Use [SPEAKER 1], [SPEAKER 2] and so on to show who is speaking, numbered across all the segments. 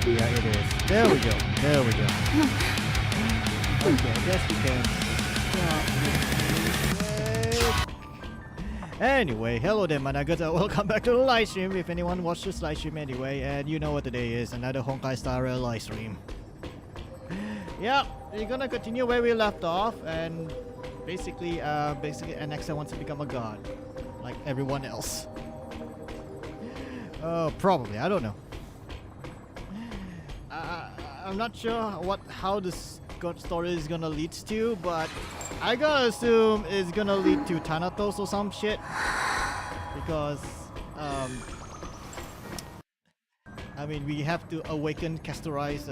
[SPEAKER 1] Yeah, it is. There we go. There we go. Okay, I guess we can stop this. Anyway, hello there, man. Welcome back to the live stream. If anyone watched this live stream anyway, and you know what today is, another Honkai Star Rail live stream. Yeah, we're gonna continue where we left off, and basically Alexa wants to become a god, like everyone else. Probably. I don't know. I'm not sure how this god story is gonna lead to, but I gotta assume it's gonna lead to Thanatos or some shit, because I mean, we have to awaken Castorai's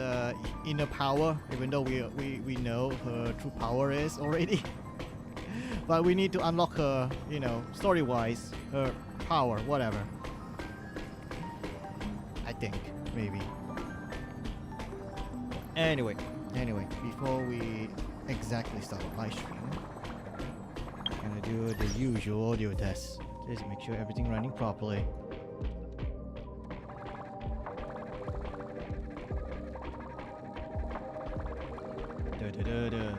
[SPEAKER 1] inner power, even though we know her true power is already. But we need to unlock her, you know, story-wise, her power, whatever. I think, maybe. Anyway, before we exactly start the live stream, I'm gonna do the usual audio test. Just make sure everything running properly. Da-da-da-da.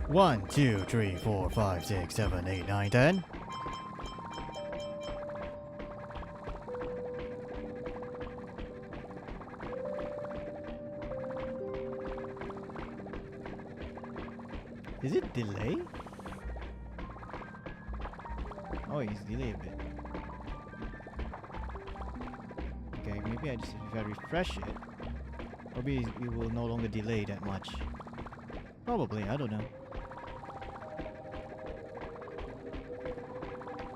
[SPEAKER 1] One, two, three, four, 5, 6, 7, 8, 9, 10. Is it delay? Oh, it's delayed a bit. Okay, maybe if I refresh it, maybe it will no longer delay that much. Probably, I don't know.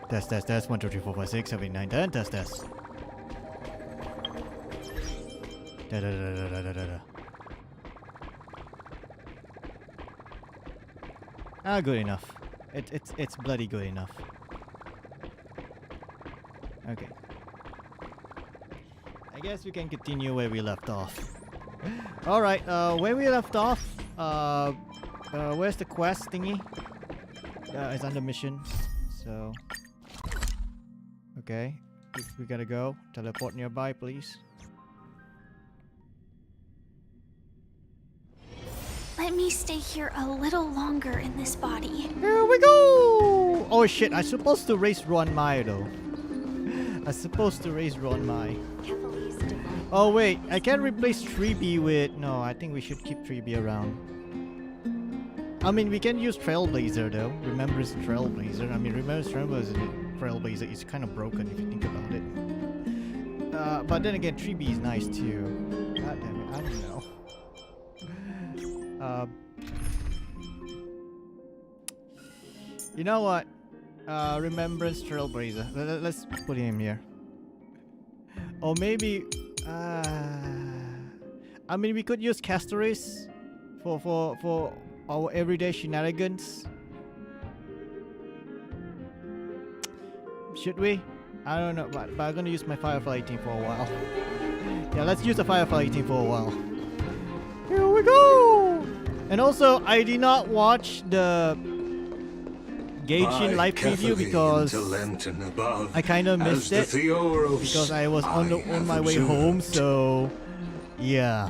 [SPEAKER 1] Test, 1, 2, 3, 4, 5, 6, 7, 8, 9, 10, test. Da-da-da-da-da-da-da. Ah, good enough. It's bloody good enough. Okay. I guess we can continue where we left off. Alright, where we left off, where's the quest thingy? It's under mission, so... Okay, we gotta go. Teleport nearby, please.
[SPEAKER 2] Let me stay here a little longer in this body.
[SPEAKER 1] Here we go! Oh shit, I'm supposed to raise Ruanmai though. I'm supposed to raise Ruanmai. Oh wait, I can replace 3B with... No, I think we should keep 3B around. I mean, we can use Trailblazer though. Remembrance Trailblazer. I mean, Remembrance Trailblazer is kind of broken if you think about it. But then again, 3B is nice too. God damn it, I don't know. You know what? Remembrance Trailblazer. Let's put him here. Or maybe... I mean, we could use Castoris for our everyday shenanigans. Should we? I don't know, but I'm gonna use my Firefly 18 for a while. Yeah, let's use the Firefly 18 for a while. Here we go! And also, I did not watch the Gaijin live preview because I kind of missed it because I was on my way home, so yeah.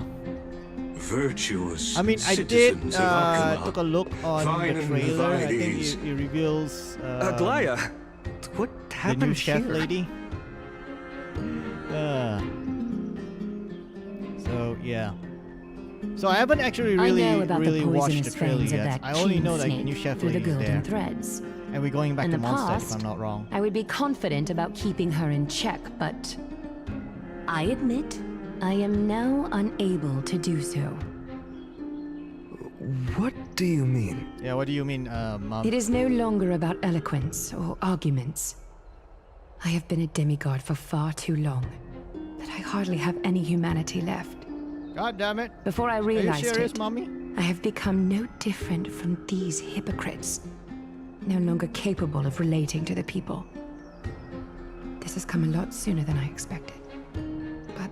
[SPEAKER 3] Virtuous.
[SPEAKER 1] I mean, I did took a look on the trailer. I think it reveals
[SPEAKER 4] Aglaya, what happened
[SPEAKER 1] the new chef
[SPEAKER 4] here?
[SPEAKER 1] lady. So yeah. So I haven't actually really watched the trailer yet. I only know that the new chef lady is there.
[SPEAKER 5] Threads.
[SPEAKER 1] And we're going back
[SPEAKER 5] In
[SPEAKER 1] to
[SPEAKER 5] the
[SPEAKER 1] Mondstadt, if
[SPEAKER 5] past,
[SPEAKER 1] I'm not wrong.
[SPEAKER 5] I would be confident about keeping her in check, but I admit I am now unable to do so.
[SPEAKER 4] What do you mean?
[SPEAKER 1] Yeah, what do you mean, Mom?
[SPEAKER 5] It is no longer about eloquence or arguments. I have been a demigod for far too long that I hardly have any humanity left.
[SPEAKER 1] God damn it.
[SPEAKER 5] Before I
[SPEAKER 1] Are you
[SPEAKER 5] realized
[SPEAKER 1] serious,
[SPEAKER 5] it,
[SPEAKER 1] Mommy?
[SPEAKER 5] I have become no different from these hypocrites, no longer capable of relating to the people. This has come a lot sooner than I expected. But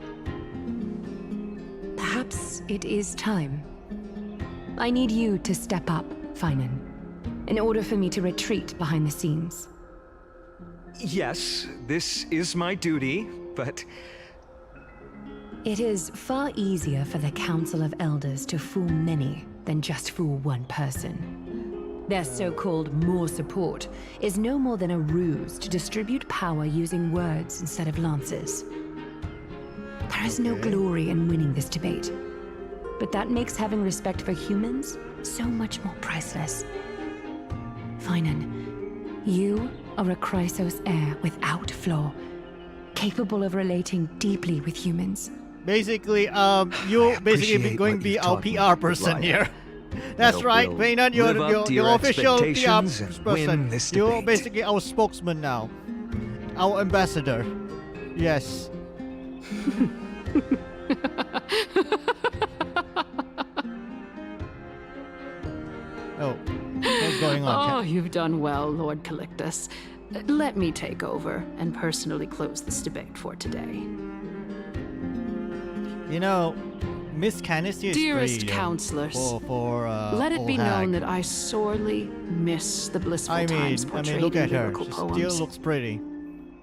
[SPEAKER 5] perhaps it is time. I need you to step up, Finan, in order for me to retreat behind the scenes.
[SPEAKER 4] Yes, this is my duty, but
[SPEAKER 5] It is far easier for the Council of Elders to fool many than just fool one person. Their so-called more support is no more than a ruse to distribute power using words instead of lances. There is no glory in winning this debate, but that makes having respect for humans so much more priceless. Finan, you are a Chrysos heir without flaw, capable of relating deeply with humans.
[SPEAKER 1] Basically, you're basically
[SPEAKER 4] appreciate
[SPEAKER 1] going
[SPEAKER 4] what
[SPEAKER 1] to be
[SPEAKER 4] you've
[SPEAKER 1] our
[SPEAKER 4] taught me,
[SPEAKER 1] PR person
[SPEAKER 4] Lion.
[SPEAKER 1] here. That's
[SPEAKER 4] hope
[SPEAKER 1] right,
[SPEAKER 4] we'll
[SPEAKER 1] Paynan, you're
[SPEAKER 4] live up to
[SPEAKER 1] your
[SPEAKER 4] your
[SPEAKER 1] official PR
[SPEAKER 4] expectations and win
[SPEAKER 1] person.
[SPEAKER 4] this
[SPEAKER 1] You're
[SPEAKER 4] debate.
[SPEAKER 1] basically our spokesman now. Our ambassador. Yes. Oh, what's going on?
[SPEAKER 6] Oh, you've done well, Lord Calictus. Let me take over and personally close this debate for today.
[SPEAKER 1] You know, Miss Canister is
[SPEAKER 6] Dearest
[SPEAKER 1] pretty,
[SPEAKER 6] counselors,
[SPEAKER 1] for
[SPEAKER 6] let it
[SPEAKER 1] old
[SPEAKER 6] be
[SPEAKER 1] hag.
[SPEAKER 6] known that I sorely miss the blissful times portrayed
[SPEAKER 1] look at
[SPEAKER 6] in
[SPEAKER 1] her.
[SPEAKER 6] lyrical
[SPEAKER 1] She
[SPEAKER 6] poems.
[SPEAKER 1] still looks pretty.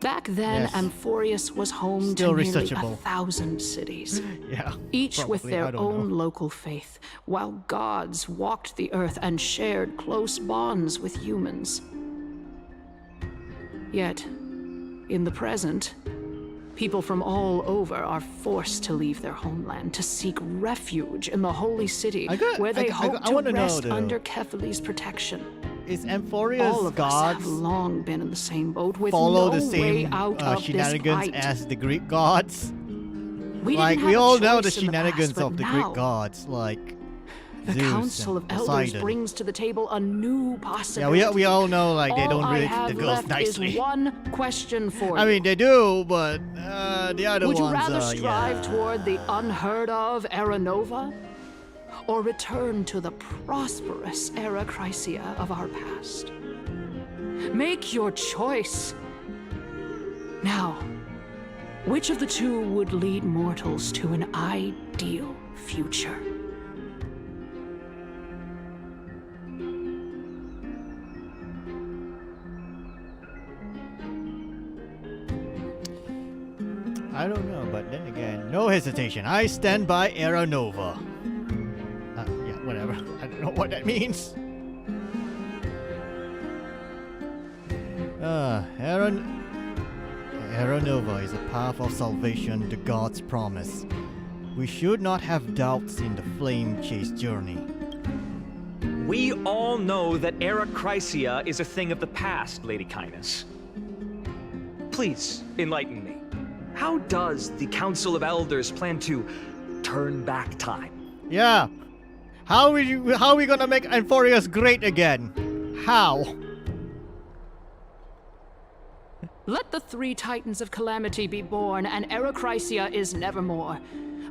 [SPEAKER 6] Back then,
[SPEAKER 1] Yes.
[SPEAKER 6] Amphorius was home
[SPEAKER 1] Still
[SPEAKER 6] to nearly
[SPEAKER 1] researchable.
[SPEAKER 6] 1,000 cities,
[SPEAKER 1] Yeah.
[SPEAKER 6] each with
[SPEAKER 1] probably, I
[SPEAKER 6] their
[SPEAKER 1] don't
[SPEAKER 6] own
[SPEAKER 1] know.
[SPEAKER 6] local faith, while gods walked the earth and shared close bonds with humans. Yet, in the present, people from all over are forced to leave their homeland to seek refuge in the holy city, where they hope to
[SPEAKER 1] wanna know,
[SPEAKER 6] rest
[SPEAKER 1] though.
[SPEAKER 6] under Kefali's protection.
[SPEAKER 1] Is Amphoria's
[SPEAKER 6] All of us
[SPEAKER 1] gods
[SPEAKER 6] have long been in the same boat with
[SPEAKER 1] follow
[SPEAKER 6] no
[SPEAKER 1] the
[SPEAKER 6] way
[SPEAKER 1] same
[SPEAKER 6] out of this
[SPEAKER 1] shenanigans
[SPEAKER 6] plight.
[SPEAKER 1] as the Greek gods?
[SPEAKER 6] We
[SPEAKER 1] Like,
[SPEAKER 6] didn't
[SPEAKER 1] we
[SPEAKER 6] have a
[SPEAKER 1] all know the
[SPEAKER 6] choice in past,
[SPEAKER 1] shenanigans
[SPEAKER 6] but
[SPEAKER 1] of the
[SPEAKER 6] now,
[SPEAKER 1] Greek gods, like
[SPEAKER 6] The
[SPEAKER 1] Zeus
[SPEAKER 6] Council
[SPEAKER 1] and
[SPEAKER 6] of Elders
[SPEAKER 1] Poseidon.
[SPEAKER 6] brings to the table a new
[SPEAKER 1] Yeah,
[SPEAKER 6] possibility.
[SPEAKER 1] we all know, like, they
[SPEAKER 6] All
[SPEAKER 1] don't really
[SPEAKER 6] I have
[SPEAKER 1] treat the girls
[SPEAKER 6] left
[SPEAKER 1] nicely.
[SPEAKER 6] Is one question for
[SPEAKER 1] I
[SPEAKER 6] you.
[SPEAKER 1] mean, they do, but the other
[SPEAKER 6] Would you
[SPEAKER 1] ones,
[SPEAKER 6] rather strive
[SPEAKER 1] yeah.
[SPEAKER 6] toward the unheard of Era Nova, or return to the prosperous Era Chrysia of our past? Make your choice. Now, which of the two would lead mortals to an ideal future?
[SPEAKER 1] I don't know, but then again, no hesitation. I stand by Era Nova. Yeah, whatever. I don't know what that means. Era Nova is a path of salvation the gods promise. We should not have doubts in the flame chase journey.
[SPEAKER 7] We all know that Era Chrysia is a thing of the past, Lady Kindness. Please, enlighten me. How does the Council of Elders plan to turn back time?
[SPEAKER 1] Yeah. How are we gonna make Amphorius great again? How?
[SPEAKER 6] Let the three titans of calamity be born, and Era Chrysia is nevermore.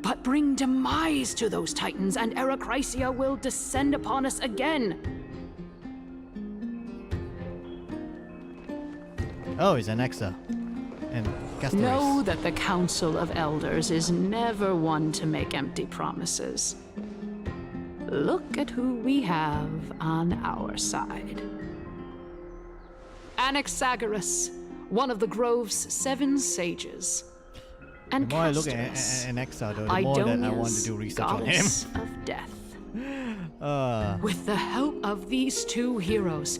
[SPEAKER 6] But bring demise to those titans, and Era Chrysia will descend upon us again.
[SPEAKER 1] Oh, he's an Exa. And Castoris.
[SPEAKER 6] Know that the Council of Elders is never one to make empty promises. Look at who we have on our side. Anaxagoras, one of the Grove's 7 sages. And
[SPEAKER 1] The more I look at
[SPEAKER 6] Castoris,
[SPEAKER 1] an Exa, though, the more that I want to do research on him.
[SPEAKER 6] goddess of death. With the help of these two heroes,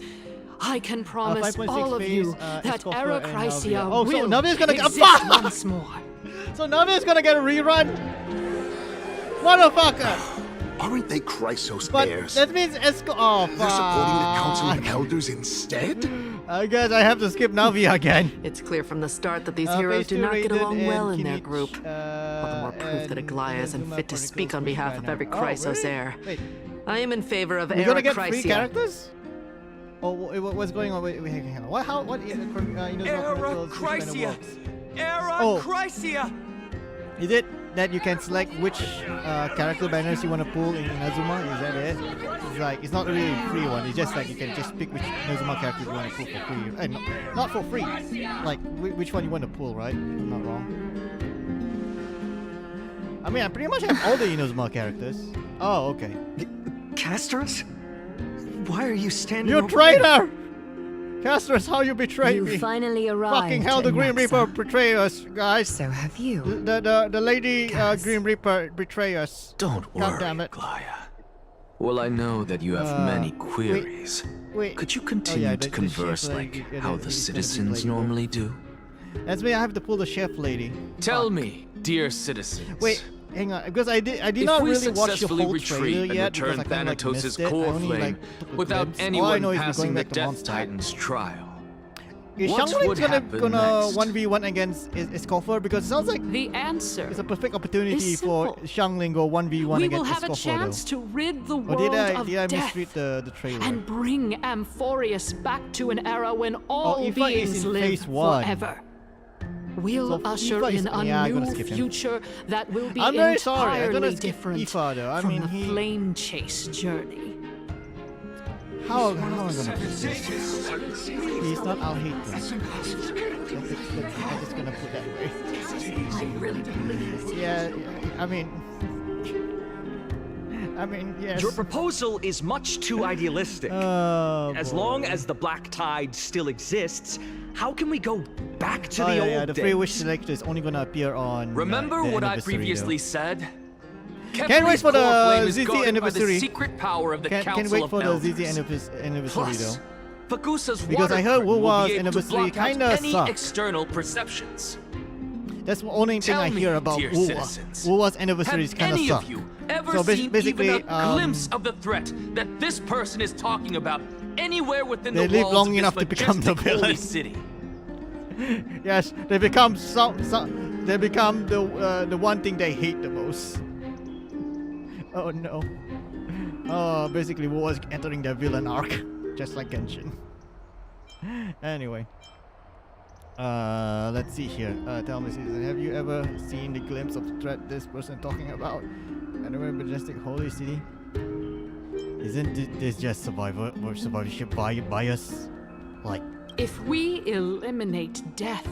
[SPEAKER 6] I can promise
[SPEAKER 1] 5.6
[SPEAKER 6] all of you
[SPEAKER 1] phase,
[SPEAKER 6] that
[SPEAKER 1] Escoffer
[SPEAKER 6] Era
[SPEAKER 1] and
[SPEAKER 6] Chrysia
[SPEAKER 1] Alvia. Oh, so
[SPEAKER 6] will
[SPEAKER 1] Navi's gonna get-
[SPEAKER 6] exist
[SPEAKER 1] Fuck!
[SPEAKER 6] once more.
[SPEAKER 1] So Navi's gonna get a rerun? Motherfucker!
[SPEAKER 8] Aren't they Chrysos
[SPEAKER 1] But
[SPEAKER 8] heirs?
[SPEAKER 1] that means Esco. Oh, fuck.
[SPEAKER 8] They're supporting the Council of Elders instead?
[SPEAKER 1] I guess I have to skip Navi again.
[SPEAKER 9] It's clear from the start that these
[SPEAKER 1] Phase
[SPEAKER 9] heroes do
[SPEAKER 1] 2
[SPEAKER 9] not get
[SPEAKER 1] Raiden
[SPEAKER 9] along well
[SPEAKER 1] and
[SPEAKER 9] in their
[SPEAKER 1] Kinich,
[SPEAKER 9] group. All the more proof that
[SPEAKER 1] and
[SPEAKER 9] Aglaya isn't
[SPEAKER 1] Inazuma
[SPEAKER 9] fit to speak
[SPEAKER 1] Chronicles
[SPEAKER 9] on behalf
[SPEAKER 1] Free
[SPEAKER 9] of every
[SPEAKER 1] Banner.
[SPEAKER 9] Chrysos
[SPEAKER 1] really?
[SPEAKER 9] heir.
[SPEAKER 1] Wait,
[SPEAKER 9] I am in favor of
[SPEAKER 1] we're
[SPEAKER 9] Era
[SPEAKER 1] gonna get free
[SPEAKER 9] Chrysia.
[SPEAKER 1] characters? Oh, what's going on? Wait, hang on. What? How? What?
[SPEAKER 7] Era Chrysia! Era
[SPEAKER 1] Oh.
[SPEAKER 7] Chrysia!
[SPEAKER 1] Is it that you can select which character banners you want to pull in Inazuma? Is that it? It's like, it's not really a free one. It's just like you can just pick which Inazuma character you want to pull for free. No, not for free. Like which one you want to pull, right? If I'm not wrong. I mean, I pretty much have all the Inazuma characters. Oh, okay.
[SPEAKER 4] Castorus? Why are you standing
[SPEAKER 1] You
[SPEAKER 4] over
[SPEAKER 1] traitor! Castorus, how you betrayed
[SPEAKER 5] You
[SPEAKER 1] me?
[SPEAKER 5] finally arrived.
[SPEAKER 1] Fucking hell, the Grim Reaper betrayed us, guys.
[SPEAKER 5] So have you.
[SPEAKER 1] The lady
[SPEAKER 5] Gus.
[SPEAKER 1] Grim Reaper betrayed us.
[SPEAKER 3] Don't
[SPEAKER 1] God
[SPEAKER 3] worry,
[SPEAKER 1] damn it.
[SPEAKER 3] Glaya. Well, I know that you have many queries.
[SPEAKER 1] Wait.
[SPEAKER 3] Could you continue to
[SPEAKER 1] the
[SPEAKER 3] converse
[SPEAKER 1] chef
[SPEAKER 3] like
[SPEAKER 1] lady,
[SPEAKER 3] how
[SPEAKER 1] it
[SPEAKER 3] the
[SPEAKER 1] is gonna be
[SPEAKER 3] citizens
[SPEAKER 1] playable.
[SPEAKER 3] normally do?
[SPEAKER 1] That's me. I have to pull the chef lady.
[SPEAKER 10] Tell
[SPEAKER 1] Fuck.
[SPEAKER 10] me, dear citizens.
[SPEAKER 1] Wait, hang on, because I did
[SPEAKER 10] If
[SPEAKER 1] not
[SPEAKER 10] we
[SPEAKER 1] really watch the
[SPEAKER 10] successfully
[SPEAKER 1] whole
[SPEAKER 10] retreat
[SPEAKER 1] trailer
[SPEAKER 10] and
[SPEAKER 1] yet because
[SPEAKER 10] return
[SPEAKER 1] I kind of like
[SPEAKER 10] Thanatos'
[SPEAKER 1] missed it. I
[SPEAKER 10] core
[SPEAKER 1] only
[SPEAKER 10] flame
[SPEAKER 1] like took a
[SPEAKER 10] without
[SPEAKER 1] glimpse. All I
[SPEAKER 10] anyone
[SPEAKER 1] know is we're
[SPEAKER 10] passing
[SPEAKER 1] going
[SPEAKER 10] the
[SPEAKER 1] back to
[SPEAKER 10] Death
[SPEAKER 1] Mondstadt.
[SPEAKER 10] Titan's trial.
[SPEAKER 1] Is
[SPEAKER 10] What
[SPEAKER 1] Xiangling
[SPEAKER 10] would happen
[SPEAKER 1] gonna
[SPEAKER 10] next?
[SPEAKER 1] 1v1 against Iskoffer? Because it sounds like
[SPEAKER 6] The answer
[SPEAKER 1] it's a perfect opportunity
[SPEAKER 6] is
[SPEAKER 1] for
[SPEAKER 6] simple.
[SPEAKER 1] Xiangling go 1v1
[SPEAKER 6] we
[SPEAKER 1] against
[SPEAKER 6] will have a
[SPEAKER 1] Iskoffer
[SPEAKER 6] chance
[SPEAKER 1] though.
[SPEAKER 6] to rid the
[SPEAKER 1] Or
[SPEAKER 6] world
[SPEAKER 1] did
[SPEAKER 6] of
[SPEAKER 1] I
[SPEAKER 6] death
[SPEAKER 1] misread the trailer?
[SPEAKER 6] and bring Amphorius back to an era when all
[SPEAKER 1] Aoife is
[SPEAKER 6] beings
[SPEAKER 1] in
[SPEAKER 6] live
[SPEAKER 1] phase 1.
[SPEAKER 6] forever. We'll
[SPEAKER 1] So
[SPEAKER 6] usher
[SPEAKER 1] Aoife is-
[SPEAKER 6] in a
[SPEAKER 1] yeah, I'm gonna
[SPEAKER 6] new
[SPEAKER 1] skip him.
[SPEAKER 6] future that will be
[SPEAKER 1] I'm very sorry. I'm
[SPEAKER 6] entirely
[SPEAKER 1] gonna skip
[SPEAKER 6] different
[SPEAKER 1] Aoife though. I
[SPEAKER 6] from
[SPEAKER 1] mean,
[SPEAKER 6] the
[SPEAKER 1] he.
[SPEAKER 6] flame chase journey.
[SPEAKER 1] How am I gonna put this? He's not. I'll hate him. I'm just gonna put that way. Yeah, I mean, yes.
[SPEAKER 7] Your proposal is much too idealistic. As
[SPEAKER 1] boy.
[SPEAKER 7] long as the Black Tide still exists, how can we go back to
[SPEAKER 1] Oh,
[SPEAKER 7] the
[SPEAKER 1] yeah,
[SPEAKER 7] old
[SPEAKER 1] yeah, the
[SPEAKER 7] days?
[SPEAKER 1] free wish selector is only gonna appear on.
[SPEAKER 10] Remember
[SPEAKER 1] the
[SPEAKER 10] what I
[SPEAKER 1] anniversary,
[SPEAKER 10] previously
[SPEAKER 1] though.
[SPEAKER 10] said?
[SPEAKER 1] Can't wait for the
[SPEAKER 10] Kefli's core flame is
[SPEAKER 1] ZZ
[SPEAKER 10] guarded by
[SPEAKER 1] anniversary.
[SPEAKER 10] the secret power of the
[SPEAKER 1] Can't
[SPEAKER 10] Council
[SPEAKER 1] wait
[SPEAKER 10] of
[SPEAKER 1] for the
[SPEAKER 10] Elders.
[SPEAKER 1] ZZ anniversary
[SPEAKER 10] Plus,
[SPEAKER 1] though.
[SPEAKER 10] Fagusa's
[SPEAKER 1] Because I
[SPEAKER 10] water
[SPEAKER 1] heard
[SPEAKER 10] curtain will
[SPEAKER 1] Wuwa's
[SPEAKER 10] be able to
[SPEAKER 1] anniversary
[SPEAKER 10] block out
[SPEAKER 1] kinda
[SPEAKER 10] any
[SPEAKER 1] sucked.
[SPEAKER 10] external perceptions.
[SPEAKER 1] That's the only thing
[SPEAKER 10] Tell
[SPEAKER 1] I
[SPEAKER 10] me,
[SPEAKER 1] hear about
[SPEAKER 10] dear
[SPEAKER 1] Wuwa.
[SPEAKER 10] citizens,
[SPEAKER 1] Wuwa's anniversary is
[SPEAKER 10] Have
[SPEAKER 1] kind of
[SPEAKER 10] any
[SPEAKER 1] suck.
[SPEAKER 10] of you ever
[SPEAKER 1] So
[SPEAKER 10] seen
[SPEAKER 1] basically,
[SPEAKER 10] even a glimpse of the threat that this person is talking about anywhere within
[SPEAKER 1] They
[SPEAKER 10] the
[SPEAKER 1] live
[SPEAKER 10] walls
[SPEAKER 1] long
[SPEAKER 10] of this
[SPEAKER 1] enough to become the
[SPEAKER 10] majestic holy
[SPEAKER 1] villain.
[SPEAKER 10] city?
[SPEAKER 1] Yes, they become they become the one thing they hate the most. Oh no. Oh, basically Wuwa's entering the villain arc, just like Genshin. Anyway. Let's see here. Tell me, Citizen, have you ever seen the glimpse of threat this person talking about? Anywhere majestic holy city? Isn't this just survivorship bias? Like,
[SPEAKER 6] If we eliminate death,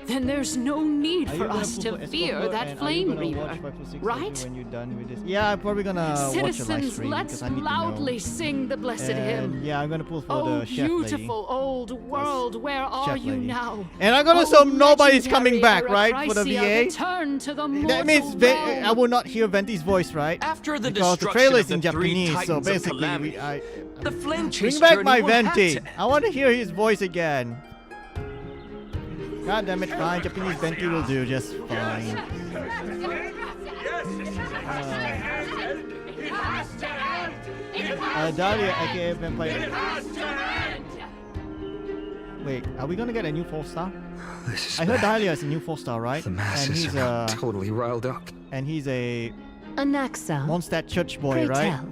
[SPEAKER 6] then there's no need
[SPEAKER 1] are you
[SPEAKER 6] for
[SPEAKER 1] gonna
[SPEAKER 6] us
[SPEAKER 1] pull
[SPEAKER 6] to
[SPEAKER 1] for
[SPEAKER 6] fear
[SPEAKER 1] Escobar,
[SPEAKER 6] that
[SPEAKER 1] and
[SPEAKER 6] flame
[SPEAKER 1] are you gonna
[SPEAKER 6] reader,
[SPEAKER 1] watch 526
[SPEAKER 6] right?
[SPEAKER 1] when you're done with this? Yeah, I'm probably gonna watch a live
[SPEAKER 6] Citizens,
[SPEAKER 1] stream
[SPEAKER 6] let's
[SPEAKER 1] because I need
[SPEAKER 6] loudly
[SPEAKER 1] to know.
[SPEAKER 6] sing the blessed
[SPEAKER 1] And
[SPEAKER 6] hymn.
[SPEAKER 1] yeah, I'm gonna pull for
[SPEAKER 6] Oh,
[SPEAKER 1] the chef lady.
[SPEAKER 6] beautiful old world, where are
[SPEAKER 1] Chef
[SPEAKER 6] you
[SPEAKER 1] lady.
[SPEAKER 6] now?
[SPEAKER 1] And I'm gonna
[SPEAKER 6] Oh,
[SPEAKER 1] assume nobody's coming
[SPEAKER 6] legendary
[SPEAKER 1] back, right, for the
[SPEAKER 6] Arachisia,
[SPEAKER 1] VA?
[SPEAKER 6] return to the
[SPEAKER 1] That means
[SPEAKER 6] mortal
[SPEAKER 1] I
[SPEAKER 6] realm.
[SPEAKER 1] will not hear Venti's voice, right?
[SPEAKER 10] After the
[SPEAKER 1] Because the
[SPEAKER 10] destruction
[SPEAKER 1] trailer
[SPEAKER 10] of
[SPEAKER 1] is in
[SPEAKER 10] the three
[SPEAKER 1] Japanese, so
[SPEAKER 10] Titans of
[SPEAKER 1] basically
[SPEAKER 10] Calamity, the flame chase
[SPEAKER 1] bring back
[SPEAKER 10] journey
[SPEAKER 1] my
[SPEAKER 10] will have
[SPEAKER 1] Venti.
[SPEAKER 10] to end.
[SPEAKER 1] I want to hear his voice again. God damn it, fine. Japanese Venti will do just fine. Dahlia, aka Vampire. Wait, are we gonna get a new 4-star?
[SPEAKER 4] This is
[SPEAKER 1] I heard
[SPEAKER 4] bad.
[SPEAKER 1] Dahlia is a new 4-star, right?
[SPEAKER 4] The
[SPEAKER 1] And
[SPEAKER 4] masses
[SPEAKER 1] he's
[SPEAKER 4] are totally riled up.
[SPEAKER 1] and he's a
[SPEAKER 5] Anaxa,
[SPEAKER 1] Mondstadt church boy,
[SPEAKER 5] pray
[SPEAKER 1] right?
[SPEAKER 5] tell.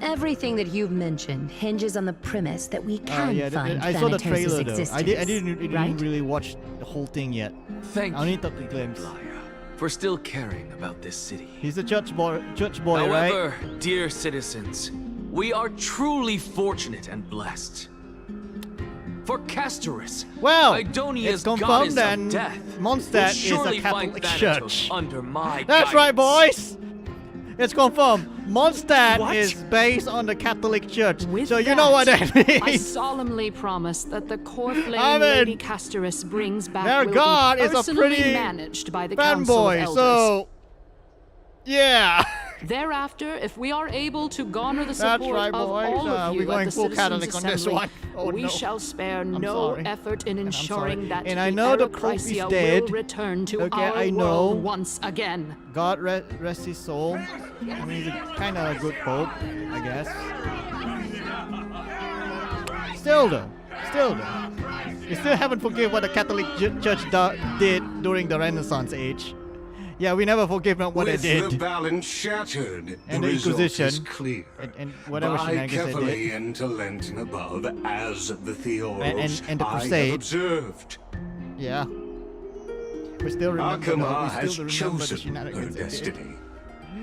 [SPEAKER 5] Everything that you've mentioned hinges on the premise that we can
[SPEAKER 1] Yeah,
[SPEAKER 5] find
[SPEAKER 1] I saw the
[SPEAKER 5] Thanatos'
[SPEAKER 1] trailer though.
[SPEAKER 5] existence,
[SPEAKER 1] I didn't
[SPEAKER 5] right?
[SPEAKER 1] really watch the whole thing yet.
[SPEAKER 10] Thank
[SPEAKER 1] I only
[SPEAKER 10] you,
[SPEAKER 1] took the glimpse.
[SPEAKER 10] Glaya, for still caring about this city.
[SPEAKER 1] He's a church boy, right?
[SPEAKER 10] However, dear citizens, we are truly fortunate and blessed. For Castorus,
[SPEAKER 1] Well,
[SPEAKER 10] Idonia's
[SPEAKER 1] it's confirmed
[SPEAKER 10] goddess
[SPEAKER 1] then
[SPEAKER 10] of death,
[SPEAKER 1] Mondstadt
[SPEAKER 10] will surely
[SPEAKER 1] is a Catholic
[SPEAKER 10] find Thanatos
[SPEAKER 1] church.
[SPEAKER 10] under my
[SPEAKER 1] That's right,
[SPEAKER 10] guidance.
[SPEAKER 1] boys. It's confirmed. Mondstadt
[SPEAKER 10] What?
[SPEAKER 1] is based on the Catholic Church.
[SPEAKER 6] With
[SPEAKER 1] So you know what that
[SPEAKER 6] I
[SPEAKER 1] means.
[SPEAKER 6] solemnly promise that the core flame
[SPEAKER 1] I mean,
[SPEAKER 6] Lady Castorus brings back
[SPEAKER 1] their
[SPEAKER 6] will
[SPEAKER 1] god
[SPEAKER 6] be
[SPEAKER 1] is a
[SPEAKER 6] personally
[SPEAKER 1] pretty
[SPEAKER 6] managed by the Council of
[SPEAKER 1] Fanboy,
[SPEAKER 6] Elders.
[SPEAKER 1] so yeah.
[SPEAKER 6] Thereafter, if we are able to garner the
[SPEAKER 1] That's
[SPEAKER 6] support
[SPEAKER 1] right,
[SPEAKER 6] of
[SPEAKER 1] boys.
[SPEAKER 6] all of
[SPEAKER 1] We're
[SPEAKER 6] you
[SPEAKER 1] going
[SPEAKER 6] at the
[SPEAKER 1] full
[SPEAKER 6] Citizens'
[SPEAKER 1] Catholic on this
[SPEAKER 6] Assembly,
[SPEAKER 1] one. Oh,
[SPEAKER 6] we
[SPEAKER 1] no.
[SPEAKER 6] shall spare
[SPEAKER 1] I'm
[SPEAKER 6] no
[SPEAKER 1] sorry.
[SPEAKER 6] effort in
[SPEAKER 1] And I'm sorry.
[SPEAKER 6] ensuring that
[SPEAKER 1] And
[SPEAKER 6] the
[SPEAKER 1] I know the Pope is
[SPEAKER 6] Arachisia
[SPEAKER 1] dead.
[SPEAKER 6] will return to
[SPEAKER 1] Okay,
[SPEAKER 6] our
[SPEAKER 1] I know.
[SPEAKER 6] world once again.
[SPEAKER 1] God rest his soul. I mean, he's kind of a good pope, I guess. Still though. We still haven't forgiven what the Catholic Church did during the Renaissance age. Yeah, we never forgive them what
[SPEAKER 3] With
[SPEAKER 1] they
[SPEAKER 3] the
[SPEAKER 1] did.
[SPEAKER 3] balance shattered,
[SPEAKER 1] And
[SPEAKER 3] the
[SPEAKER 1] the
[SPEAKER 3] result is
[SPEAKER 1] Inquisition.
[SPEAKER 3] clear.
[SPEAKER 1] And whatever
[SPEAKER 3] Buy
[SPEAKER 1] shenanigans they
[SPEAKER 3] carefully
[SPEAKER 1] did.
[SPEAKER 3] into Lent and above, as the Theoros
[SPEAKER 1] And the
[SPEAKER 3] I
[SPEAKER 1] Crusade.
[SPEAKER 3] have observed.
[SPEAKER 1] Yeah. We still remember,
[SPEAKER 3] Arkhamar
[SPEAKER 1] we
[SPEAKER 3] has
[SPEAKER 1] still remember the
[SPEAKER 3] chosen her
[SPEAKER 1] shenanigans they did.
[SPEAKER 3] destiny.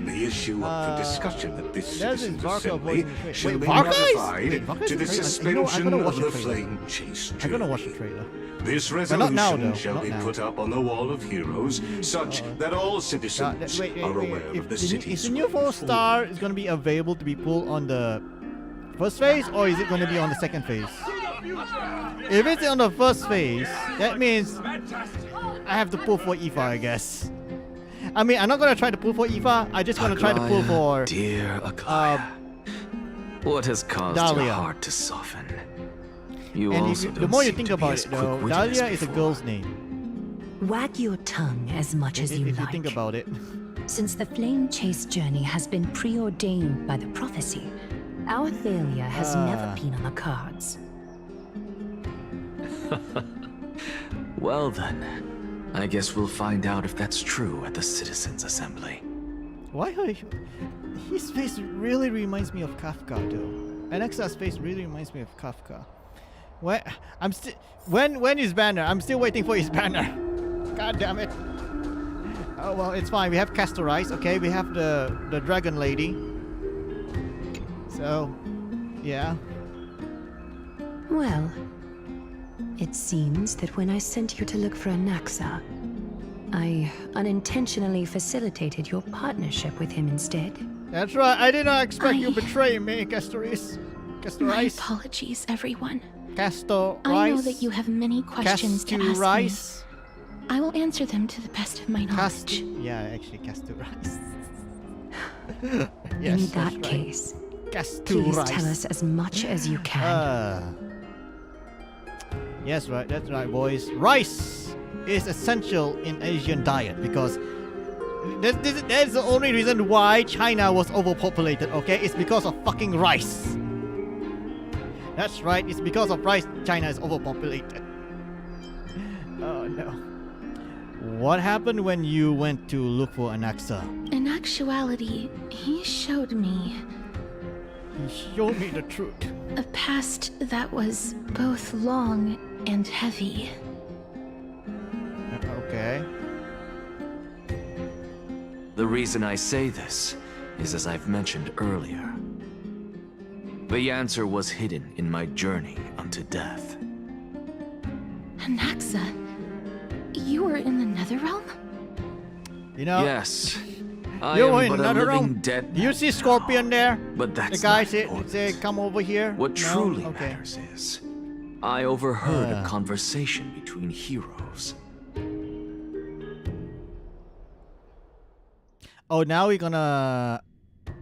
[SPEAKER 8] The issue up for discussion at this
[SPEAKER 1] that is
[SPEAKER 8] citizens'
[SPEAKER 1] Varka
[SPEAKER 8] assembly
[SPEAKER 1] voicing the
[SPEAKER 8] shall
[SPEAKER 1] trailer.
[SPEAKER 8] be
[SPEAKER 1] Wait, Varka is-
[SPEAKER 8] modified
[SPEAKER 1] wait, Varka is
[SPEAKER 8] to
[SPEAKER 1] a
[SPEAKER 8] the
[SPEAKER 1] trailer.
[SPEAKER 8] suspension
[SPEAKER 1] I'm gonna
[SPEAKER 8] of
[SPEAKER 1] watch
[SPEAKER 8] the
[SPEAKER 1] the trailer.
[SPEAKER 8] flame chase
[SPEAKER 1] I'm gonna
[SPEAKER 8] journey.
[SPEAKER 1] watch the trailer.
[SPEAKER 8] This
[SPEAKER 1] not
[SPEAKER 8] resolution
[SPEAKER 1] now, though.
[SPEAKER 8] shall
[SPEAKER 1] Not
[SPEAKER 8] be
[SPEAKER 1] now.
[SPEAKER 8] put up on the wall of heroes, such that all citizens are aware
[SPEAKER 1] If
[SPEAKER 8] of the
[SPEAKER 1] the,
[SPEAKER 8] city's
[SPEAKER 1] is the new 4-star is gonna be available to be pulled on the first phase, or is it gonna be on the second phase? If it's on the first phase, that means I have to pull for Aoife, I guess. I mean, I'm not gonna try to pull for Aoife. I just gonna try to pull for
[SPEAKER 3] Dear Aglaya, what has caused
[SPEAKER 1] Dahlia.
[SPEAKER 3] your heart to soften? You
[SPEAKER 1] And
[SPEAKER 3] also
[SPEAKER 1] the
[SPEAKER 3] don't
[SPEAKER 1] more you
[SPEAKER 3] seem
[SPEAKER 1] think
[SPEAKER 3] to be
[SPEAKER 1] about
[SPEAKER 3] as
[SPEAKER 1] it, though,
[SPEAKER 3] quick-witted as
[SPEAKER 1] Dahlia is a
[SPEAKER 3] before.
[SPEAKER 1] girl's name.
[SPEAKER 5] Wag your tongue as much as you
[SPEAKER 1] If you
[SPEAKER 5] like.
[SPEAKER 1] think about it.
[SPEAKER 5] Since the flame chase journey has been preordained by the prophecy, our failure has never been on the cards.
[SPEAKER 3] Well then, I guess we'll find out if that's true at the Citizens' Assembly.
[SPEAKER 1] Why are his face really reminds me of Kafka, though. Anexa's face really reminds me of Kafka. When is banner? I'm still waiting for his banner. God damn it. Oh well, it's fine. We have Castor Ice, okay? We have the dragon lady. So, yeah.
[SPEAKER 5] Well, it seems that when I sent you to look for Anaxa, I unintentionally facilitated your partnership with him instead.
[SPEAKER 1] That's right. I did not expect you
[SPEAKER 2] I-
[SPEAKER 1] betray me, Castor Ice. Castor
[SPEAKER 2] My
[SPEAKER 1] Ice.
[SPEAKER 2] apologies, everyone.
[SPEAKER 1] Castor Rice.
[SPEAKER 2] I know that you have many questions to
[SPEAKER 1] Castor
[SPEAKER 2] ask
[SPEAKER 1] Rice.
[SPEAKER 2] me. I will answer them to the best of my knowledge.
[SPEAKER 1] Yeah, actually, Castor Rice.
[SPEAKER 5] In
[SPEAKER 1] yes,
[SPEAKER 5] that
[SPEAKER 1] that's right.
[SPEAKER 5] case,
[SPEAKER 1] Castor
[SPEAKER 5] please
[SPEAKER 1] Rice.
[SPEAKER 5] tell us as much as you can.
[SPEAKER 1] Yes, right. That's right, boys. Rice is essential in Asian diet because that's the only reason why China was overpopulated. Okay, it's because of fucking rice. That's right. It's because of rice China is overpopulated. Oh no. What happened when you went to look for Anaxa?
[SPEAKER 2] In actuality, he showed me
[SPEAKER 1] He showed me the truth.
[SPEAKER 2] a past that was both long and heavy.
[SPEAKER 1] Okay.
[SPEAKER 3] The reason I say this is as I've mentioned earlier. The answer was hidden in my journey unto death.
[SPEAKER 2] Anaxa, you were in the Netherrealm?
[SPEAKER 1] You know.
[SPEAKER 3] Yes, I
[SPEAKER 1] You
[SPEAKER 3] am
[SPEAKER 1] were in
[SPEAKER 3] but a
[SPEAKER 1] another
[SPEAKER 3] living
[SPEAKER 1] realm.
[SPEAKER 3] dead
[SPEAKER 1] Do you
[SPEAKER 3] man
[SPEAKER 1] see
[SPEAKER 3] now.
[SPEAKER 1] Scorpion there?
[SPEAKER 3] But that's
[SPEAKER 1] The guy
[SPEAKER 3] not
[SPEAKER 1] say,
[SPEAKER 3] important.
[SPEAKER 1] "Come over here."
[SPEAKER 3] What
[SPEAKER 1] No?
[SPEAKER 3] truly
[SPEAKER 1] Okay.
[SPEAKER 3] matters is, I overheard a conversation between heroes.
[SPEAKER 1] Oh, now we're gonna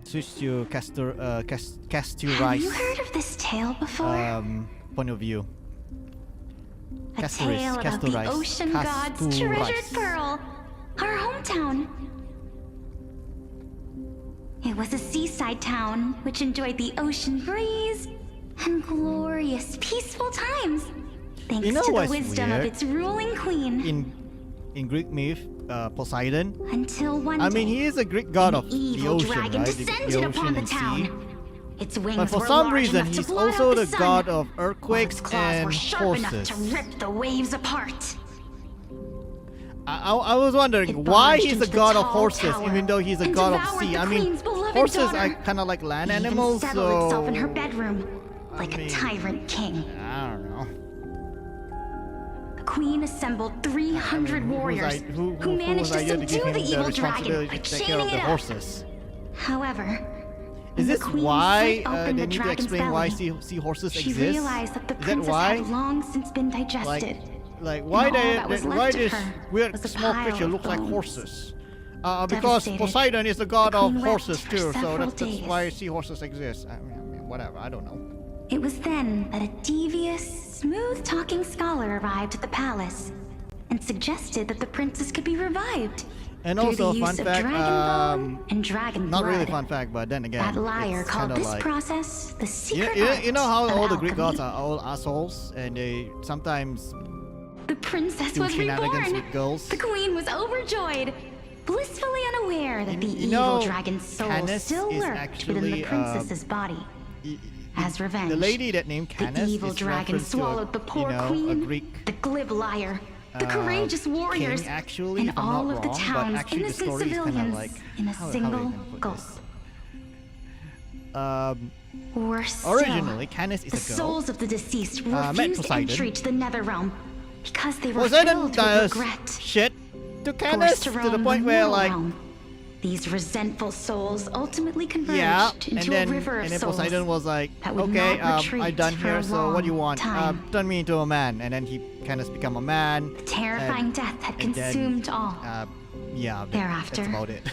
[SPEAKER 1] switch to Castor
[SPEAKER 2] Have
[SPEAKER 1] Rice
[SPEAKER 2] you heard of this tale before?
[SPEAKER 1] point of view.
[SPEAKER 2] A
[SPEAKER 1] Castor Rice,
[SPEAKER 2] tale about
[SPEAKER 1] Castor
[SPEAKER 2] the
[SPEAKER 1] Rice,
[SPEAKER 2] ocean god's
[SPEAKER 1] Castor
[SPEAKER 2] treasured
[SPEAKER 1] Rice.
[SPEAKER 2] pearl, our hometown. It was a seaside town which enjoyed the ocean breeze and glorious, peaceful times, thanks
[SPEAKER 1] You know
[SPEAKER 2] to the
[SPEAKER 1] what's
[SPEAKER 2] wisdom of
[SPEAKER 1] weird?
[SPEAKER 2] its ruling queen.
[SPEAKER 1] In Greek myth, Poseidon.
[SPEAKER 2] Until one
[SPEAKER 1] I
[SPEAKER 2] day,
[SPEAKER 1] mean, he is a Greek god of
[SPEAKER 2] an
[SPEAKER 1] the
[SPEAKER 2] evil
[SPEAKER 1] ocean,
[SPEAKER 2] dragon
[SPEAKER 1] right?
[SPEAKER 2] descended
[SPEAKER 1] the
[SPEAKER 2] upon
[SPEAKER 1] ocean
[SPEAKER 2] the
[SPEAKER 1] and sea.
[SPEAKER 2] town. Its wings
[SPEAKER 1] But for
[SPEAKER 2] were
[SPEAKER 1] some
[SPEAKER 2] large
[SPEAKER 1] reason,
[SPEAKER 2] enough to
[SPEAKER 1] he's
[SPEAKER 2] blot
[SPEAKER 1] also
[SPEAKER 2] out
[SPEAKER 1] the
[SPEAKER 2] sun,
[SPEAKER 1] god of
[SPEAKER 2] while
[SPEAKER 1] earthquakes
[SPEAKER 2] its claws were
[SPEAKER 1] and
[SPEAKER 2] sharp enough
[SPEAKER 1] horses.
[SPEAKER 2] to rip the waves apart.
[SPEAKER 1] I was wondering
[SPEAKER 2] It
[SPEAKER 1] why
[SPEAKER 2] barged
[SPEAKER 1] he's a
[SPEAKER 2] into the
[SPEAKER 1] god of
[SPEAKER 2] tall
[SPEAKER 1] horses,
[SPEAKER 2] tower
[SPEAKER 1] even though he's a
[SPEAKER 2] and
[SPEAKER 1] god of
[SPEAKER 2] devoured
[SPEAKER 1] sea.
[SPEAKER 2] the
[SPEAKER 1] I mean,
[SPEAKER 2] queen's beloved
[SPEAKER 1] horses
[SPEAKER 2] daughter.
[SPEAKER 1] are kind of like land
[SPEAKER 2] It even
[SPEAKER 1] animals,
[SPEAKER 2] settled itself in her
[SPEAKER 1] so
[SPEAKER 2] bedroom like
[SPEAKER 1] mean,
[SPEAKER 2] a tyrant king.
[SPEAKER 1] I don't know.
[SPEAKER 2] The queen assembled 300 warriors who managed to
[SPEAKER 1] was idea
[SPEAKER 2] subdue
[SPEAKER 1] give him
[SPEAKER 2] the evil
[SPEAKER 1] responsibility
[SPEAKER 2] dragon by
[SPEAKER 1] to take care of
[SPEAKER 2] chaining
[SPEAKER 1] the
[SPEAKER 2] it up.
[SPEAKER 1] horses?
[SPEAKER 2] However,
[SPEAKER 1] Is
[SPEAKER 2] when
[SPEAKER 1] this
[SPEAKER 2] the queen
[SPEAKER 1] why
[SPEAKER 2] slit open
[SPEAKER 1] they
[SPEAKER 2] the
[SPEAKER 1] need to
[SPEAKER 2] dragon's
[SPEAKER 1] explain why
[SPEAKER 2] belly,
[SPEAKER 1] seahorses
[SPEAKER 2] she
[SPEAKER 1] exist?
[SPEAKER 2] realized that the
[SPEAKER 1] Is that
[SPEAKER 2] princess
[SPEAKER 1] why?
[SPEAKER 2] had long since been digested.
[SPEAKER 1] Like why
[SPEAKER 2] and all that was
[SPEAKER 1] why
[SPEAKER 2] left of
[SPEAKER 1] this
[SPEAKER 2] her
[SPEAKER 1] weird
[SPEAKER 2] was a
[SPEAKER 1] small
[SPEAKER 2] pile
[SPEAKER 1] creature
[SPEAKER 2] of
[SPEAKER 1] looks like
[SPEAKER 2] bones.
[SPEAKER 1] horses? Because
[SPEAKER 2] Devastated,
[SPEAKER 1] Poseidon is the god
[SPEAKER 2] the
[SPEAKER 1] of
[SPEAKER 2] queen wept
[SPEAKER 1] horses
[SPEAKER 2] for
[SPEAKER 1] too, so
[SPEAKER 2] several
[SPEAKER 1] that's
[SPEAKER 2] days.
[SPEAKER 1] why seahorses exist. I mean, whatever. I don't know.
[SPEAKER 2] It was then that a devious, smooth-talking scholar arrived at the palace and suggested that the princess could be revived
[SPEAKER 1] And
[SPEAKER 2] through
[SPEAKER 1] also,
[SPEAKER 2] the use
[SPEAKER 1] fun
[SPEAKER 2] of
[SPEAKER 1] fact,
[SPEAKER 2] dragon bone and dragon
[SPEAKER 1] not
[SPEAKER 2] blood.
[SPEAKER 1] really fun fact, but then again,
[SPEAKER 2] That liar
[SPEAKER 1] it's
[SPEAKER 2] called
[SPEAKER 1] kinda
[SPEAKER 2] this
[SPEAKER 1] like,
[SPEAKER 2] process the secret
[SPEAKER 1] you know how
[SPEAKER 2] art
[SPEAKER 1] all
[SPEAKER 2] of
[SPEAKER 1] the Greek gods
[SPEAKER 2] alchemy.
[SPEAKER 1] are all assholes, and they sometimes
[SPEAKER 2] The princess
[SPEAKER 1] do
[SPEAKER 2] was
[SPEAKER 1] shenanigans
[SPEAKER 2] reborn.
[SPEAKER 1] with girls.
[SPEAKER 2] The queen was overjoyed, blissfully unaware that the
[SPEAKER 1] You
[SPEAKER 2] evil
[SPEAKER 1] know,
[SPEAKER 2] dragon's soul
[SPEAKER 1] Canis
[SPEAKER 2] still
[SPEAKER 1] is
[SPEAKER 2] lurked within the
[SPEAKER 1] actually,
[SPEAKER 2] princess's body. As revenge,
[SPEAKER 1] The lady that named Canis
[SPEAKER 2] the evil
[SPEAKER 1] is
[SPEAKER 2] dragon
[SPEAKER 1] reference to a,
[SPEAKER 2] swallowed the poor
[SPEAKER 1] you know,
[SPEAKER 2] queen.
[SPEAKER 1] a Greek.
[SPEAKER 2] The glib liar The courageous warriors
[SPEAKER 1] king, actually,
[SPEAKER 2] and
[SPEAKER 1] if I'm
[SPEAKER 2] all
[SPEAKER 1] not
[SPEAKER 2] of the
[SPEAKER 1] wrong, but
[SPEAKER 2] town's
[SPEAKER 1] actually the
[SPEAKER 2] innocent
[SPEAKER 1] story is kinda
[SPEAKER 2] civilians
[SPEAKER 1] like,
[SPEAKER 2] in a
[SPEAKER 1] how are
[SPEAKER 2] single
[SPEAKER 1] they gonna put
[SPEAKER 2] gulp.
[SPEAKER 1] this?
[SPEAKER 2] Worse still,
[SPEAKER 1] Originally, Canis is
[SPEAKER 2] the
[SPEAKER 1] a girl.
[SPEAKER 2] souls of the deceased
[SPEAKER 1] met
[SPEAKER 2] refused
[SPEAKER 1] Poseidon.
[SPEAKER 2] entry to the nether realm because they were
[SPEAKER 1] Poseidon
[SPEAKER 2] filled with
[SPEAKER 1] does
[SPEAKER 2] regret.
[SPEAKER 1] shit to
[SPEAKER 2] Forced
[SPEAKER 1] Canis
[SPEAKER 2] to
[SPEAKER 1] to
[SPEAKER 2] roam
[SPEAKER 1] the point where
[SPEAKER 2] mortal
[SPEAKER 1] like,
[SPEAKER 2] realm. These resentful souls ultimately converged
[SPEAKER 1] yeah, and
[SPEAKER 2] into
[SPEAKER 1] then
[SPEAKER 2] a river of souls
[SPEAKER 1] Poseidon was like,
[SPEAKER 2] that would
[SPEAKER 1] okay,
[SPEAKER 2] not retreat
[SPEAKER 1] I done
[SPEAKER 2] for
[SPEAKER 1] here,
[SPEAKER 2] a
[SPEAKER 1] so what do you
[SPEAKER 2] long
[SPEAKER 1] want?
[SPEAKER 2] time.
[SPEAKER 1] Turn me into a man, and then he Canis become a man.
[SPEAKER 2] Terrifying
[SPEAKER 1] and-
[SPEAKER 2] death had
[SPEAKER 1] and then,
[SPEAKER 2] consumed all.
[SPEAKER 1] Yeah,
[SPEAKER 2] Thereafter,
[SPEAKER 1] that's about it.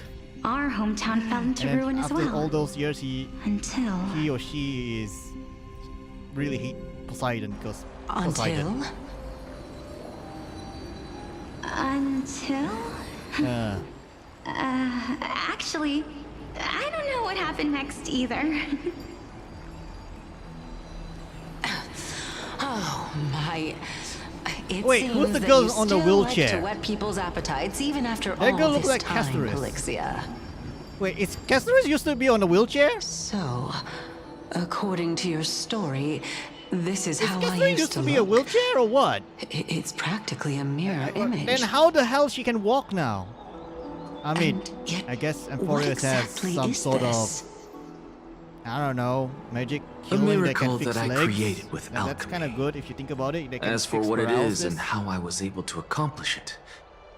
[SPEAKER 2] Our hometown fell into
[SPEAKER 1] And then
[SPEAKER 2] ruin as
[SPEAKER 1] after
[SPEAKER 2] well.
[SPEAKER 1] all those years, he
[SPEAKER 2] Until
[SPEAKER 1] or she is really hate Poseidon because Poseidon.
[SPEAKER 2] Until?
[SPEAKER 1] Uh,
[SPEAKER 2] Actually, I don't know what happened next either.
[SPEAKER 5] Oh my. It
[SPEAKER 1] Wait,
[SPEAKER 5] seems
[SPEAKER 1] who's the
[SPEAKER 5] that
[SPEAKER 1] girl
[SPEAKER 5] you
[SPEAKER 1] on the
[SPEAKER 5] still
[SPEAKER 1] wheelchair?
[SPEAKER 5] Like to whet people's appetites even after
[SPEAKER 1] That
[SPEAKER 5] all
[SPEAKER 1] girl
[SPEAKER 5] this
[SPEAKER 1] looks like
[SPEAKER 5] time,
[SPEAKER 1] Castorus.
[SPEAKER 5] Calixia.
[SPEAKER 1] wait, it's Castorus used to be on the wheelchair?
[SPEAKER 5] So, according to your story, this is how I
[SPEAKER 1] Castorus
[SPEAKER 5] used
[SPEAKER 1] to be a
[SPEAKER 5] look.
[SPEAKER 1] wheelchair or what?
[SPEAKER 5] It's practically a mirror image.
[SPEAKER 1] Then how the hell she can walk now? I mean,
[SPEAKER 5] And yet,
[SPEAKER 1] I guess
[SPEAKER 5] what
[SPEAKER 1] Amphorius has
[SPEAKER 5] exactly
[SPEAKER 1] some
[SPEAKER 5] is
[SPEAKER 1] sort
[SPEAKER 5] this?
[SPEAKER 1] of, I don't know, magic
[SPEAKER 3] A
[SPEAKER 1] healing that
[SPEAKER 3] miracle
[SPEAKER 1] can fix
[SPEAKER 3] that I
[SPEAKER 1] legs.
[SPEAKER 3] created with
[SPEAKER 1] And that's kind of
[SPEAKER 3] alchemy.
[SPEAKER 1] good if you think about it. They can
[SPEAKER 3] As for
[SPEAKER 1] fix
[SPEAKER 3] what it is
[SPEAKER 1] paralysis.
[SPEAKER 3] and how I was able to accomplish it,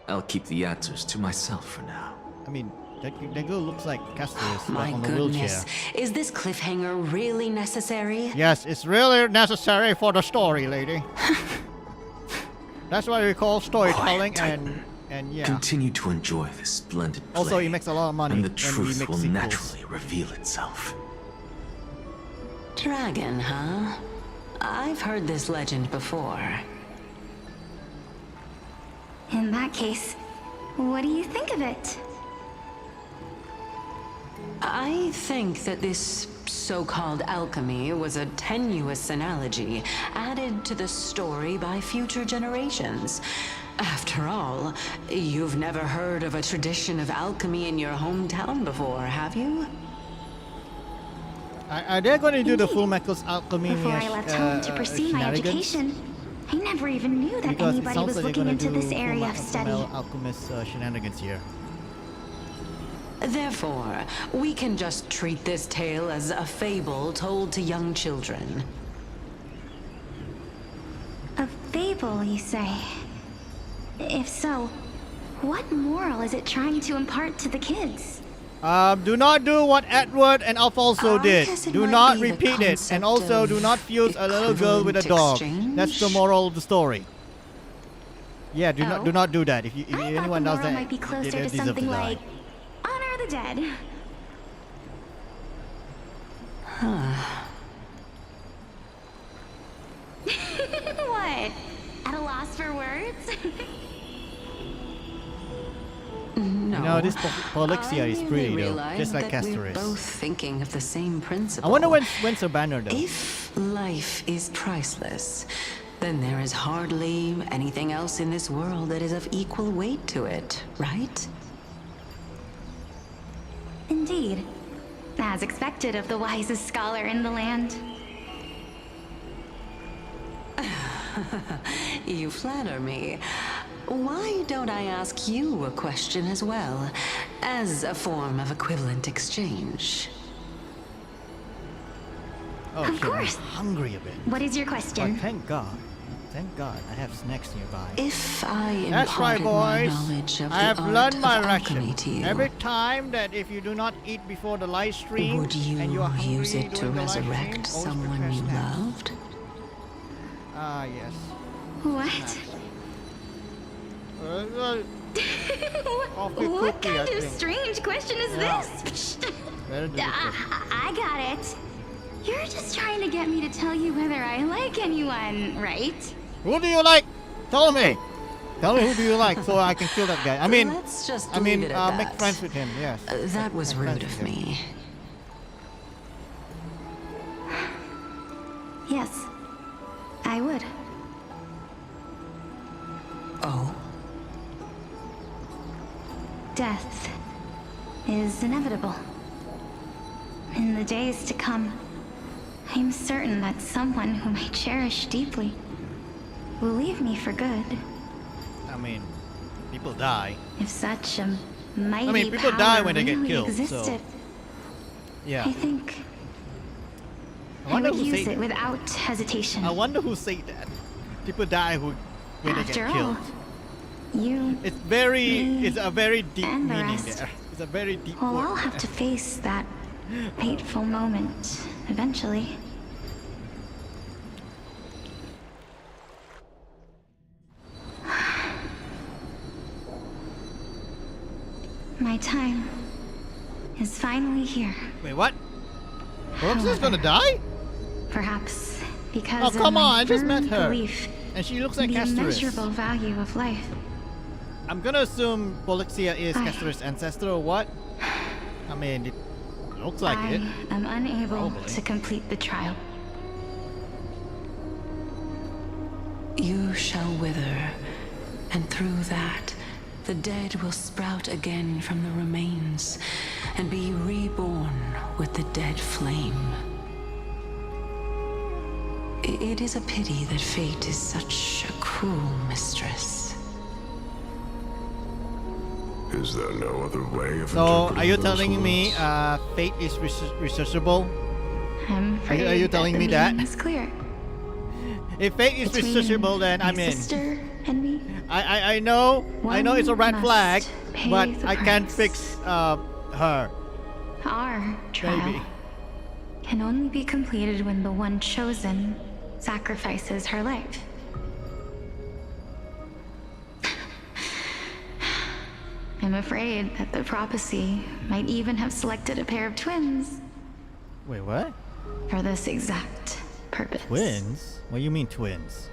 [SPEAKER 3] I'll keep the answers to myself for now.
[SPEAKER 1] I mean, that girl looks like Castorus
[SPEAKER 5] My
[SPEAKER 1] like on the wheelchair.
[SPEAKER 5] goodness. Is this cliffhanger really necessary?
[SPEAKER 1] Yes, it's really necessary for the story, lady. That's what we call storytelling, and yeah.
[SPEAKER 3] Continue to enjoy this splendid play.
[SPEAKER 1] Also, he makes a lot of money
[SPEAKER 3] and the
[SPEAKER 1] when he
[SPEAKER 3] truth
[SPEAKER 1] makes
[SPEAKER 3] will
[SPEAKER 1] sequels.
[SPEAKER 3] naturally reveal itself.
[SPEAKER 5] Dragon, huh? I've heard this legend before.
[SPEAKER 2] In that case, what do you think of it?
[SPEAKER 5] I think that this so-called alchemy was a tenuous analogy added to the story by future generations. After all, you've never heard of a tradition of alchemy in your hometown before, have you?
[SPEAKER 1] Are they going to do the Full Metal's alchemy
[SPEAKER 2] Before I left home to pursue my
[SPEAKER 1] shenanigans?
[SPEAKER 2] education, I never even knew that
[SPEAKER 1] Because it
[SPEAKER 2] anybody
[SPEAKER 1] sounds
[SPEAKER 2] was
[SPEAKER 1] like
[SPEAKER 2] looking
[SPEAKER 1] they're
[SPEAKER 2] into
[SPEAKER 1] gonna
[SPEAKER 2] this
[SPEAKER 1] do
[SPEAKER 2] area of
[SPEAKER 1] Full
[SPEAKER 2] study.
[SPEAKER 1] Metal Alchemist shenanigans here.
[SPEAKER 5] Therefore, we can just treat this tale as a fable told to young children.
[SPEAKER 2] A fable, you say? If so, what moral is it trying to impart to the kids?
[SPEAKER 1] Do not do what Edward and Alfonso
[SPEAKER 5] I
[SPEAKER 1] did.
[SPEAKER 5] guess it
[SPEAKER 1] Do
[SPEAKER 5] might
[SPEAKER 1] not
[SPEAKER 5] be the
[SPEAKER 1] repeat it. And
[SPEAKER 5] concept
[SPEAKER 1] also,
[SPEAKER 5] of
[SPEAKER 1] do not fuse a little girl with a dog.
[SPEAKER 5] equivalent
[SPEAKER 1] That's the
[SPEAKER 5] exchange.
[SPEAKER 1] moral of the story. Yeah, do
[SPEAKER 2] Oh.
[SPEAKER 1] not do that. If
[SPEAKER 2] I thought
[SPEAKER 1] anyone
[SPEAKER 2] the
[SPEAKER 1] does
[SPEAKER 2] moral
[SPEAKER 1] that,
[SPEAKER 2] might be
[SPEAKER 1] they
[SPEAKER 2] closer to
[SPEAKER 1] deserve to
[SPEAKER 2] something
[SPEAKER 1] die.
[SPEAKER 2] like honor the dead. What? At a loss for words?
[SPEAKER 5] No.
[SPEAKER 1] You know, this Polixia is
[SPEAKER 5] I
[SPEAKER 1] pretty though,
[SPEAKER 5] realized
[SPEAKER 1] just like
[SPEAKER 5] that we're
[SPEAKER 1] Castorus.
[SPEAKER 5] both thinking of the same principle.
[SPEAKER 1] I wonder when's her banner though.
[SPEAKER 5] If life is priceless, then there is hardly anything else in this world that is of equal weight to it, right?
[SPEAKER 2] Indeed. As expected of the wisest scholar in the land.
[SPEAKER 5] You flatter me. Why don't I ask you a question as well, as a form of equivalent exchange?
[SPEAKER 1] Oh
[SPEAKER 2] Of
[SPEAKER 1] shit,
[SPEAKER 2] course.
[SPEAKER 1] I'm hungry a bit.
[SPEAKER 2] What is your
[SPEAKER 1] Oh,
[SPEAKER 2] question?
[SPEAKER 1] thank God. Thank God, I have snacks nearby.
[SPEAKER 5] If I
[SPEAKER 1] That's right,
[SPEAKER 5] imparted my
[SPEAKER 1] boys.
[SPEAKER 5] knowledge of
[SPEAKER 1] I have
[SPEAKER 5] the art
[SPEAKER 1] learned
[SPEAKER 5] of
[SPEAKER 1] my
[SPEAKER 5] alchemy
[SPEAKER 1] lesson.
[SPEAKER 5] to you,
[SPEAKER 1] Every time that if you do not eat before the live stream
[SPEAKER 5] would you
[SPEAKER 1] and you are hungry
[SPEAKER 5] use it to
[SPEAKER 1] during the live stream,
[SPEAKER 5] resurrect
[SPEAKER 1] always
[SPEAKER 5] someone
[SPEAKER 1] prepare
[SPEAKER 5] you
[SPEAKER 1] snacks.
[SPEAKER 5] loved?
[SPEAKER 1] Ah, yes.
[SPEAKER 2] What?
[SPEAKER 1] Coffee
[SPEAKER 2] What
[SPEAKER 1] cookie, I
[SPEAKER 2] kind of
[SPEAKER 1] think.
[SPEAKER 2] strange question is
[SPEAKER 1] Yeah.
[SPEAKER 2] this?
[SPEAKER 1] Very delicious.
[SPEAKER 2] I got it. You're just trying to get me to tell you whether I like anyone, right?
[SPEAKER 1] Who do you like? Tell me. Tell me who do you like so I can kill that guy. I mean,
[SPEAKER 5] Let's just leave it at
[SPEAKER 1] make
[SPEAKER 5] that.
[SPEAKER 1] friends with him. Yes.
[SPEAKER 5] That was
[SPEAKER 1] Make friends
[SPEAKER 5] rude of
[SPEAKER 1] with him.
[SPEAKER 5] me.
[SPEAKER 2] Yes, I would.
[SPEAKER 5] Oh?
[SPEAKER 2] Death is inevitable. In the days to come, I'm certain that someone whom I cherish deeply will leave me for good.
[SPEAKER 1] mean, people die.
[SPEAKER 2] If such a mighty
[SPEAKER 1] people
[SPEAKER 2] power
[SPEAKER 1] die when they get
[SPEAKER 2] really
[SPEAKER 1] killed, so-
[SPEAKER 2] existed,
[SPEAKER 1] Yeah.
[SPEAKER 2] I think
[SPEAKER 1] I
[SPEAKER 2] I
[SPEAKER 1] wonder
[SPEAKER 2] would
[SPEAKER 1] who
[SPEAKER 2] use
[SPEAKER 1] said.
[SPEAKER 2] it without hesitation.
[SPEAKER 1] I wonder who said that. People die when they
[SPEAKER 2] After
[SPEAKER 1] get
[SPEAKER 2] all,
[SPEAKER 1] killed.
[SPEAKER 2] you
[SPEAKER 1] It's very.
[SPEAKER 2] me,
[SPEAKER 1] It's a very deep
[SPEAKER 2] and the
[SPEAKER 1] meaning
[SPEAKER 2] rest.
[SPEAKER 1] there. It's a very deep
[SPEAKER 2] will
[SPEAKER 1] word.
[SPEAKER 2] all have to face that fateful moment eventually. My time is finally here.
[SPEAKER 1] Wait, what? Calypso's gonna die?
[SPEAKER 2] Perhaps because
[SPEAKER 1] Oh,
[SPEAKER 2] of
[SPEAKER 1] come
[SPEAKER 2] my
[SPEAKER 1] on, I just met
[SPEAKER 2] firm
[SPEAKER 1] her.
[SPEAKER 2] belief
[SPEAKER 1] And she looks
[SPEAKER 2] in
[SPEAKER 1] like
[SPEAKER 2] the
[SPEAKER 1] Castorus.
[SPEAKER 2] immeasurable value of life.
[SPEAKER 1] I'm gonna assume Polixia is
[SPEAKER 2] I-
[SPEAKER 1] Castorus' ancestor or what? I mean, it looks like
[SPEAKER 2] I
[SPEAKER 1] it.
[SPEAKER 2] am unable
[SPEAKER 1] Probably.
[SPEAKER 2] to complete the trial.
[SPEAKER 5] You shall wither, and through that, the dead will sprout again from the remains and be reborn with the dead flame. It is a pity that fate is such a cruel mistress.
[SPEAKER 8] Is there no other way of
[SPEAKER 1] So, are
[SPEAKER 8] interpreting
[SPEAKER 1] you
[SPEAKER 8] those
[SPEAKER 1] telling me
[SPEAKER 8] words?
[SPEAKER 1] fate is researchable?
[SPEAKER 2] I'm afraid
[SPEAKER 1] Are you telling
[SPEAKER 2] the
[SPEAKER 1] me that?
[SPEAKER 2] meaning is clear.
[SPEAKER 1] If fate is
[SPEAKER 2] Between
[SPEAKER 1] researchable, then I'm
[SPEAKER 2] my
[SPEAKER 1] in.
[SPEAKER 2] sister and me,
[SPEAKER 1] I know it's a red
[SPEAKER 2] One
[SPEAKER 1] flag,
[SPEAKER 2] must pay
[SPEAKER 1] but
[SPEAKER 2] the
[SPEAKER 1] I can't
[SPEAKER 2] price.
[SPEAKER 1] fix her.
[SPEAKER 2] our trial
[SPEAKER 1] Maybe.
[SPEAKER 2] can only be completed when the one chosen sacrifices her life. I'm afraid that the prophecy might even have selected a pair of twins
[SPEAKER 1] Wait, what?
[SPEAKER 2] for this exact purpose.
[SPEAKER 1] Twins? What do you mean twins?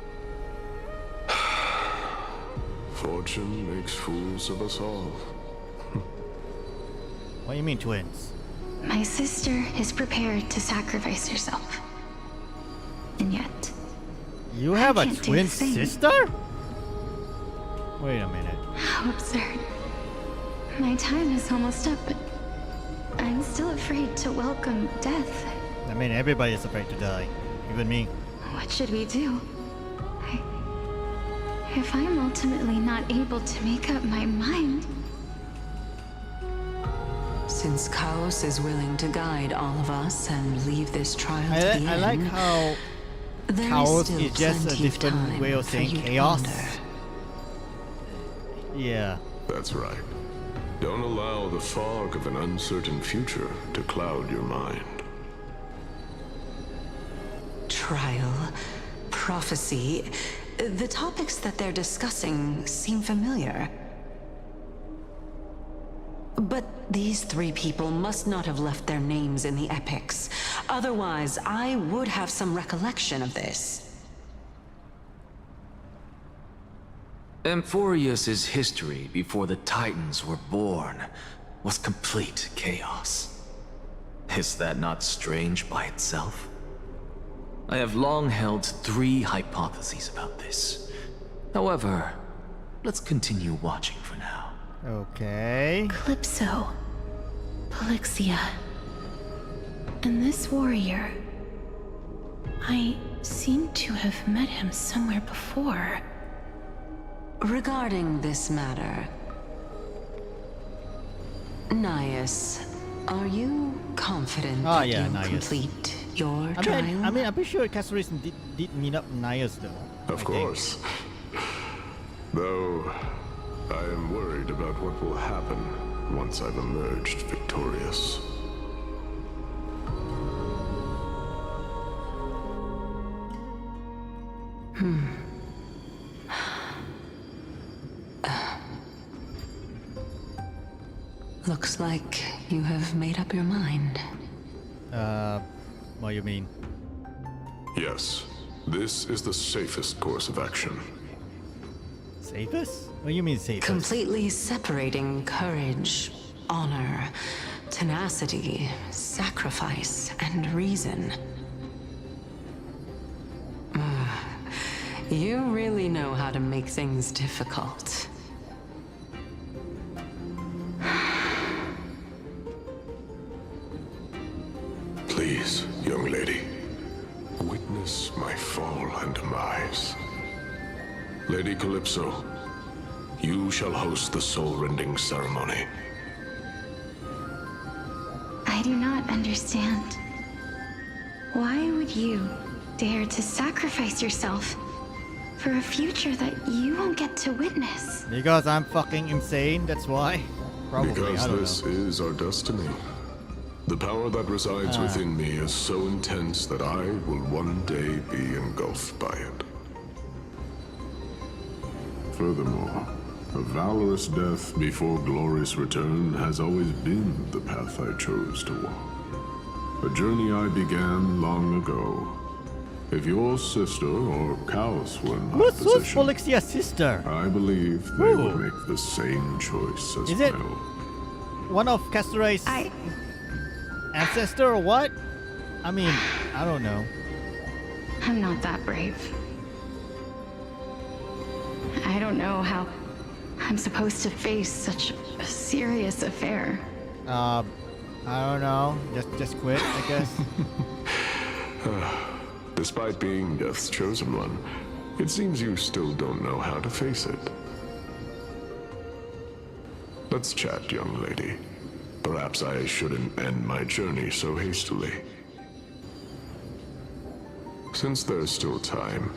[SPEAKER 8] Fortune makes fools of us all.
[SPEAKER 1] What do you mean twins?
[SPEAKER 2] My sister is prepared to sacrifice herself. And yet,
[SPEAKER 1] You have a
[SPEAKER 2] can't do
[SPEAKER 1] twin
[SPEAKER 2] the same.
[SPEAKER 1] sister? Wait a minute.
[SPEAKER 2] how absurd. My time is almost up, but I'm still afraid to welcome death.
[SPEAKER 1] I mean, everybody is afraid to die. Even me.
[SPEAKER 2] What should we do? If I'm ultimately not able to make up my mind,
[SPEAKER 5] Since Chaos is willing to guide all of us and leave this trial to the
[SPEAKER 1] I like
[SPEAKER 5] end,
[SPEAKER 1] how
[SPEAKER 5] there
[SPEAKER 1] chaos
[SPEAKER 5] still
[SPEAKER 1] is just a
[SPEAKER 5] plenty of
[SPEAKER 1] different
[SPEAKER 5] time
[SPEAKER 1] way of
[SPEAKER 5] for
[SPEAKER 1] saying
[SPEAKER 5] you to
[SPEAKER 1] chaos.
[SPEAKER 5] ponder.
[SPEAKER 1] Yeah.
[SPEAKER 8] That's right. Don't allow the fog of an uncertain future to cloud your mind.
[SPEAKER 5] Trial, prophecy, the topics that they're discussing seem familiar. But these three people must not have left their names in the epics. Otherwise, I would have some recollection of this.
[SPEAKER 3] Amphorius's history before the Titans were born was complete chaos. Is that not strange by itself? I have long held three hypotheses about this. However, let's continue watching for now.
[SPEAKER 1] Okay.
[SPEAKER 2] Calypso, Polixia, and this warrior. I seem to have met him somewhere before.
[SPEAKER 5] Regarding this matter, Nias, are you confident
[SPEAKER 1] Ah,
[SPEAKER 5] that
[SPEAKER 1] yeah,
[SPEAKER 5] you'll
[SPEAKER 1] Nias.
[SPEAKER 5] complete your
[SPEAKER 1] I
[SPEAKER 5] trial?
[SPEAKER 1] mean, I'm pretty sure Castorus did meet up Nias though. I
[SPEAKER 8] Of
[SPEAKER 1] think.
[SPEAKER 8] course. Though, I am worried about what will happen once I've emerged victorious.
[SPEAKER 5] Looks like you have made up your mind.
[SPEAKER 1] What do you mean?
[SPEAKER 8] Yes, this is the safest course of action.
[SPEAKER 1] Safest? What do you mean safest?
[SPEAKER 5] Completely separating courage, honor, tenacity, sacrifice, and reason. You really know how to make things difficult.
[SPEAKER 8] Please, young lady, witness my fall and demise. Lady Calypso, you shall host the soul-rending ceremony.
[SPEAKER 2] I do not understand. Why would you dare to sacrifice yourself for a future that you won't get to witness?
[SPEAKER 1] Because I'm fucking insane, that's why. Probably,
[SPEAKER 8] Because
[SPEAKER 1] I don't
[SPEAKER 8] this
[SPEAKER 1] know.
[SPEAKER 8] is our destiny. The power that resides within me is so intense that I will one day be engulfed by it. Furthermore, a valorous death before glorious return has always been the path I chose to walk. A journey I began long ago. If your sister or Chaos were in my
[SPEAKER 1] Who's
[SPEAKER 8] position,
[SPEAKER 1] Phylixia's sister?
[SPEAKER 8] I believe they
[SPEAKER 1] Ooh.
[SPEAKER 8] would make the same choice as
[SPEAKER 1] Is
[SPEAKER 8] my
[SPEAKER 1] it-
[SPEAKER 8] own.
[SPEAKER 1] One of Castorai's ancestor or what? I mean, I don't know.
[SPEAKER 2] I'm not that brave. I don't know how I'm supposed to face such a serious affair.
[SPEAKER 1] I don't know. Just quit, I guess.
[SPEAKER 8] Despite being Death's chosen one, it seems you still don't know how to face it. Let's chat, young lady. Perhaps I shouldn't end my journey so hastily. Since there's still time,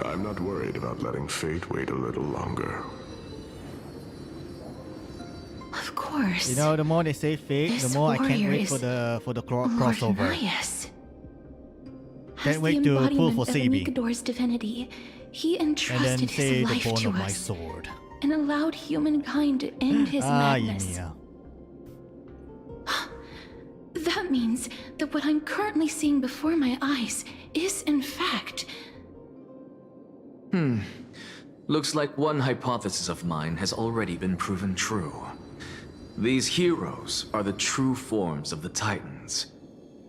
[SPEAKER 8] I'm not worried about letting fate wait a little longer.
[SPEAKER 2] Of course.
[SPEAKER 1] You know, the more they say fate, the
[SPEAKER 2] This
[SPEAKER 1] more I can't
[SPEAKER 2] warrior
[SPEAKER 1] wait
[SPEAKER 2] is
[SPEAKER 1] for the
[SPEAKER 2] Lord
[SPEAKER 1] crossover.
[SPEAKER 2] Nias.
[SPEAKER 1] Can't
[SPEAKER 2] As
[SPEAKER 1] wait
[SPEAKER 2] the
[SPEAKER 1] to pull
[SPEAKER 2] embodiment
[SPEAKER 1] for
[SPEAKER 2] of
[SPEAKER 1] Sabi.
[SPEAKER 2] Nikador's divinity, he
[SPEAKER 1] And then
[SPEAKER 2] entrusted
[SPEAKER 1] say
[SPEAKER 2] his
[SPEAKER 1] the
[SPEAKER 2] life
[SPEAKER 1] bone
[SPEAKER 2] to
[SPEAKER 1] of my
[SPEAKER 2] us
[SPEAKER 1] sword.
[SPEAKER 2] and allowed humankind to end his madness.
[SPEAKER 1] Ymir.
[SPEAKER 2] That means that what I'm currently seeing before my eyes is, in fact,
[SPEAKER 3] Looks like one hypothesis of mine has already been proven true. These heroes are the true forms of the Titans,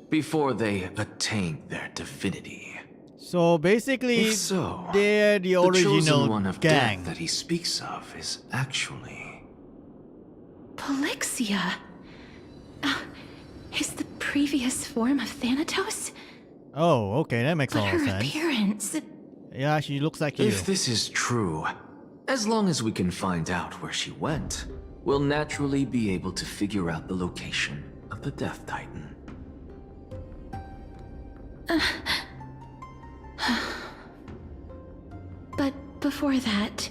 [SPEAKER 3] before they attained their divinity.
[SPEAKER 1] So basically,
[SPEAKER 3] If so,
[SPEAKER 1] they're the
[SPEAKER 3] the chosen
[SPEAKER 1] original
[SPEAKER 3] one of
[SPEAKER 1] gang.
[SPEAKER 3] death that he speaks of is actually...
[SPEAKER 2] Phylixa. Is the previous form of Thanatos?
[SPEAKER 1] Oh, okay, that makes
[SPEAKER 2] But
[SPEAKER 1] all
[SPEAKER 2] her
[SPEAKER 1] sense.
[SPEAKER 2] appearance.
[SPEAKER 1] Yeah, she looks like you.
[SPEAKER 3] If this is true, as long as we can find out where she went, we'll naturally be able to figure out the location of the Death Titan.
[SPEAKER 2] But before that,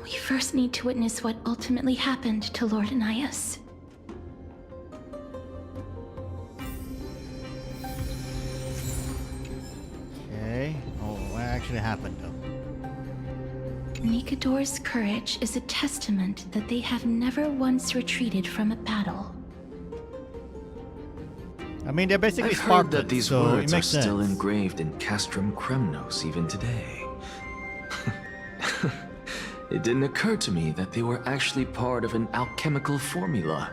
[SPEAKER 2] we first need to witness what ultimately happened to Lord Nias.
[SPEAKER 1] Okay. Oh, what actually happened though?
[SPEAKER 2] Nikador's courage is a testament that they have never once retreated from a battle.
[SPEAKER 1] I mean, they're basically
[SPEAKER 3] I've heard
[SPEAKER 1] Spartans,
[SPEAKER 3] that these
[SPEAKER 1] so it
[SPEAKER 3] words are
[SPEAKER 1] makes
[SPEAKER 3] still
[SPEAKER 1] sense.
[SPEAKER 3] engraved in Castrum Kremnos even today. It didn't occur to me that they were actually part of an alchemical formula.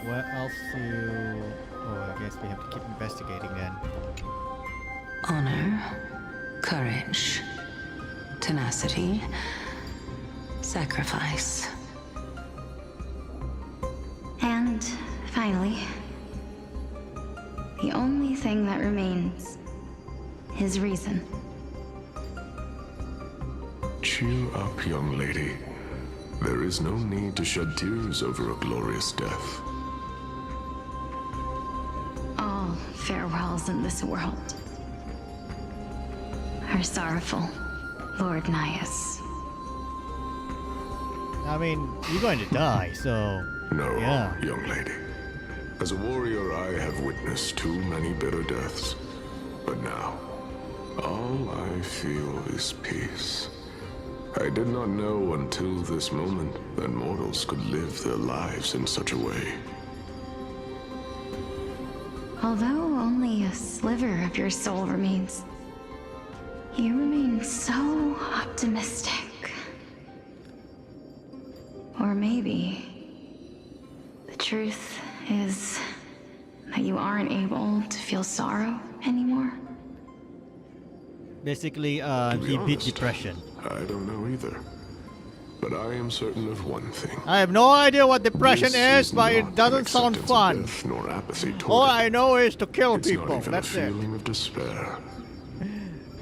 [SPEAKER 1] What else to... Oh, I guess we have to keep investigating then.
[SPEAKER 5] Honor, courage, tenacity, sacrifice.
[SPEAKER 2] And finally, the only thing that remains is reason.
[SPEAKER 8] Cheer up, young lady. There is no need to shed tears over a glorious death.
[SPEAKER 2] All farewells in this world are sorrowful, Lord Nias.
[SPEAKER 1] I mean, you're going to die, so...
[SPEAKER 8] No,
[SPEAKER 1] Yeah.
[SPEAKER 8] young lady. As a warrior, I have witnessed too many bitter deaths. But now, all I feel is peace. I did not know until this moment that mortals could live their lives in such a way.
[SPEAKER 2] Although only a sliver of your soul remains, you remain so optimistic. Or maybe the truth is that you aren't able to feel sorrow anymore.
[SPEAKER 1] Basically,
[SPEAKER 8] To be
[SPEAKER 1] he beat
[SPEAKER 8] honest,
[SPEAKER 1] depression.
[SPEAKER 8] I don't know either. But I am certain of one thing.
[SPEAKER 1] I have no idea what depression
[SPEAKER 8] This
[SPEAKER 1] is, but
[SPEAKER 8] not
[SPEAKER 1] it doesn't
[SPEAKER 8] an
[SPEAKER 1] sound
[SPEAKER 8] acceptance of
[SPEAKER 1] fun.
[SPEAKER 8] death, nor apathy toward
[SPEAKER 1] All
[SPEAKER 8] it.
[SPEAKER 1] I know is to kill
[SPEAKER 8] It's
[SPEAKER 1] people.
[SPEAKER 8] not even
[SPEAKER 1] That's
[SPEAKER 8] a
[SPEAKER 1] it.
[SPEAKER 8] feeling of despair.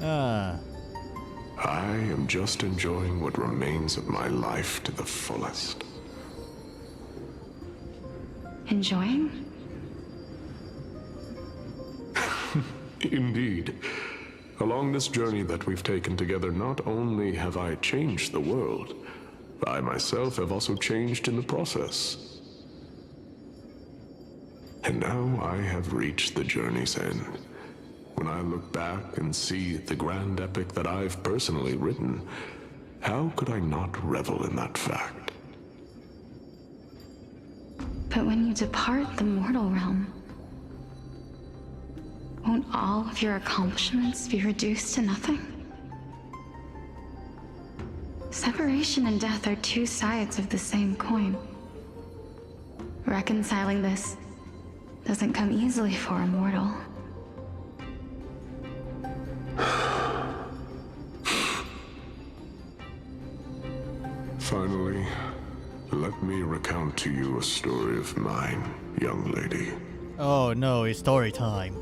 [SPEAKER 1] Ah.
[SPEAKER 8] I am just enjoying what remains of my life to the fullest.
[SPEAKER 2] Enjoying?
[SPEAKER 8] Indeed. Along this journey that we've taken together, not only have I changed the world, I myself have also changed in the process. And now I have reached the journey's end. When I look back and see the grand epic that I've personally written, how could I not revel in that fact?
[SPEAKER 2] But when you depart the mortal realm, won't all of your accomplishments be reduced to nothing? Separation and death are two sides of the same coin. Reconciling this doesn't come easily for a mortal.
[SPEAKER 8] Finally, let me recount to you a story of mine, young lady.
[SPEAKER 1] Oh no, it's story time.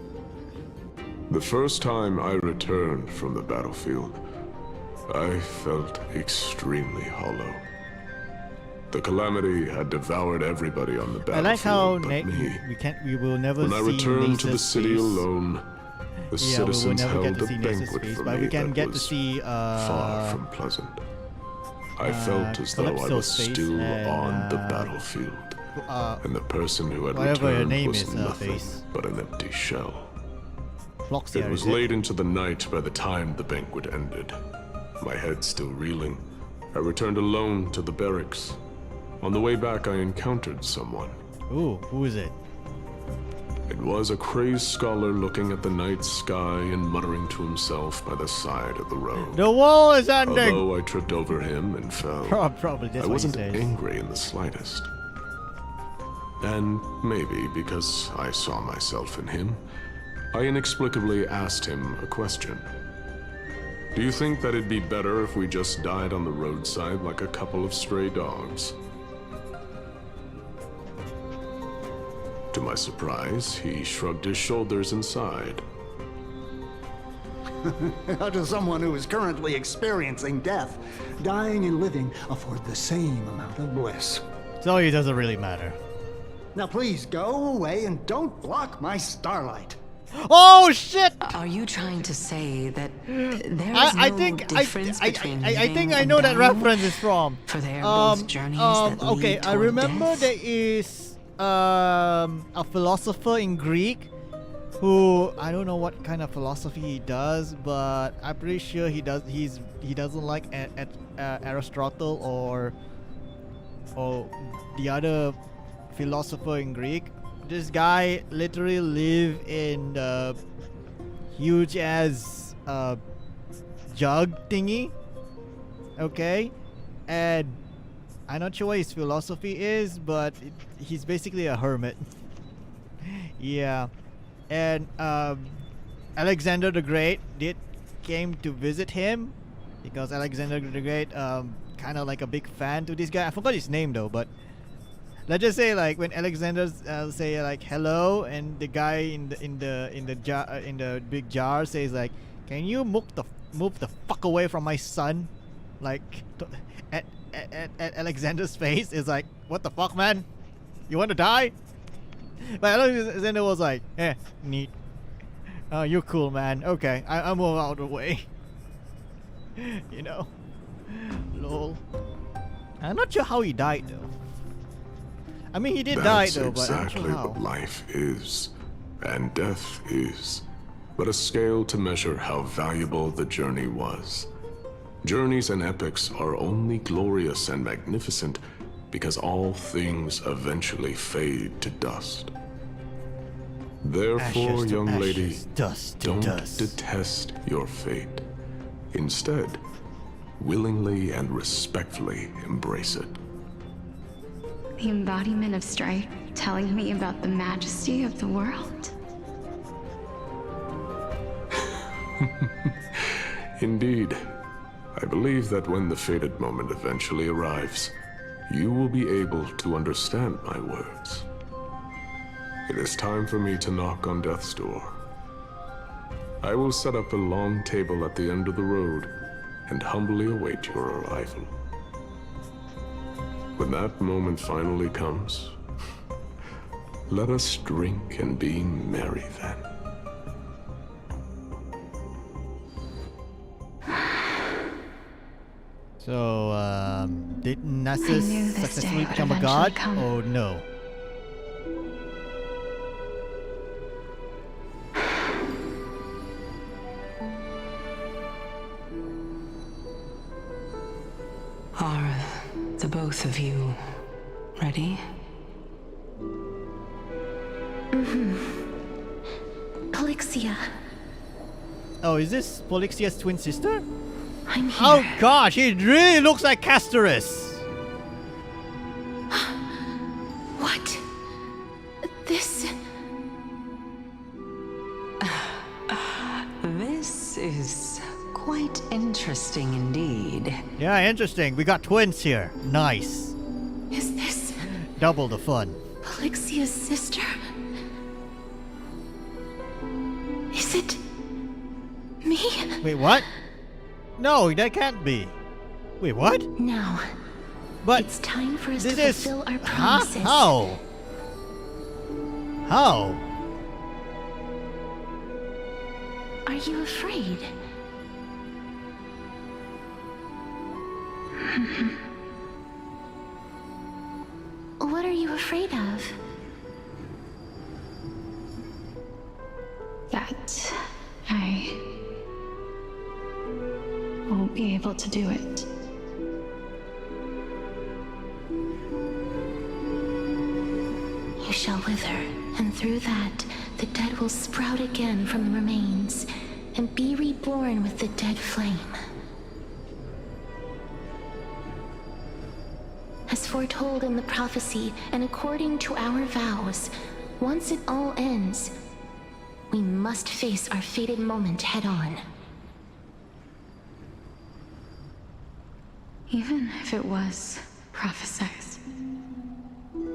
[SPEAKER 8] The first time I returned from the battlefield, I felt extremely hollow. The calamity had devoured everybody on the battlefield.
[SPEAKER 1] I like how
[SPEAKER 8] but me.
[SPEAKER 1] we will never
[SPEAKER 8] When
[SPEAKER 1] see
[SPEAKER 8] I returned to the
[SPEAKER 1] Nasa's
[SPEAKER 8] city
[SPEAKER 1] face.
[SPEAKER 8] alone, the
[SPEAKER 1] Yeah, we will
[SPEAKER 8] citizens
[SPEAKER 1] never get
[SPEAKER 8] held
[SPEAKER 1] to
[SPEAKER 8] a
[SPEAKER 1] see Nasa's
[SPEAKER 8] banquet
[SPEAKER 1] face,
[SPEAKER 8] for
[SPEAKER 1] but
[SPEAKER 8] me
[SPEAKER 1] we can
[SPEAKER 8] that
[SPEAKER 1] get to
[SPEAKER 8] was
[SPEAKER 1] see
[SPEAKER 8] far from pleasant. I felt as though I was
[SPEAKER 1] Calypso's face
[SPEAKER 8] still
[SPEAKER 1] and,
[SPEAKER 8] on the battlefield, and the person who had
[SPEAKER 1] whatever her
[SPEAKER 8] returned
[SPEAKER 1] name
[SPEAKER 8] was
[SPEAKER 1] is,
[SPEAKER 8] nothing
[SPEAKER 1] face.
[SPEAKER 8] but an empty shell.
[SPEAKER 1] Floxia,
[SPEAKER 8] It was
[SPEAKER 1] is it?
[SPEAKER 8] late into the night by the time the banquet ended. My head still reeling, I returned alone to the barracks. On the way back, I encountered someone.
[SPEAKER 1] Ooh, who is it?
[SPEAKER 8] It was a crazed scholar looking at the night sky and muttering to himself by the side of the road.
[SPEAKER 1] The wall is ending!
[SPEAKER 8] Although I tripped over him and fell,
[SPEAKER 1] Probably that's
[SPEAKER 8] I
[SPEAKER 1] what he
[SPEAKER 8] wasn't
[SPEAKER 1] says.
[SPEAKER 8] angry in the slightest. And maybe because I saw myself in him, I inexplicably asked him a question. Do you think that it'd be better if we just died on the roadside like a couple of stray dogs? To my surprise, he shrugged his shoulders and sighed.
[SPEAKER 11] How does someone who is currently experiencing death, dying and living, afford the same amount of bliss?
[SPEAKER 1] So it doesn't really matter.
[SPEAKER 11] Now please go away and don't block my starlight.
[SPEAKER 1] Oh shit!
[SPEAKER 5] Are you trying to say that there is
[SPEAKER 1] I
[SPEAKER 5] no
[SPEAKER 1] think
[SPEAKER 5] difference between
[SPEAKER 1] I think
[SPEAKER 5] living
[SPEAKER 1] I
[SPEAKER 5] and
[SPEAKER 1] know that
[SPEAKER 5] dying?
[SPEAKER 1] reference is from.
[SPEAKER 5] For they are both journeys that lead
[SPEAKER 1] okay, I
[SPEAKER 5] toward
[SPEAKER 1] remember
[SPEAKER 5] death?
[SPEAKER 1] there is a philosopher in Greek who I don't know what kind of philosophy he does, but I'm pretty sure he doesn't like Aristotle or the other philosopher in Greek. This guy literally lived in the huge ass jug thingy. Okay, and I'm not sure what his philosophy is, but he's basically a hermit. Yeah, and Alexander the Great came to visit him because Alexander the Great kind of like a big fan to this guy. I forgot his name though, but let's just say like when Alexander say like hello, and the guy in the big jar says like, "Can you move the fuck away from my son?" Like at Alexander's face is like, "What the fuck, man? You want to die?" But Alexander was like, neat. You're cool, man. Okay, I'll move out of the way." You know, lol. I'm not sure how he died though. I mean, he did die though, but I'm not
[SPEAKER 8] exactly
[SPEAKER 1] sure how.
[SPEAKER 8] what life is, and death is, but a scale to measure how valuable the journey was. Journeys and epics are only glorious and magnificent because all things eventually fade to dust. Therefore,
[SPEAKER 1] Ashes to
[SPEAKER 8] young lady,
[SPEAKER 1] ashes, dust to
[SPEAKER 8] don't
[SPEAKER 1] dust.
[SPEAKER 8] detest your fate. Instead, willingly and respectfully embrace it.
[SPEAKER 2] The embodiment of strife, telling me about the majesty of the world.
[SPEAKER 8] Indeed. I believe that when the fated moment eventually arrives, you will be able to understand my words. It is time for me to knock on death's door. I will set up a long table at the end of the road, and humbly await your arrival. When that moment finally comes, let us drink and be merry then.
[SPEAKER 1] So, did Nessus successfully become a god? Oh no.
[SPEAKER 5] Are the both of you ready?
[SPEAKER 2] Polixia,
[SPEAKER 1] Oh, is this Polyxia's twin sister?
[SPEAKER 2] I'm here.
[SPEAKER 1] Oh gosh, it really looks like Castorus.
[SPEAKER 2] What? This...
[SPEAKER 5] This is quite interesting indeed.
[SPEAKER 1] Yeah, interesting. We got twins here. Nice.
[SPEAKER 2] Is this
[SPEAKER 1] Double the fun.
[SPEAKER 2] Polixia's sister? Is it... me?
[SPEAKER 1] Wait, what? No, that can't be. Wait, what?
[SPEAKER 2] Now,
[SPEAKER 1] But
[SPEAKER 2] it's time for us to
[SPEAKER 1] this is...
[SPEAKER 2] fulfill our
[SPEAKER 1] Huh?
[SPEAKER 2] promises.
[SPEAKER 1] How? How?
[SPEAKER 2] Are you afraid? What are you afraid of?
[SPEAKER 12] That I won't be able to do it.
[SPEAKER 2] You shall wither, and through that, the dead will sprout again from the remains, and be reborn with the dead flame. As foretold in the prophecy, and according to our vows, once it all ends, we must face our fated moment head-on.
[SPEAKER 12] Even if it was prophesied,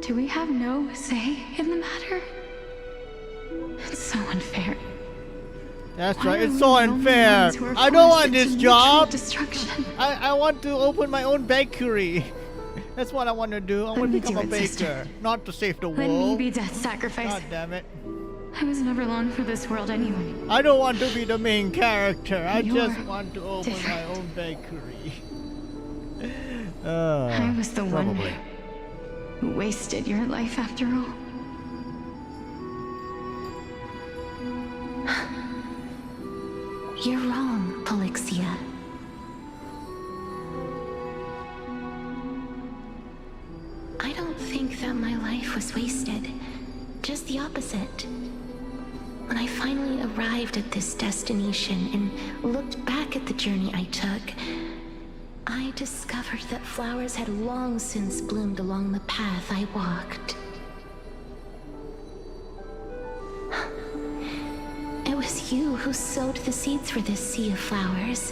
[SPEAKER 12] do we have no say in the matter? It's so unfair.
[SPEAKER 1] That's
[SPEAKER 12] Why
[SPEAKER 1] right,
[SPEAKER 12] are
[SPEAKER 1] it's
[SPEAKER 12] we
[SPEAKER 1] so
[SPEAKER 12] the only
[SPEAKER 1] unfair.
[SPEAKER 12] ones who are
[SPEAKER 1] I don't
[SPEAKER 12] forced
[SPEAKER 1] want
[SPEAKER 12] into
[SPEAKER 1] this
[SPEAKER 12] mutual
[SPEAKER 1] job.
[SPEAKER 12] Destruction.
[SPEAKER 1] I want to open my own bakery. That's what I want to do. I want to
[SPEAKER 12] me
[SPEAKER 1] become
[SPEAKER 12] do
[SPEAKER 1] a
[SPEAKER 12] it,
[SPEAKER 1] baker.
[SPEAKER 12] sister.
[SPEAKER 1] Not to save the
[SPEAKER 12] Let me
[SPEAKER 1] world.
[SPEAKER 12] be death sacrifice.
[SPEAKER 1] God damn it.
[SPEAKER 12] I was never long for this world anyway.
[SPEAKER 1] I don't want to be the main character. I
[SPEAKER 12] You're
[SPEAKER 1] just want to open my
[SPEAKER 12] different.
[SPEAKER 1] own bakery.
[SPEAKER 12] I was the one
[SPEAKER 1] probably.
[SPEAKER 12] who wasted your life after all.
[SPEAKER 2] You're wrong, Polixia. I don't think that my life was wasted. Just the opposite. When I finally arrived at this destination and looked back at the journey I took, I discovered that flowers had long since bloomed along the path I walked. It was you who sowed the seeds for this sea of flowers.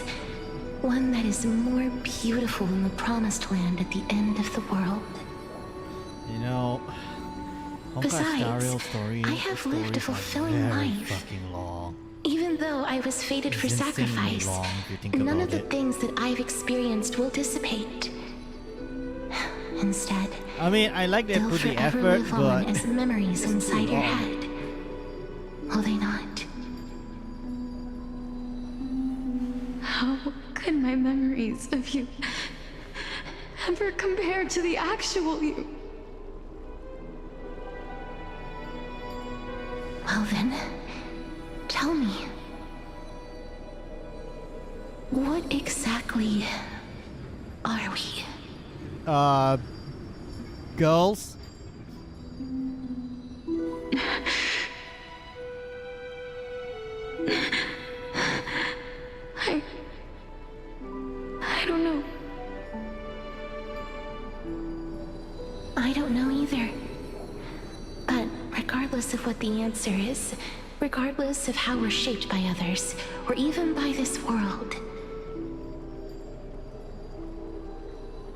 [SPEAKER 2] One that is more beautiful than the promised land at the end of the world.
[SPEAKER 1] You know, Honkai
[SPEAKER 2] Besides,
[SPEAKER 1] Star Rail story.
[SPEAKER 2] I have
[SPEAKER 1] the
[SPEAKER 2] lived a
[SPEAKER 1] stories are
[SPEAKER 2] fulfilling
[SPEAKER 1] very
[SPEAKER 2] life.
[SPEAKER 1] fucking long.
[SPEAKER 2] Even though I was fated for
[SPEAKER 1] It's insanely
[SPEAKER 2] sacrifice,
[SPEAKER 1] long if you think
[SPEAKER 2] none
[SPEAKER 1] about
[SPEAKER 2] of the
[SPEAKER 1] it.
[SPEAKER 2] things that I've experienced will dissipate. Instead,
[SPEAKER 1] I mean, I like they
[SPEAKER 2] they'll
[SPEAKER 1] put the
[SPEAKER 2] forever
[SPEAKER 1] effort,
[SPEAKER 2] live on
[SPEAKER 1] but
[SPEAKER 2] as memories
[SPEAKER 1] it's too
[SPEAKER 2] inside your
[SPEAKER 1] long.
[SPEAKER 2] head. Will they not?
[SPEAKER 12] How could my memories of you ever compare to the actual you?
[SPEAKER 2] Well then, tell me. What exactly are we?
[SPEAKER 1] Girls?
[SPEAKER 12] I don't know.
[SPEAKER 2] I don't know either. But regardless of what the answer is, regardless of how we're shaped by others, or even by this world,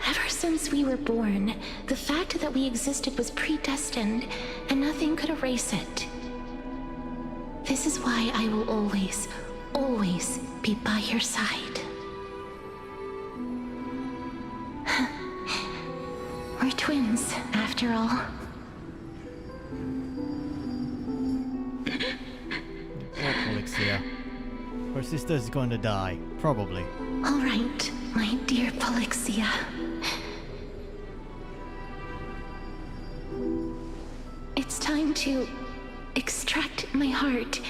[SPEAKER 2] ever since we were born, the fact that we existed was predestined, and nothing could erase it. This is why I will always, always be by your side. after all.
[SPEAKER 1] Poor Polixia. Her sister is going to die, probably.
[SPEAKER 2] All right, my dear Polixia. It's time to extract my heart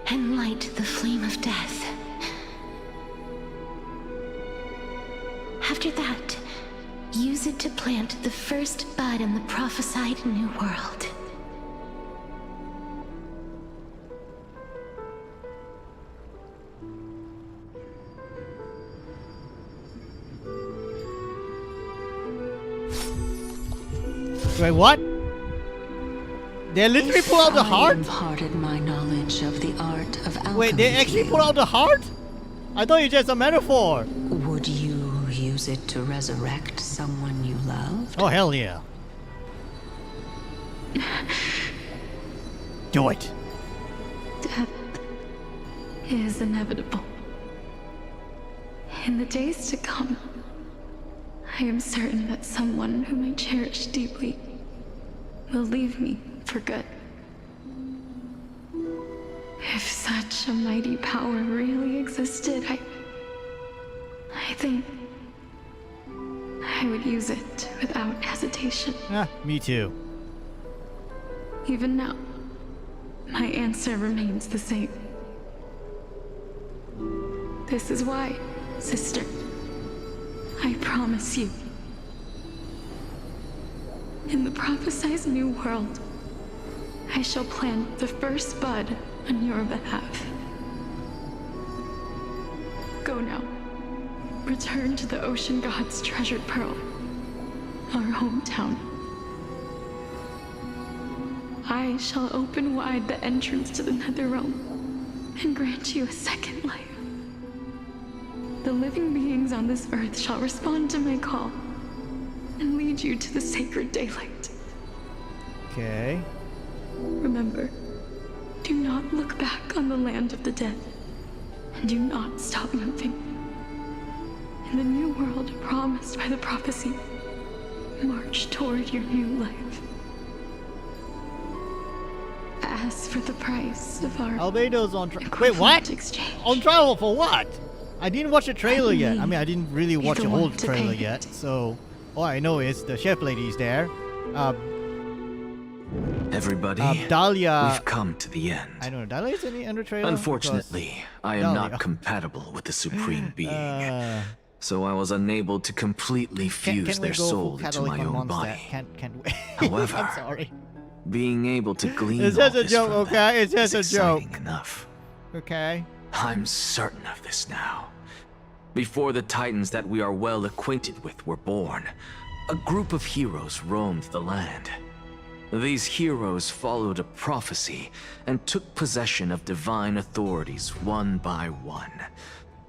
[SPEAKER 2] and light the flame of death. After that, use it to plant the first bud in the prophesied new world.
[SPEAKER 1] Wait, what? They literally pull out the heart?
[SPEAKER 5] Imparted my knowledge of the art of alchemy.
[SPEAKER 1] Wait, they actually pull out the heart? I thought it was just a metaphor.
[SPEAKER 5] Would you use it to resurrect someone you loved?
[SPEAKER 1] Oh, hell yeah. Do it.
[SPEAKER 12] Death is inevitable. In the days to come, I am certain that someone whom I cherish deeply will leave me for good. If such a mighty power really existed, I think I would use it without hesitation.
[SPEAKER 1] Ah, me too.
[SPEAKER 12] Even now, my answer remains the same. This is why, sister, I promise you, in the prophesied new world, I shall plant the first bud on your behalf. Go now. Return to the ocean god's treasured pearl, our hometown. I shall open wide the entrance to the Netherrealm and grant you a second life. The living beings on this earth shall respond to my call and lead you to the sacred daylight.
[SPEAKER 1] Okay.
[SPEAKER 12] Remember, do not look back on the land of the dead, and do not stop moving. In the new world promised by the prophecy, march toward your new life. As for the price of our
[SPEAKER 1] Albedo's on trial. Wait, what?
[SPEAKER 12] Exchange,
[SPEAKER 1] On trial for what? I didn't watch the trailer yet. I mean, I didn't really watch the whole trailer yet. So, all I know is the chef lady is there.
[SPEAKER 3] Everybody,
[SPEAKER 1] Dahlia.
[SPEAKER 3] we've come to the end.
[SPEAKER 1] I don't know. Dahlia is in the trailer?
[SPEAKER 3] Unfortunately, I am not compatible with the Supreme Being. So I was unable to completely fuse their soul into my own body.
[SPEAKER 1] Can't wait.
[SPEAKER 3] However,
[SPEAKER 1] I'm sorry.
[SPEAKER 3] Being able to glean
[SPEAKER 1] It's
[SPEAKER 3] all
[SPEAKER 1] just a
[SPEAKER 3] this
[SPEAKER 1] joke,
[SPEAKER 3] from
[SPEAKER 1] okay?
[SPEAKER 3] them
[SPEAKER 1] It's just
[SPEAKER 3] is
[SPEAKER 1] a joke.
[SPEAKER 3] exciting enough.
[SPEAKER 1] Okay.
[SPEAKER 3] I'm certain of this now. Before the Titans that we are well acquainted with were born, a group of heroes roamed the land. These heroes followed a prophecy and took possession of divine authorities one by one,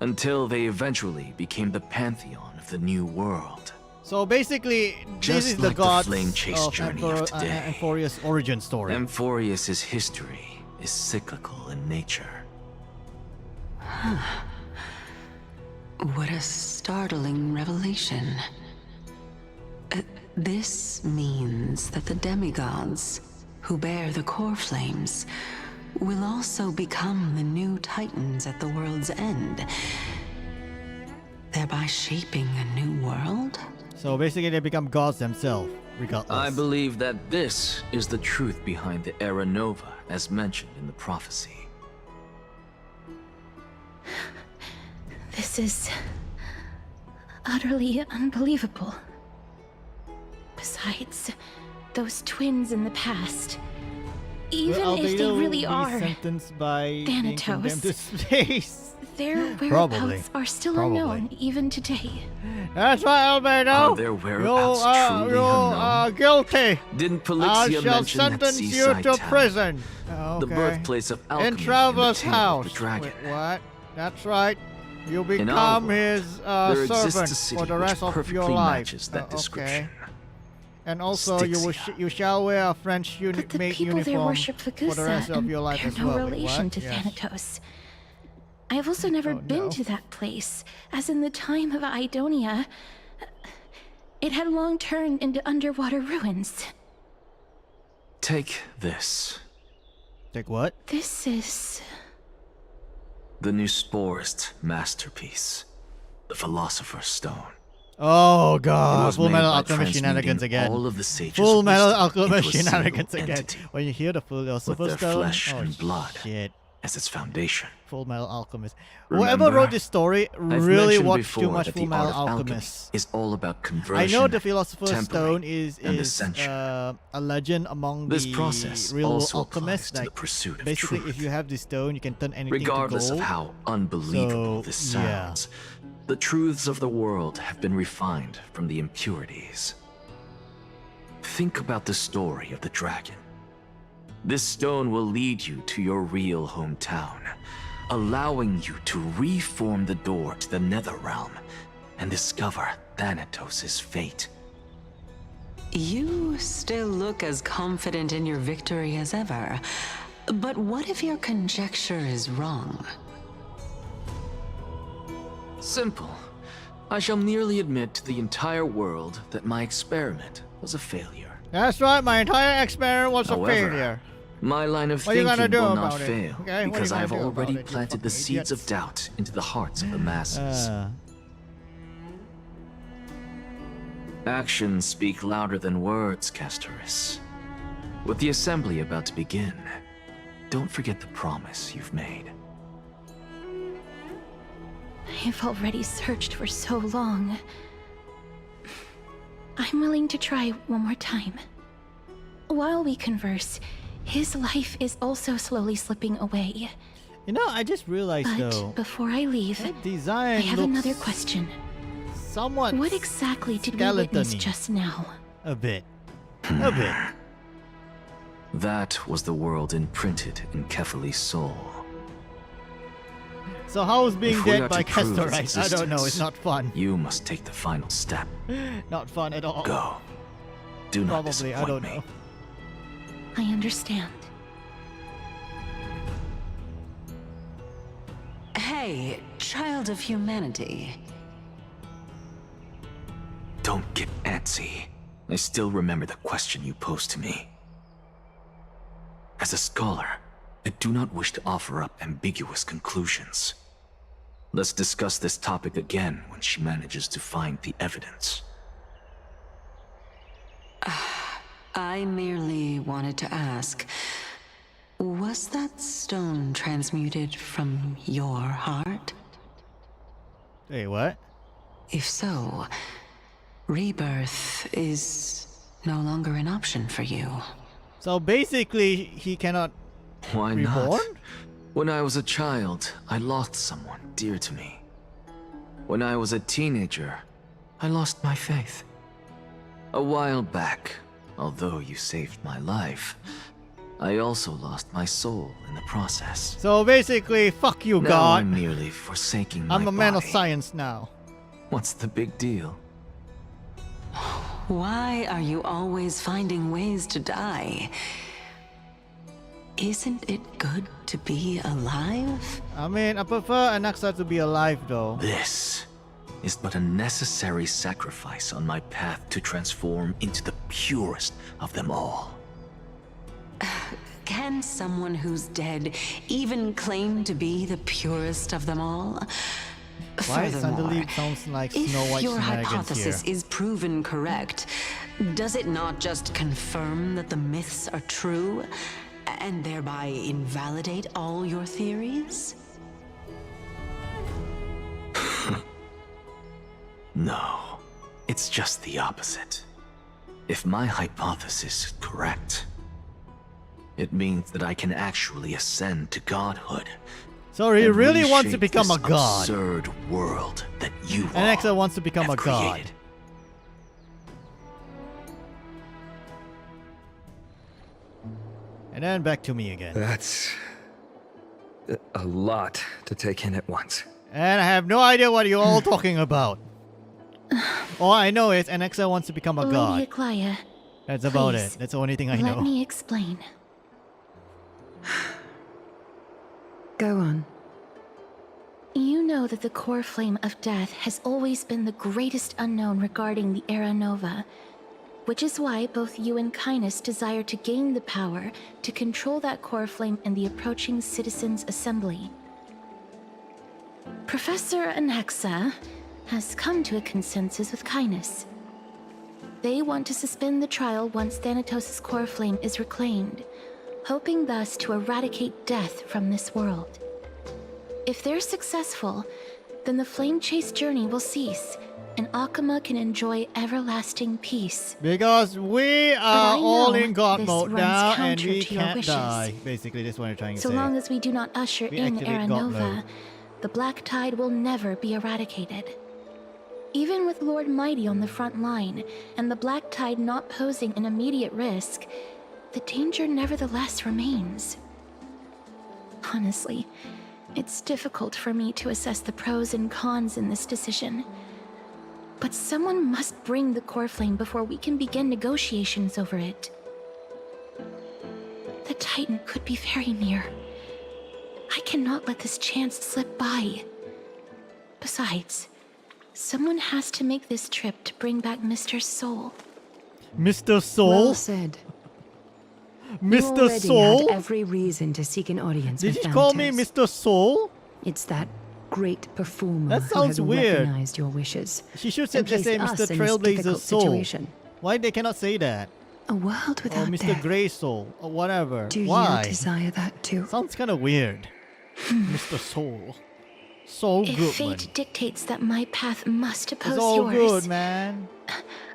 [SPEAKER 3] until they eventually became the pantheon of the new world.
[SPEAKER 1] So basically, this is the
[SPEAKER 3] like
[SPEAKER 1] gods
[SPEAKER 3] the flame chase journey of today.
[SPEAKER 1] Amphorius' origin story.
[SPEAKER 3] Amphorius' history is cyclical in nature.
[SPEAKER 5] What a startling revelation. This means that the demigods, who bear the core flames, will also become the new Titans at the world's end, thereby shaping a new world?
[SPEAKER 1] So basically, they become gods themselves, regardless.
[SPEAKER 3] I believe that this is the truth behind the Era Nova, as mentioned in the prophecy.
[SPEAKER 2] This is utterly unbelievable. Besides, those twins in the past, even if they really are
[SPEAKER 1] sentenced by being
[SPEAKER 2] Thanatos,
[SPEAKER 1] condemned to space.
[SPEAKER 2] Their whereabouts are still unknown even today.
[SPEAKER 1] That's right, Albedo.
[SPEAKER 3] Are their whereabouts truly unknown?
[SPEAKER 1] Guilty.
[SPEAKER 3] Didn't
[SPEAKER 1] I
[SPEAKER 3] Polixia
[SPEAKER 1] shall
[SPEAKER 3] mention that
[SPEAKER 1] sentence you
[SPEAKER 3] seaside
[SPEAKER 1] to
[SPEAKER 3] town?
[SPEAKER 1] prison. Okay.
[SPEAKER 3] The birthplace of alchemy
[SPEAKER 1] In Traveler's
[SPEAKER 3] and the tale of
[SPEAKER 1] house.
[SPEAKER 3] the dragon.
[SPEAKER 1] Wait, what? That's right. You
[SPEAKER 3] In our
[SPEAKER 1] become
[SPEAKER 3] world,
[SPEAKER 1] his
[SPEAKER 3] there exists
[SPEAKER 1] servant
[SPEAKER 3] a city
[SPEAKER 1] for the rest
[SPEAKER 3] which
[SPEAKER 1] of
[SPEAKER 3] perfectly
[SPEAKER 1] your life.
[SPEAKER 3] matches that description.
[SPEAKER 1] Okay. And also, you shall wear a French
[SPEAKER 2] But the
[SPEAKER 1] made
[SPEAKER 2] people there
[SPEAKER 1] uniform
[SPEAKER 2] worship
[SPEAKER 1] for the
[SPEAKER 2] Fagusa,
[SPEAKER 1] rest of
[SPEAKER 2] and
[SPEAKER 1] your life
[SPEAKER 2] they're
[SPEAKER 1] as
[SPEAKER 2] no
[SPEAKER 1] well. Wait,
[SPEAKER 2] relation
[SPEAKER 1] what?
[SPEAKER 2] to
[SPEAKER 1] Yes.
[SPEAKER 2] Thanatos. I've also never been
[SPEAKER 1] no.
[SPEAKER 2] to that place, as in the time of Idonia. It had long turned into underwater ruins.
[SPEAKER 3] Take this.
[SPEAKER 1] Take what?
[SPEAKER 2] This is...
[SPEAKER 3] The Newsporest masterpiece. The Philosopher's Stone.
[SPEAKER 1] Oh
[SPEAKER 3] It
[SPEAKER 1] god,
[SPEAKER 3] was
[SPEAKER 1] Full
[SPEAKER 3] made
[SPEAKER 1] Metal
[SPEAKER 3] by
[SPEAKER 1] Alchemist shenanigans
[SPEAKER 3] transmuting
[SPEAKER 1] again.
[SPEAKER 3] all of the sages'
[SPEAKER 1] Full Metal
[SPEAKER 3] wisdom
[SPEAKER 1] Alchemist
[SPEAKER 3] into a
[SPEAKER 1] shenanigans
[SPEAKER 3] single
[SPEAKER 1] again.
[SPEAKER 3] entity,
[SPEAKER 1] When you hear the Philosopher's
[SPEAKER 3] with their
[SPEAKER 1] Stone,
[SPEAKER 3] flesh
[SPEAKER 1] oh
[SPEAKER 3] and blood
[SPEAKER 1] shit.
[SPEAKER 3] as its foundation.
[SPEAKER 1] Full Metal Alchemist.
[SPEAKER 3] Remember,
[SPEAKER 1] Whoever wrote this story
[SPEAKER 3] I've
[SPEAKER 1] really
[SPEAKER 3] mentioned
[SPEAKER 1] watched too
[SPEAKER 3] before
[SPEAKER 1] much
[SPEAKER 3] that
[SPEAKER 1] Full
[SPEAKER 3] the
[SPEAKER 1] Metal
[SPEAKER 3] art of alchemy
[SPEAKER 1] Alchemist.
[SPEAKER 3] is all about
[SPEAKER 1] I
[SPEAKER 3] conversion,
[SPEAKER 1] know the Philosopher's
[SPEAKER 3] tempering,
[SPEAKER 1] Stone is
[SPEAKER 3] and ascension.
[SPEAKER 1] a legend among
[SPEAKER 3] This
[SPEAKER 1] the
[SPEAKER 3] process
[SPEAKER 1] real
[SPEAKER 3] also
[SPEAKER 1] alchemists.
[SPEAKER 3] applies to the pursuit of
[SPEAKER 1] basically,
[SPEAKER 3] truth.
[SPEAKER 1] if you have this stone, you can turn anything
[SPEAKER 3] Regardless
[SPEAKER 1] to
[SPEAKER 3] of
[SPEAKER 1] gold.
[SPEAKER 3] how unbelievable
[SPEAKER 1] So,
[SPEAKER 3] this
[SPEAKER 1] yeah.
[SPEAKER 3] sounds, the truths of the world have been refined from the impurities. Think about the story of the dragon. This stone will lead you to your real hometown, allowing you to reform the door to the nether realm and discover Thanatos' fate.
[SPEAKER 5] You still look as confident in your victory as ever. But what if your conjecture is wrong?
[SPEAKER 3] Simple. I shall merely admit to the entire world that my experiment was a failure.
[SPEAKER 1] That's right, my entire experiment was
[SPEAKER 3] However,
[SPEAKER 1] a failure.
[SPEAKER 3] my line of
[SPEAKER 1] What are you
[SPEAKER 3] thinking
[SPEAKER 1] gonna do
[SPEAKER 3] will not
[SPEAKER 1] about it?
[SPEAKER 3] fail,
[SPEAKER 1] Okay, what are you
[SPEAKER 3] because I
[SPEAKER 1] gonna
[SPEAKER 3] have
[SPEAKER 1] do about
[SPEAKER 3] already
[SPEAKER 1] it, you
[SPEAKER 3] planted the
[SPEAKER 1] fucking
[SPEAKER 3] seeds
[SPEAKER 1] idiots?
[SPEAKER 3] of doubt into the hearts of the masses. Actions speak louder than words, Castorus. With the assembly about to begin, don't forget the promise you've made.
[SPEAKER 2] I've already searched for so long. I'm willing to try one more time. While we converse, his life is also slowly slipping away.
[SPEAKER 1] You know, I just realized
[SPEAKER 2] But
[SPEAKER 1] though,
[SPEAKER 2] before I leave,
[SPEAKER 1] that design
[SPEAKER 2] I have
[SPEAKER 1] looks
[SPEAKER 2] another question.
[SPEAKER 1] somewhat
[SPEAKER 2] What exactly did we witness
[SPEAKER 1] skeleton-y.
[SPEAKER 2] just now?
[SPEAKER 1] A bit. A bit.
[SPEAKER 3] That was the world imprinted in Kefali's soul.
[SPEAKER 1] So how is being
[SPEAKER 3] If we
[SPEAKER 1] dead
[SPEAKER 3] are
[SPEAKER 1] by
[SPEAKER 3] to prove its
[SPEAKER 1] Castorite? I don't know, it's
[SPEAKER 3] existence,
[SPEAKER 1] not fun.
[SPEAKER 3] You must take the final step.
[SPEAKER 1] Not fun at all.
[SPEAKER 3] Go. Do not
[SPEAKER 1] Probably, I
[SPEAKER 3] disappoint
[SPEAKER 1] don't
[SPEAKER 3] me.
[SPEAKER 1] know.
[SPEAKER 2] I understand.
[SPEAKER 5] Hey, child of humanity.
[SPEAKER 3] Don't get antsy. I still remember the question you posed to me. As a scholar, I do not wish to offer up ambiguous conclusions. Let's discuss this topic again when she manages to find the evidence.
[SPEAKER 5] I merely wanted to ask, was that stone transmuted from your heart?
[SPEAKER 1] Hey, what?
[SPEAKER 5] If so, rebirth is no longer an option for you.
[SPEAKER 1] So basically, he cannot
[SPEAKER 3] Why
[SPEAKER 1] reborn?
[SPEAKER 3] not? When I was a child, I lost someone dear to me. When I was a teenager, I lost my faith. A while back, although you saved my life, I also lost my soul in the process.
[SPEAKER 1] So basically, fuck you,
[SPEAKER 3] Now
[SPEAKER 1] God.
[SPEAKER 3] I'm merely forsaking my
[SPEAKER 1] I'm a man of
[SPEAKER 3] body.
[SPEAKER 1] science now.
[SPEAKER 3] What's the big deal?
[SPEAKER 5] Why are you always finding ways to die? Isn't it good to be alive?
[SPEAKER 1] I mean, I prefer Anaxa to be alive though.
[SPEAKER 3] This is but a necessary sacrifice on my path to transform into the purest of them all.
[SPEAKER 5] Can someone who's dead even claim to be the purest of them all?
[SPEAKER 1] Why it suddenly
[SPEAKER 5] Furthermore,
[SPEAKER 1] sounds like
[SPEAKER 5] if
[SPEAKER 1] Snow White
[SPEAKER 5] your
[SPEAKER 1] shenanigans
[SPEAKER 5] hypothesis
[SPEAKER 1] here?
[SPEAKER 5] is proven correct, does it not just confirm that the myths are true, and thereby invalidate all your theories?
[SPEAKER 3] No, it's just the opposite. If my hypothesis is correct, it means that I can actually ascend to godhood.
[SPEAKER 1] So he
[SPEAKER 3] and
[SPEAKER 1] really wants to
[SPEAKER 3] reshape
[SPEAKER 1] become a
[SPEAKER 3] this
[SPEAKER 1] god.
[SPEAKER 3] absurd world that you
[SPEAKER 1] Anaxa
[SPEAKER 3] all
[SPEAKER 1] wants to become a
[SPEAKER 3] have
[SPEAKER 1] god.
[SPEAKER 3] created.
[SPEAKER 1] And then back to me again.
[SPEAKER 4] That's a lot to take in at once.
[SPEAKER 1] And I have no idea what you're all talking about. All I know is Anaxa wants to become a
[SPEAKER 2] Lady
[SPEAKER 1] god.
[SPEAKER 2] Aglaya,
[SPEAKER 1] That's about
[SPEAKER 2] please,
[SPEAKER 1] it. That's the only thing I
[SPEAKER 2] let
[SPEAKER 1] know.
[SPEAKER 2] me explain.
[SPEAKER 5] Go on.
[SPEAKER 2] You know that the core flame of death has always been the greatest unknown regarding the Era Nova, which is why both you and Kindness desire to gain the power to control that core flame in the approaching Citizens' Assembly. Professor Anexa has come to a consensus with Kindness. They want to suspend the trial once Thanatos' core flame is reclaimed, hoping thus to eradicate death from this world. If they're successful, then the flame chase journey will cease, and Akuma can enjoy everlasting peace.
[SPEAKER 1] Because we are all in God
[SPEAKER 2] this
[SPEAKER 1] mode
[SPEAKER 2] runs
[SPEAKER 1] now, and
[SPEAKER 2] counter
[SPEAKER 1] we
[SPEAKER 2] to your
[SPEAKER 1] can't
[SPEAKER 2] wishes.
[SPEAKER 1] die. Basically, that's what you're trying to
[SPEAKER 2] So
[SPEAKER 1] say.
[SPEAKER 2] long as we do not usher
[SPEAKER 1] We
[SPEAKER 2] in
[SPEAKER 1] activate
[SPEAKER 2] Era
[SPEAKER 1] God
[SPEAKER 2] Nova,
[SPEAKER 1] mode.
[SPEAKER 2] the Black Tide will never be eradicated. Even with Lord Mighty on the front line, and the Black Tide not posing an immediate risk, the danger nevertheless remains. Honestly, it's difficult for me to assess the pros and cons in this decision. But someone must bring the core flame before we can begin negotiations over it. The Titan could be very near. I cannot let this chance slip by. Besides, someone has to make this trip to bring back Mr. Soul.
[SPEAKER 1] Mr. Soul?
[SPEAKER 5] Well said. You
[SPEAKER 1] Mr.
[SPEAKER 5] already
[SPEAKER 1] Soul?
[SPEAKER 5] had every reason to seek an audience
[SPEAKER 1] Did
[SPEAKER 5] with
[SPEAKER 1] you call me
[SPEAKER 5] Thanatos.
[SPEAKER 1] Mr. Soul?
[SPEAKER 5] It's that great performer
[SPEAKER 1] That
[SPEAKER 5] who
[SPEAKER 1] sounds
[SPEAKER 5] has
[SPEAKER 1] weird.
[SPEAKER 5] recognized your wishes.
[SPEAKER 1] She should
[SPEAKER 5] and
[SPEAKER 1] just say
[SPEAKER 5] placed us
[SPEAKER 1] Mr.
[SPEAKER 5] in this
[SPEAKER 1] Trailblazer
[SPEAKER 5] difficult
[SPEAKER 1] Soul.
[SPEAKER 5] situation.
[SPEAKER 1] Why they cannot say that?
[SPEAKER 5] A world
[SPEAKER 1] Or
[SPEAKER 5] without
[SPEAKER 1] Mr.
[SPEAKER 5] death.
[SPEAKER 1] Grey Soul, or whatever.
[SPEAKER 5] Do
[SPEAKER 1] Why?
[SPEAKER 5] you desire that too?
[SPEAKER 1] Sounds kind of weird. Mr. Soul. Soul
[SPEAKER 2] If
[SPEAKER 1] Goodman.
[SPEAKER 2] fate dictates that my path must oppose
[SPEAKER 1] It's all
[SPEAKER 2] yours,
[SPEAKER 1] good, man.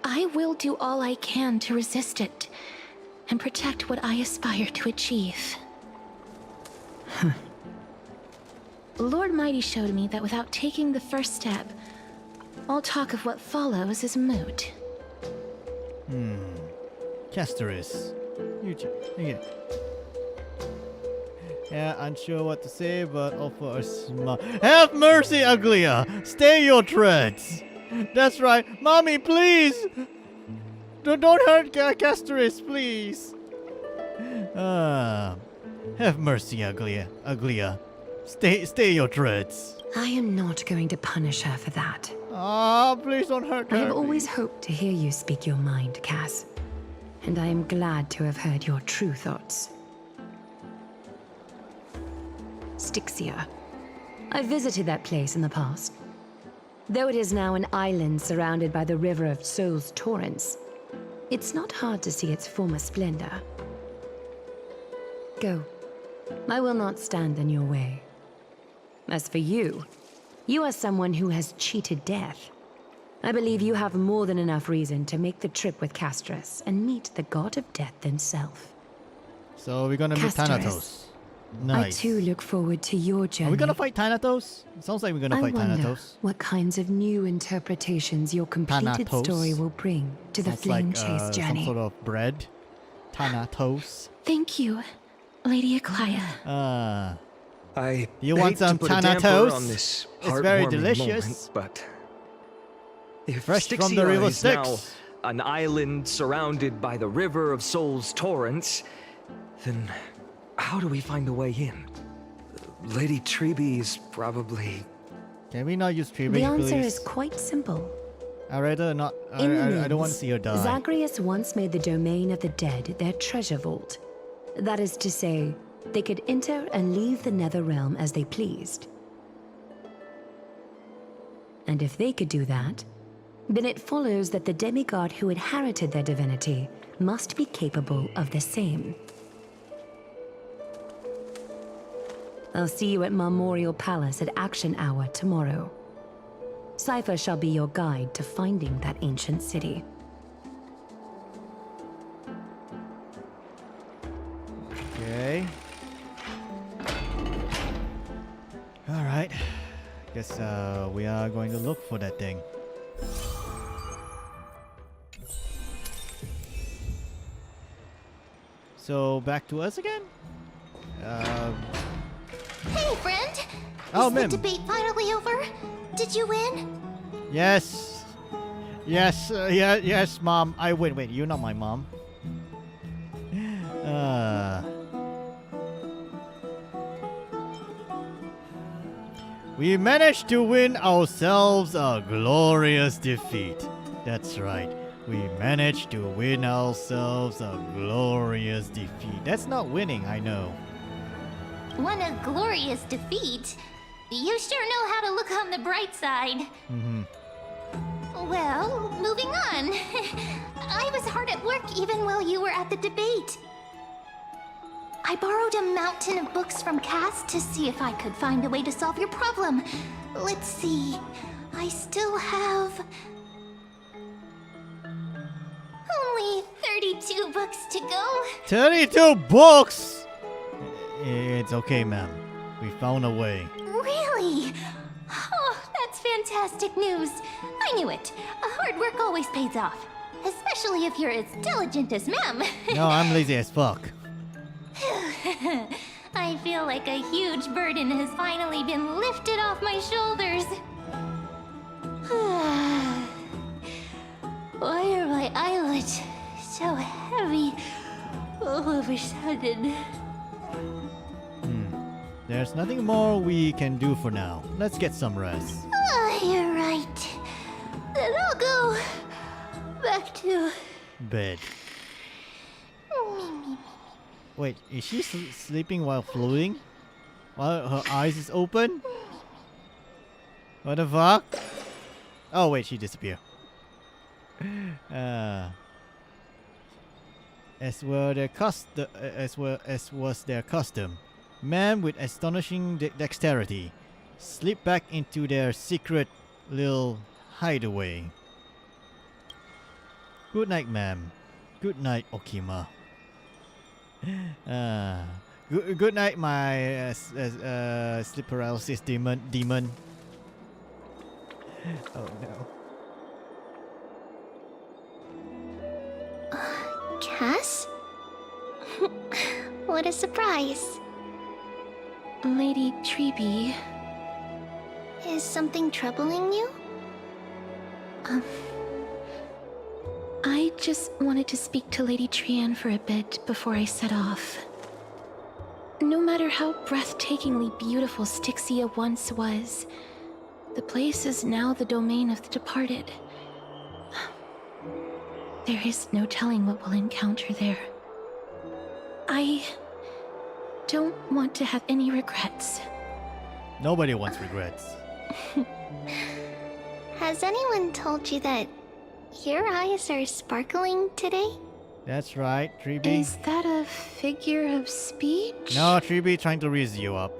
[SPEAKER 2] I will do all I can to resist it and protect what I aspire to achieve. Lord Mighty showed me that without taking the first step, all talk of what follows is moot.
[SPEAKER 1] Castoris. Yeah, unsure what to say, but offer a smile. Have mercy, Uglia! Stay your treads! That's right. Mommy, please! Don't hurt Castoris, please! Have mercy, Uglia. Stay your treads.
[SPEAKER 5] I am not going to punish her for that.
[SPEAKER 1] Please don't hurt her.
[SPEAKER 5] I have always hoped to hear you speak your mind, Cass. And I am glad to have heard your true thoughts. Styxia. I visited that place in the past. Though it is now an island surrounded by the river of Soul's torrents, it's not hard to see its former splendor. Go. I will not stand in your way. As for you, you are someone who has cheated death. I believe you have more than enough reason to make the trip with Castrus and meet the god of death himself.
[SPEAKER 1] So we're gonna meet
[SPEAKER 5] Castoris.
[SPEAKER 1] Thanatos. Nice.
[SPEAKER 5] I too look forward to your journey.
[SPEAKER 1] Are we gonna fight Thanatos? It sounds like we're gonna fight
[SPEAKER 5] I wonder
[SPEAKER 1] Thanatos.
[SPEAKER 5] what kinds of new interpretations your completed
[SPEAKER 1] Thanatos?
[SPEAKER 5] story will bring to the
[SPEAKER 1] Sounds
[SPEAKER 5] flame
[SPEAKER 1] like,
[SPEAKER 5] chase journey.
[SPEAKER 1] some sort of bread. Thanatos.
[SPEAKER 2] Thank you, Lady Aklaya.
[SPEAKER 1] You
[SPEAKER 4] hate
[SPEAKER 1] want
[SPEAKER 4] to
[SPEAKER 1] some
[SPEAKER 4] put a damper
[SPEAKER 1] Thanatos?
[SPEAKER 4] on this
[SPEAKER 1] It's very
[SPEAKER 4] heartwarming
[SPEAKER 1] delicious.
[SPEAKER 4] moment, but if
[SPEAKER 1] Fresh from the
[SPEAKER 4] Styxia
[SPEAKER 1] river
[SPEAKER 4] is now
[SPEAKER 1] Styx.
[SPEAKER 7] An island surrounded by the river of Soul's torrents, then how do we find a way in?
[SPEAKER 4] Lady Treebe's probably...
[SPEAKER 1] Can we not use tree
[SPEAKER 5] The answer
[SPEAKER 1] please?
[SPEAKER 5] is quite simple.
[SPEAKER 1] I'd rather not.
[SPEAKER 5] In
[SPEAKER 1] I don't want to
[SPEAKER 5] myths,
[SPEAKER 1] see her die.
[SPEAKER 5] Zagreus once made the domain of the dead their treasure vault. That is to say, they could enter and leave the nether realm as they pleased. And if they could do that, then it follows that the demigod who inherited their divinity must be capable of the same. I'll see you at Memorial Palace at Action Hour tomorrow. Cypher shall be your guide to finding that ancient city.
[SPEAKER 1] Okay. All right. Guess we are going to look for that thing. So back to us again.
[SPEAKER 13] Hey, friend!
[SPEAKER 1] Oh,
[SPEAKER 13] Is the
[SPEAKER 1] Mim.
[SPEAKER 13] debate finally over? Did you win?
[SPEAKER 1] Yes. Yes. Yes, Mom. I win. Wait, you're not my mom. We managed to win ourselves a glorious defeat. That's right. We managed to win ourselves a glorious defeat. That's not winning, I know.
[SPEAKER 13] Won a glorious defeat? You sure know how to look on the bright side. Well, moving on. I was hard at work even while you were at the debate. I borrowed a mountain of books from Cass to see if I could find a way to solve your problem. Let's see. I still have only 32 books to go.
[SPEAKER 1] 32 books! It's okay, ma'am. We found a way.
[SPEAKER 13] Really? Oh, that's fantastic news. I knew it. Hard work always pays off. Especially if you're as diligent as ma'am.
[SPEAKER 1] No, I'm lazy as fuck.
[SPEAKER 13] I feel like a huge burden has finally been lifted off my shoulders. Why are my eyelids so heavy all of a sudden?
[SPEAKER 1] There's nothing more we can do for now. Let's get some rest.
[SPEAKER 13] You're right. Then I'll go back to
[SPEAKER 1] Bed. Wait, is she sleeping while floating? While her eyes is open? What the fuck? Oh wait, she disappeared. As was their custom, men with astonishing dexterity slip back into their secret little hideaway. Good night, ma'am. Good night, Okima. Good night, my sleep paralysis demon. Oh no.
[SPEAKER 13] Cass? What a surprise.
[SPEAKER 2] Lady Treeby.
[SPEAKER 13] Is something troubling you?
[SPEAKER 2] I just wanted to speak to Lady Trian for a bit before I set off. No matter how breathtakingly beautiful Styxia once was, the place is now the domain of the departed. There is no telling what we'll encounter there. I don't want to have any regrets.
[SPEAKER 1] Nobody wants regrets.
[SPEAKER 13] Has anyone told you that your eyes are sparkling today?
[SPEAKER 1] That's right, Treeby.
[SPEAKER 2] Is that a figure of speech?
[SPEAKER 1] No, Treeby trying to raise you up.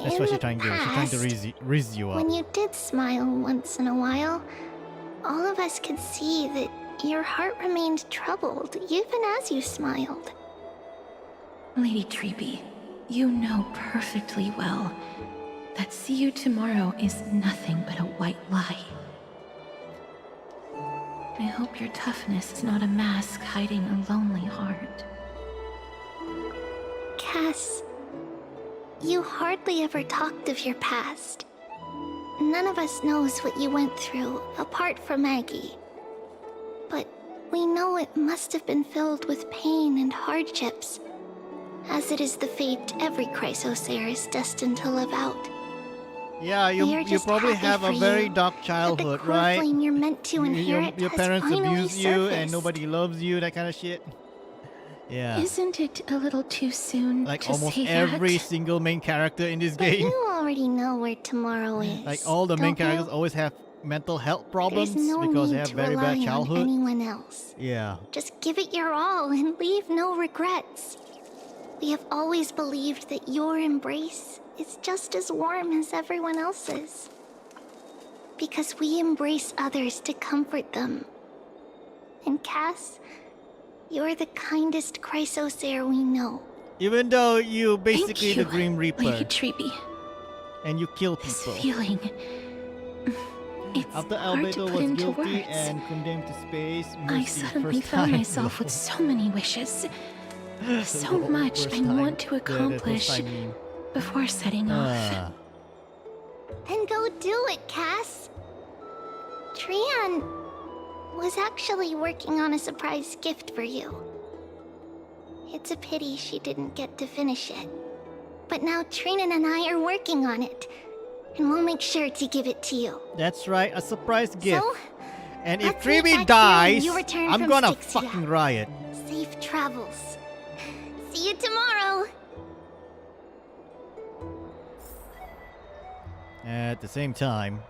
[SPEAKER 1] That's what she's trying to do. She's trying to raise you up.
[SPEAKER 13] When you did smile once in a while, all of us could see that your heart remained troubled even as you smiled.
[SPEAKER 2] Lady Treeby, you know perfectly well that see you tomorrow is nothing but a white lie. I hope your toughness is not a mask hiding a lonely heart.
[SPEAKER 13] Cass, you hardly ever talked of your past. None of us knows what you went through, apart from Maggie. But we know it must have been filled with pain and hardships, as it is the fate every Chrysosaur is destined to live out.
[SPEAKER 1] Yeah, you probably have a very dark childhood, right?
[SPEAKER 13] You're meant to inherit
[SPEAKER 1] Your parents abuse you and nobody loves you, that kind of shit. Yeah.
[SPEAKER 2] Isn't it a little too soon
[SPEAKER 1] like
[SPEAKER 2] to
[SPEAKER 1] almost
[SPEAKER 2] say
[SPEAKER 1] every
[SPEAKER 2] that?
[SPEAKER 1] single main character in this
[SPEAKER 13] But
[SPEAKER 1] game.
[SPEAKER 13] you already know where tomorrow is.
[SPEAKER 1] Like all the main
[SPEAKER 13] don't
[SPEAKER 1] characters
[SPEAKER 13] you?
[SPEAKER 1] always have mental health problems
[SPEAKER 13] There's no
[SPEAKER 1] because they
[SPEAKER 13] need
[SPEAKER 1] have
[SPEAKER 13] to
[SPEAKER 1] very
[SPEAKER 13] rely
[SPEAKER 1] bad childhood.
[SPEAKER 13] on anyone else.
[SPEAKER 1] Yeah.
[SPEAKER 13] Just give it your all and leave no regrets. We have always believed that your embrace is just as warm as everyone else's. Because we embrace others to comfort them. And Cass, you're the kindest Chrysosaur we know.
[SPEAKER 1] Even though you basically
[SPEAKER 2] you,
[SPEAKER 1] the Grim Reaper
[SPEAKER 2] Lady Treeby.
[SPEAKER 1] and you kill
[SPEAKER 2] This
[SPEAKER 1] people.
[SPEAKER 2] feeling. It's
[SPEAKER 1] After
[SPEAKER 2] hard to
[SPEAKER 1] Albedo
[SPEAKER 2] put
[SPEAKER 1] was
[SPEAKER 2] into
[SPEAKER 1] guilty
[SPEAKER 2] words.
[SPEAKER 1] and condemned to space,
[SPEAKER 2] I
[SPEAKER 1] Mercy
[SPEAKER 2] suddenly
[SPEAKER 1] first
[SPEAKER 2] found
[SPEAKER 1] time.
[SPEAKER 2] myself with so many wishes. So
[SPEAKER 1] The
[SPEAKER 2] much
[SPEAKER 1] first
[SPEAKER 2] I
[SPEAKER 1] time.
[SPEAKER 2] want to
[SPEAKER 1] Yeah, that first
[SPEAKER 2] accomplish
[SPEAKER 1] time meme.
[SPEAKER 2] before setting off.
[SPEAKER 13] Then go do it, Cass. Trian was actually working on a surprise gift for you. It's a pity she didn't get to finish it. But now Trinan and I are working on it. and we'll make sure to give it to you.
[SPEAKER 1] That's right, a surprise gift.
[SPEAKER 13] So,
[SPEAKER 1] and if
[SPEAKER 13] let's meet back
[SPEAKER 1] Triby
[SPEAKER 13] here
[SPEAKER 1] dies,
[SPEAKER 13] when you return
[SPEAKER 1] I'm
[SPEAKER 13] from
[SPEAKER 1] gonna
[SPEAKER 13] Styxia.
[SPEAKER 1] fucking riot.
[SPEAKER 13] Safe travels. See you tomorrow.
[SPEAKER 1] At the same time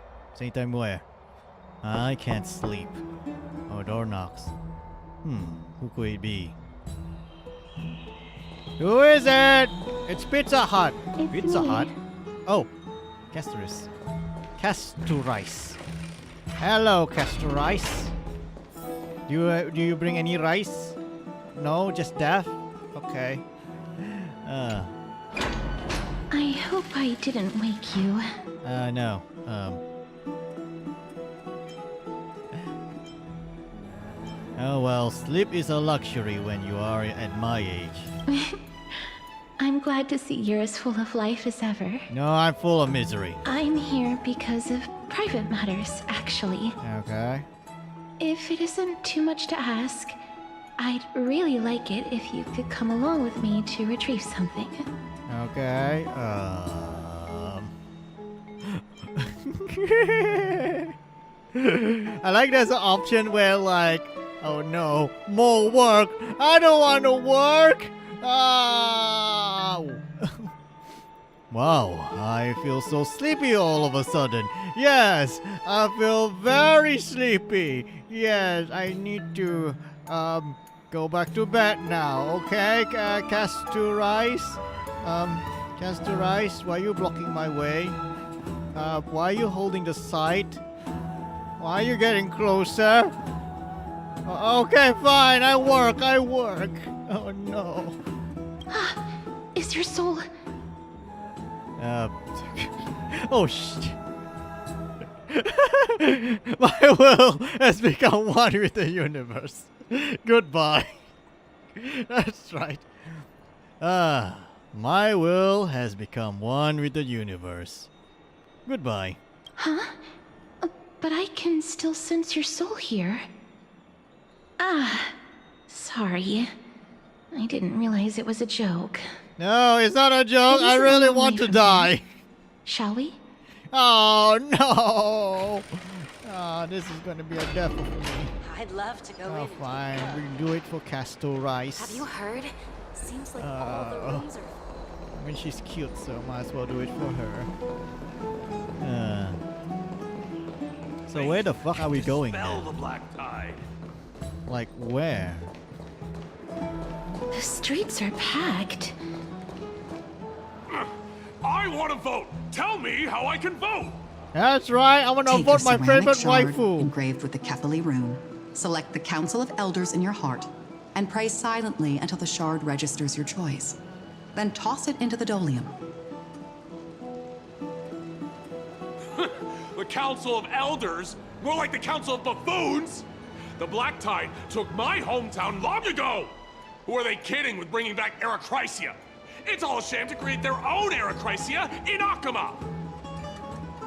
[SPEAKER 1] where? I can't sleep. Oh, door knocks. Who could it be? Who is it? It's Pizza Hut.
[SPEAKER 2] It's
[SPEAKER 1] Pizza
[SPEAKER 2] me.
[SPEAKER 1] Hut? Oh, Castoris. Castorice. Hello, Castorice. Do you bring any rice? No, just death? Okay.
[SPEAKER 2] I hope I didn't wake you.
[SPEAKER 1] No. Oh well, sleep is a luxury when you are at my age.
[SPEAKER 2] I'm glad to see you're as full of life as ever.
[SPEAKER 1] No, I'm full of misery.
[SPEAKER 2] I'm here because of private matters, actually.
[SPEAKER 1] Okay.
[SPEAKER 2] If it isn't too much to ask, I'd really like it if you could come along with me to retrieve something.
[SPEAKER 1] Okay. I like there's an option where like, oh no, more work. I don't want to work. Wow, I feel so sleepy all of a sudden. Yes, I feel very sleepy. Yes, I need to go back to bed now. Okay, Castorice. Castorice, why are you blocking my way? Why are you holding the site? Why are you getting closer? Okay, fine. I work. Oh no.
[SPEAKER 2] Is your soul...
[SPEAKER 1] Oh shit. My will has become one with the universe. Goodbye. That's right. My will has become one with the universe. Goodbye.
[SPEAKER 2] Huh? But I can still sense your soul here. Sorry. I didn't realize it was a joke.
[SPEAKER 1] No, it's not a joke. I really want to die.
[SPEAKER 2] Shall we?
[SPEAKER 1] Oh no! This is gonna be a death for me.
[SPEAKER 14] I'd love to go in.
[SPEAKER 1] Oh, fine. We can do it for Castorice.
[SPEAKER 14] Have you heard? Seems like all the rooms are.
[SPEAKER 1] I mean, she's cute, so might as well do it for her. So where the fuck are we going now?
[SPEAKER 15] The black tide.
[SPEAKER 1] Like where?
[SPEAKER 2] The streets are packed.
[SPEAKER 15] I want to vote. Tell me how I can vote.
[SPEAKER 1] That's right. I want to
[SPEAKER 16] Take
[SPEAKER 1] vote
[SPEAKER 16] a
[SPEAKER 1] my
[SPEAKER 16] ceramic
[SPEAKER 1] favorite
[SPEAKER 16] shard
[SPEAKER 1] waifu.
[SPEAKER 16] engraved with the Kefali rune. Select the Council of Elders in your heart and pray silently until the shard registers your choice. Then toss it into the Dolium.
[SPEAKER 15] The Council of Elders? More like the Council of Buffoons? The Black Tide took my hometown long ago! Who are they kidding with bringing back Eracrysia? It's all a sham to create their own Eracrysia in Akama!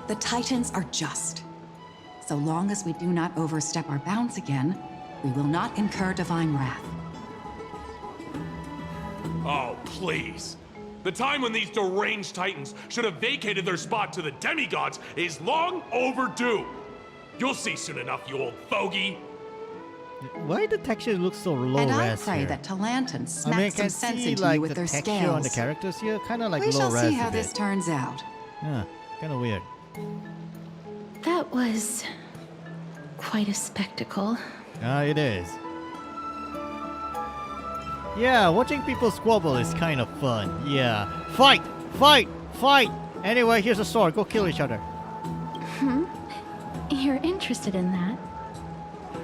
[SPEAKER 16] The Titans are just. So long as we do not overstep our bounds again, we will not incur divine wrath.
[SPEAKER 15] Oh, please. The time when these deranged Titans should have vacated their spot to the demigods is long overdue. You'll see soon enough, you old fogey.
[SPEAKER 1] Why the texture looks so low
[SPEAKER 16] And I
[SPEAKER 1] res
[SPEAKER 16] pray
[SPEAKER 1] here?
[SPEAKER 16] that Talanton smacks
[SPEAKER 1] I mean, I
[SPEAKER 16] some
[SPEAKER 1] can
[SPEAKER 16] sense
[SPEAKER 1] see
[SPEAKER 16] into
[SPEAKER 1] like
[SPEAKER 16] you with
[SPEAKER 1] the
[SPEAKER 16] their
[SPEAKER 1] texture
[SPEAKER 16] scales.
[SPEAKER 1] on the characters here, kind of like
[SPEAKER 16] We
[SPEAKER 1] low
[SPEAKER 16] shall
[SPEAKER 1] res
[SPEAKER 16] see
[SPEAKER 1] a
[SPEAKER 16] how
[SPEAKER 1] bit.
[SPEAKER 16] this turns out.
[SPEAKER 1] Yeah, kind of weird.
[SPEAKER 2] That was... quite a spectacle.
[SPEAKER 1] It is. Yeah, watching people squabble is kind of fun. Yeah. Fight! Fight! Fight! Anyway, here's a sword. Go kill each other.
[SPEAKER 2] You're interested in that?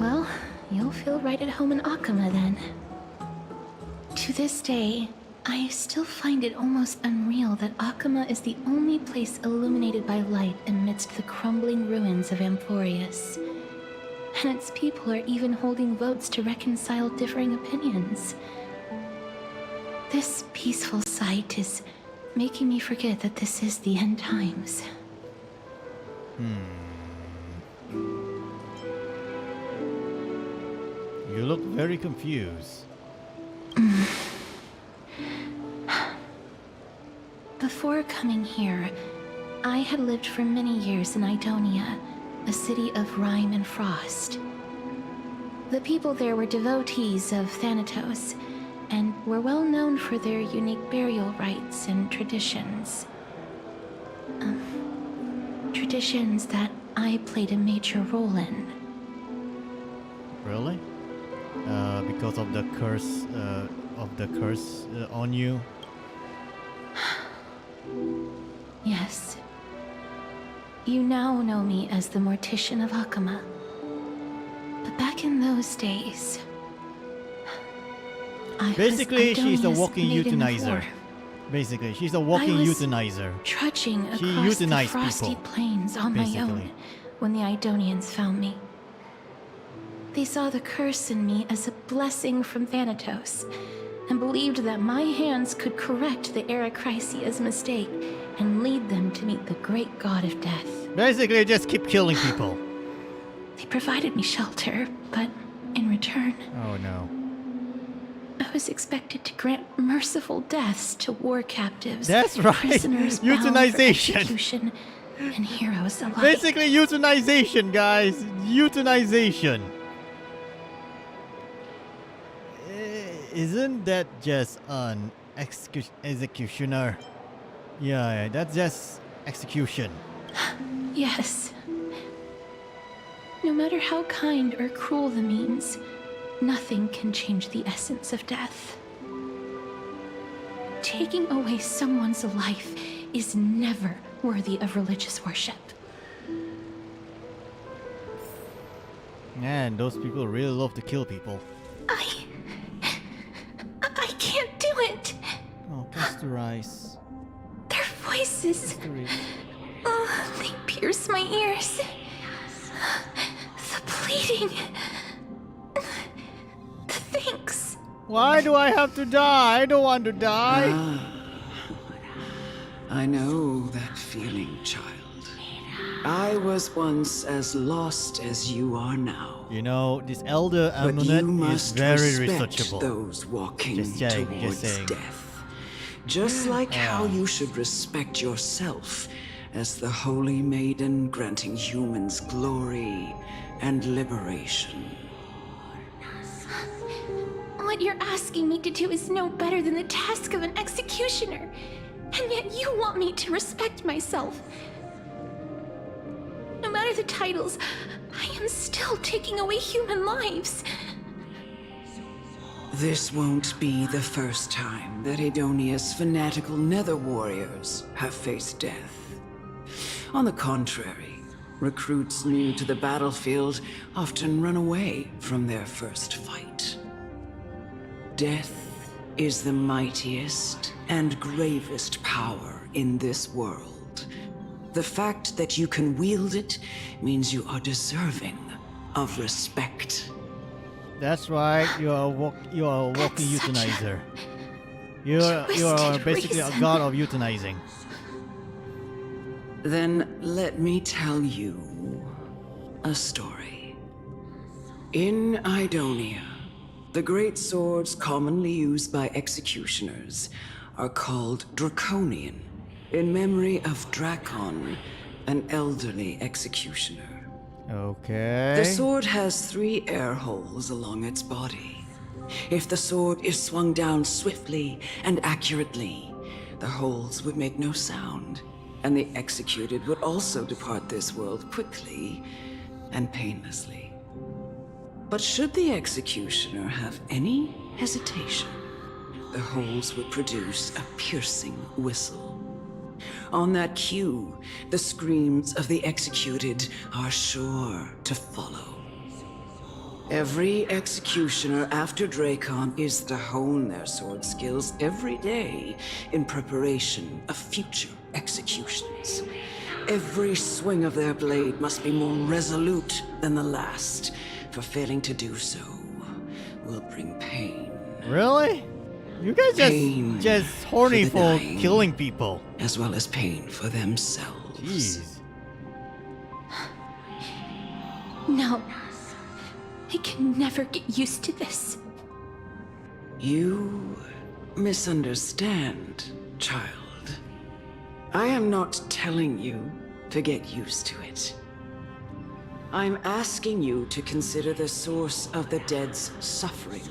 [SPEAKER 2] Well, you'll feel right at home in Akama then. To this day, I still find it almost unreal that Akama is the only place illuminated by light amidst the crumbling ruins of Amphorius. And its people are even holding votes to reconcile differing opinions. This peaceful sight is making me forget that this is the end times.
[SPEAKER 1] You look very confused.
[SPEAKER 2] Before coming here, I had lived for many years in Idonia, a city of rime and frost. The people there were devotees of Thanatos, and were well known for their unique burial rites and traditions. Traditions that I played a major role in.
[SPEAKER 1] Really? Because of the curse, on you?
[SPEAKER 2] Yes. You now know me as the Mortician of Hakama. But back in those days,
[SPEAKER 1] Basically, she's a walking
[SPEAKER 2] maiden of
[SPEAKER 1] euthanizer.
[SPEAKER 2] war.
[SPEAKER 1] Basically, she's a walking
[SPEAKER 2] I was
[SPEAKER 1] euthanizer.
[SPEAKER 2] Trudging
[SPEAKER 1] She
[SPEAKER 2] across the
[SPEAKER 1] euthanized
[SPEAKER 2] frosty
[SPEAKER 1] people,
[SPEAKER 2] plains on my own
[SPEAKER 1] basically.
[SPEAKER 2] when the Idonians found me. They saw the curse in me as a blessing from Thanatos, and believed that my hands could correct the Arachrysia's mistake and lead them to meet the great god of death.
[SPEAKER 1] Basically, just keep killing people.
[SPEAKER 2] They provided me shelter, but in return,
[SPEAKER 1] Oh no.
[SPEAKER 2] I was expected to grant merciful deaths to war captives,
[SPEAKER 1] That's right.
[SPEAKER 2] prisoners bound for
[SPEAKER 1] Euthanization.
[SPEAKER 2] execution, and heroes alike.
[SPEAKER 1] Basically, euthanization, guys. Euthanization. Isn't that just an executioner? Yeah, that's just execution.
[SPEAKER 2] Yes. No matter how kind or cruel the means, nothing can change the essence of death. Taking away someone's life is never worthy of religious worship.
[SPEAKER 1] Man, those people really love to kill people.
[SPEAKER 2] I can't do it.
[SPEAKER 1] Oh, Castorize.
[SPEAKER 2] Their voices. Oh, they pierce my ears. The pleading. The thanks.
[SPEAKER 1] Why do I have to die? I don't want to die.
[SPEAKER 17] I know that feeling, child. I was once as lost as you are now.
[SPEAKER 1] You know, this elder
[SPEAKER 17] But you
[SPEAKER 1] amulet is
[SPEAKER 17] must
[SPEAKER 1] very
[SPEAKER 17] respect
[SPEAKER 1] researchable.
[SPEAKER 17] those walking
[SPEAKER 1] Just saying,
[SPEAKER 17] towards
[SPEAKER 1] just saying.
[SPEAKER 17] death. Just like how you should respect yourself as the holy maiden granting humans glory and liberation.
[SPEAKER 2] What you're asking me to do is no better than the task of an executioner. And yet you want me to respect myself. No matter the titles, I am still taking away human lives.
[SPEAKER 17] This won't be the first time that Adonia's fanatical nether warriors have faced death. On the contrary, recruits new to the battlefield often run away from their first fight. Death is the mightiest and gravest power in this world. The fact that you can wield it means you are deserving of respect.
[SPEAKER 1] That's right. You are a walking euthanizer. You are basically a god of euthanizing.
[SPEAKER 17] Then let me tell you a story. In Idonia, the great swords commonly used by executioners are called Draconian, in memory of Drakon, an elderly executioner.
[SPEAKER 1] Okay.
[SPEAKER 17] The sword has 3 air holes along its body. If the sword is swung down swiftly and accurately, the holes would make no sound, and the executed would also depart this world quickly and painlessly. But should the executioner have any hesitation, the holes would produce a piercing whistle. On that cue, the screams of the executed are sure to follow. Every executioner after Drakon is to hone their sword skills every day in preparation of future executions. Every swing of their blade must be more resolute than the last, for failing to do so will bring pain.
[SPEAKER 1] Really? You guys
[SPEAKER 17] Pain
[SPEAKER 1] just horny
[SPEAKER 17] for
[SPEAKER 1] for
[SPEAKER 17] the dying,
[SPEAKER 1] killing people.
[SPEAKER 17] as well as pain for themselves.
[SPEAKER 1] Jeez.
[SPEAKER 2] No. I can never get used to this.
[SPEAKER 17] You misunderstand, child. I am not telling you to get used to it. I'm asking you to consider the source of the dead's suffering